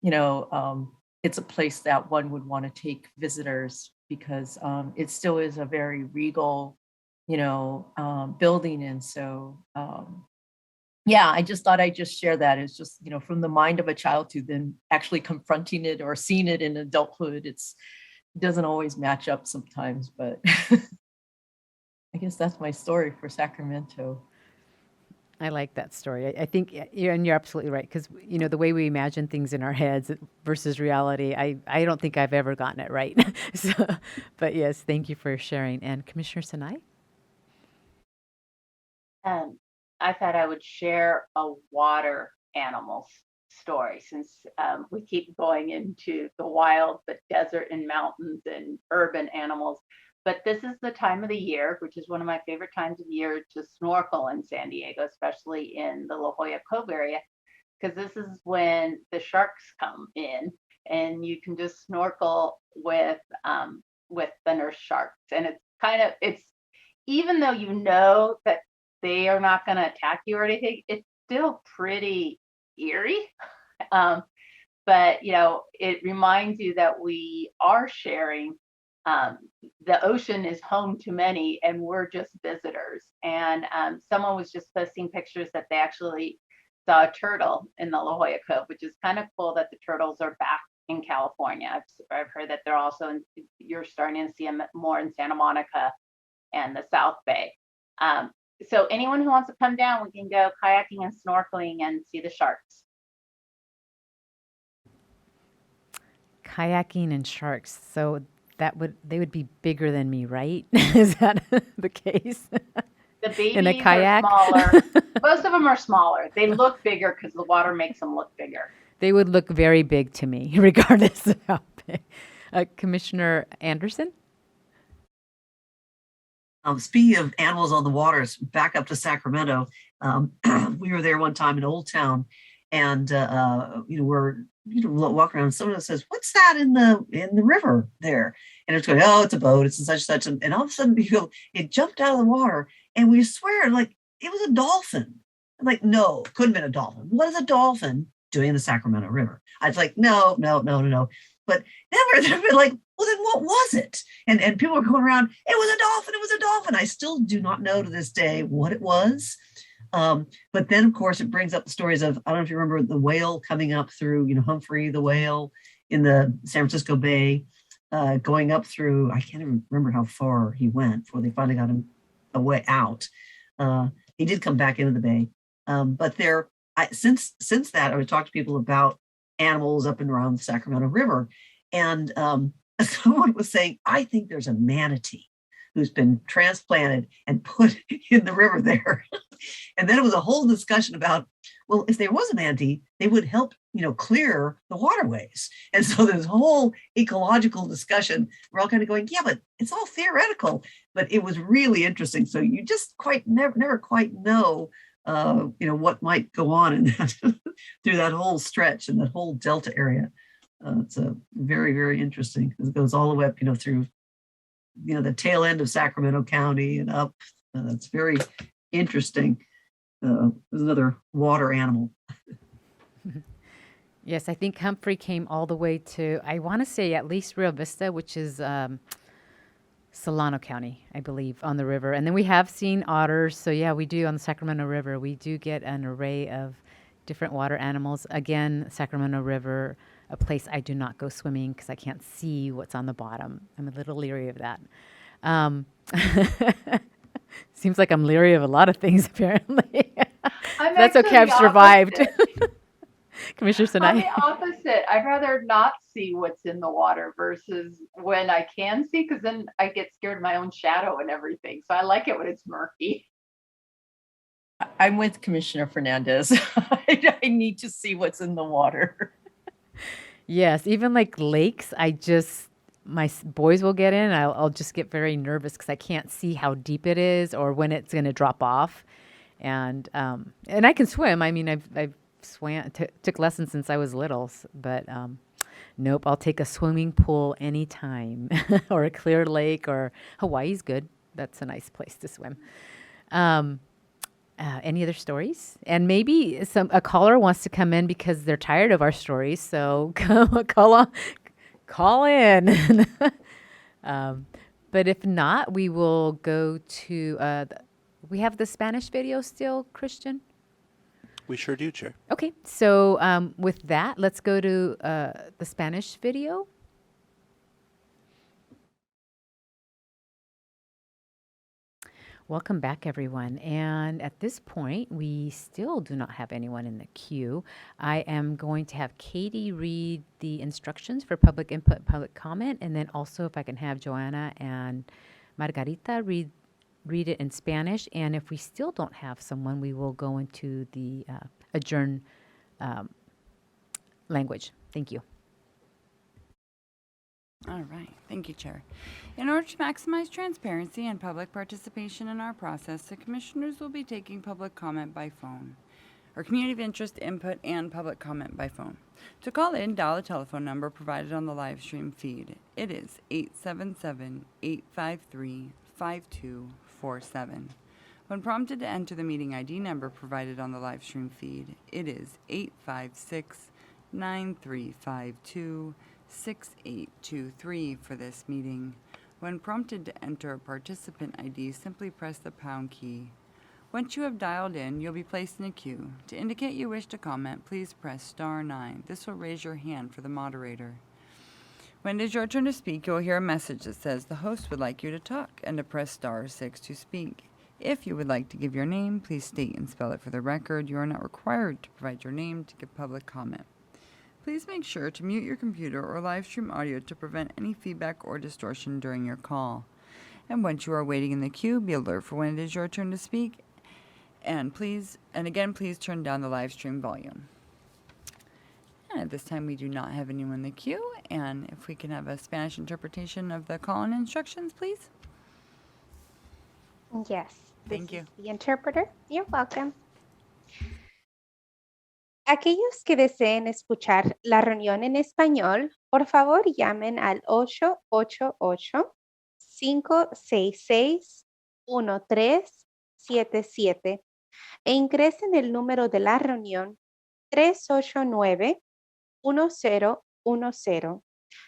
it's a place that one would want to take visitors, because it still is a very regal, building. And so, I just thought I'd just share that. It's just, from the mind of a child to then actually confronting it or seeing it in adulthood, it doesn't always match up sometimes, but I guess that's my story for Sacramento. I like that story. I think, you're absolutely right, because, the way we imagine things in our heads versus reality, I don't think I've ever gotten it right. But yes, thank you for sharing. And Commissioner Sinai? I thought I would share a water animal story, since we keep going into the wild, but desert and mountains and urban animals. But this is the time of the year, which is one of my favorite times of year to snorkel in San Diego, especially in the La Jolla Cove area, because this is when the sharks come in, and you can just snorkel with the nurse sharks. And it's even though that they are not going to attack you or anything, it's still pretty eerie. But it reminds you that we are sharing. The ocean is home to many, and we're just visitors. And someone was just posting pictures that they actually saw a turtle in the La Jolla Cove, which is kind of cool that the turtles are back in California. I've heard that they're also you're starting to see them more in Santa Monica and the South Bay. So anyone who wants to come down, we can go kayaking and snorkeling and see the sharks. Kayaking and sharks. So they would be bigger than me, right? Is that the case? The babies in a kayak? are smaller. Most of them are smaller. They look bigger because the water makes them look bigger. They would look very big to me, regardless of how big. Commissioner Anderson? Speaking of animals on the waters, back up to Sacramento, we were there one time in Old Town, and we're walking around. Someone says, "What's that in the river there?" And it's going, "Oh, it's a boat. It's such." And all of a sudden, it jumped out of the water, and we swear like it was a dolphin. I'm like, no, it couldn't have been a dolphin. What is a dolphin doing in the Sacramento River? I was like, no. But they've been like, well, then what was it? And people are going around, it was a dolphin, it was a dolphin. I still do not know to this day what it was. But then, of course, it brings up the stories of, I don't know if you remember the whale coming up through, Humphrey the whale in the San Francisco Bay, going up through, I can't even remember how far he went before they finally got him a way out. He did come back into the bay. But since that, I would talk to people about animals up and around the Sacramento River. And someone was saying, I think there's a manatee who's been transplanted and put in the river there. And then it was a whole discussion about, well, if there was a manatee, they would help, clear the waterways. And so there's a whole ecological discussion. We're all kind of going, yeah, but it's all theoretical. But it was really interesting. So you just never quite know, what might go on in that through that whole stretch and that whole Delta area. It's a very, very interesting. It goes all the way up, through, the tail end of Sacramento County and up. It's very interesting. There's another water animal. Yes, I think Humphrey came all the way to, I want to say at least Rio Vista, which is Solano County, I believe, on the river. And then we have seen otters. So yeah, we do on the Sacramento River. We do get an array of different water animals. Again, Sacramento River, a place I do not go swimming because I can't see what's on the bottom. I'm a little leery of that. Seems like I'm leery of a lot of things, apparently. That's okay, I've survived. Commissioner Sinai. I'm the opposite. I'd rather not see what's in the water versus when I can see, because then I get scared of my own shadow and everything. So I like it when it's murky. I'm with Commissioner Fernandez. I need to see what's in the water. Yes, even like lakes, my boys will get in. I'll just get very nervous because I can't see how deep it is or when it's going to drop off. And I can swim. I mean, I've swam, took lessons since I was little, but nope, I'll take a swimming pool anytime or a clear lake, or Hawaii's good. That's a nice place to swim. Any other stories? And maybe a caller wants to come in because they're tired of our stories. So call in. But if not, we will go to, we have the Spanish video still, Christian? We sure do, Chair. Okay, so with that, let's go to the Spanish video. Welcome back, everyone. And at this point, we still do not have anyone in the queue. I am going to have Katie read the instructions for public input, public comment, and then also if I can have Joanna and Margarita read it in Spanish. And if we still don't have someone, we will go into the adjourn language. Thank you. All right. Thank you, Chair. In order to maximize transparency and public participation in our process, the commissioners will be taking public comment by phone, or community of interest input and public comment by phone. To call in, dial the telephone number provided on the live stream feed. It is 877-853-5247. When prompted to enter the meeting ID number provided on the live stream feed, it is 856-9352-6823 for this meeting. When prompted to enter a participant ID, simply press the pound key. Once you have dialed in, you'll be placed in a queue. To indicate you wish to comment, please press *9. This will raise your hand for the moderator. When it is your turn to speak, you'll hear a message that says the host would like you to talk and to press *6 to speak. If you would like to give your name, please state and spell it for the record. You are not required to provide your name to give public comment. Please make sure to mute your computer or live stream audio to prevent any feedback or distortion during your call. And once you are waiting in the queue, be alert for when it is your turn to speak. And again, please turn down the live stream volume. And at this time, we do not have anyone in the queue. And if we can have a Spanish interpretation of the call-in instructions, please. Yes. Thank you. The interpreter. You're welcome. Aquellos que deseen escuchar la reunión en español, por favor llamen al 888-566-1377 e ingresen el número de la reunión 389-1010.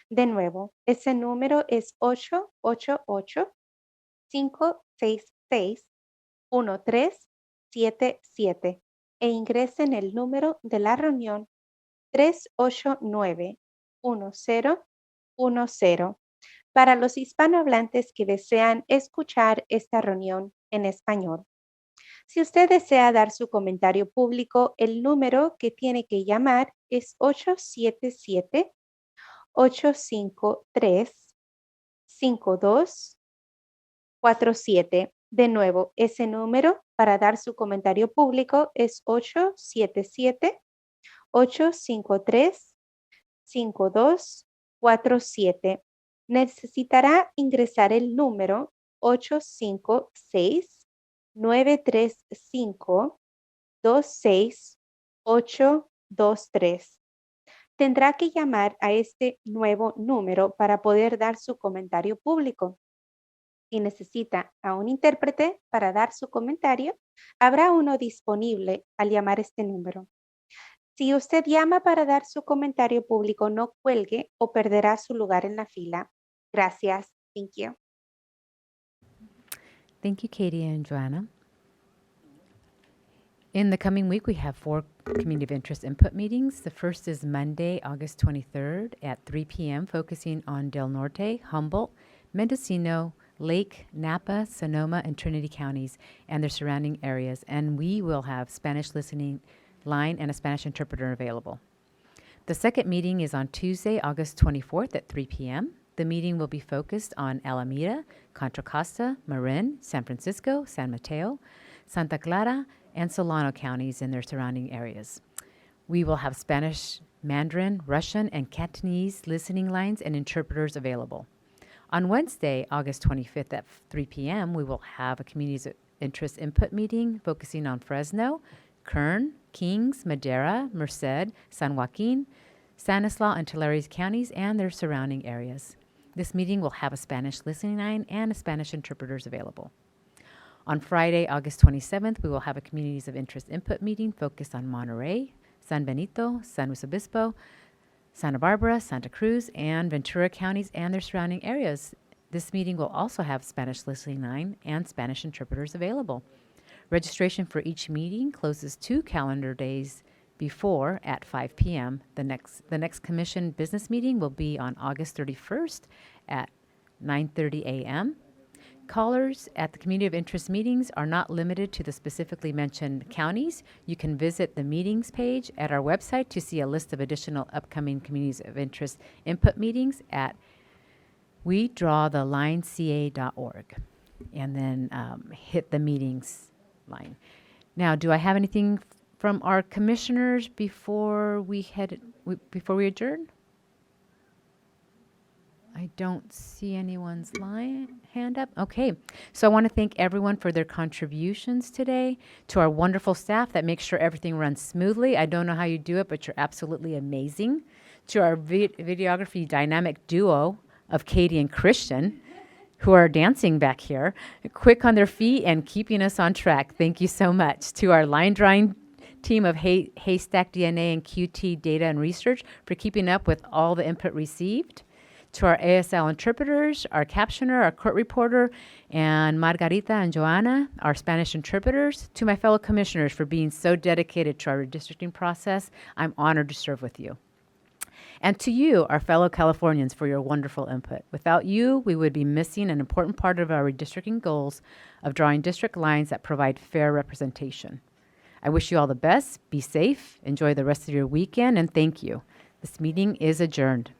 De nuevo, ese número es 888-566-1377 e ingresen el número de la reunión 389-1010. Para los hispanohablantes que desean escuchar esta reunión en español. Si usted desea dar su comentario público, el número que tiene que llamar es 877-853-5247. De nuevo, ese número para dar su comentario público es 877-853-5247. Necesitará ingresar el número 856-935-26823. Tendrá que llamar a este nuevo número para poder dar su comentario público. Si necesita a un intérprete para dar su comentario, habrá uno disponible al llamar este número. Si usted llama para dar su comentario público, no cuelgue o perderá su lugar en la fila. Gracias. Thank you. Thank you, Katie and Joanna. In the coming week, we have 4 community of interest input meetings. The first is Monday, August 23rd at 3 p.m., focusing on Del Norte, Humboldt, Mendocino, Lake, Napa, Sonoma, and Trinity counties and their surrounding areas. And we will have Spanish listening line and a Spanish interpreter available. The second meeting is on Tuesday, August 24th at 3 p.m. The meeting will be focused on Alameda, Contra Costa, Marin, San Francisco, San Mateo, Santa Clara, and Solano counties and their surrounding areas. We will have Spanish, Mandarin, Russian, and Cantonese listening lines and interpreters available. On Wednesday, August 25th at 3 p.m., we will have a communities of interest input meeting focusing on Fresno, Kern, Kings, Madera, Merced, San Joaquin, Stanislaus, and Tulare counties and their surrounding areas. This meeting will have a Spanish listening line and a Spanish interpreters available. On Friday, August 27th, we will have a communities of interest input meeting focused on Monterey, San Benito, San Luis Obispo, Santa Barbara, Santa Cruz, and Ventura counties and their surrounding areas. This meeting will also have Spanish listening line and Spanish interpreters available. Registration for each meeting closes 2 calendar days before at 5 p.m. The next commission business meeting will be on August 31st at 9:30 a.m. Callers at the Community of Interest meetings are not limited to the specifically mentioned counties. You can visit the meetings page at our website to see a list of additional upcoming Communities of Interest input meetings at wedrawthelineca.org and then hit the meetings line. Now, do I have anything from our commissioners before we adjourn? I don't see anyone's hand up. Okay, so I want to thank everyone for their contributions today, to our wonderful staff that makes sure everything runs smoothly. I don't know how you do it, but you're absolutely amazing. To our videography dynamic duo of Katie and Christian, who are dancing back here, quick on their feet and keeping us on track. Thank you so much. To our line drawing team of Haystack DNA and QT Data and Research for keeping up with all the input received. To our ASL interpreters, our captioner, our court reporter, and Margarita and Joanna, our Spanish interpreters. To my fellow commissioners for being so dedicated to our redistricting process. I'm honored to serve with you. And to you, our fellow Californians, for your wonderful input. Without you, we would be missing an important part of our redistricting goals of drawing district lines that provide fair representation. I wish you all the best. Be safe. Enjoy the rest of your weekend, and thank you. This meeting is adjourned.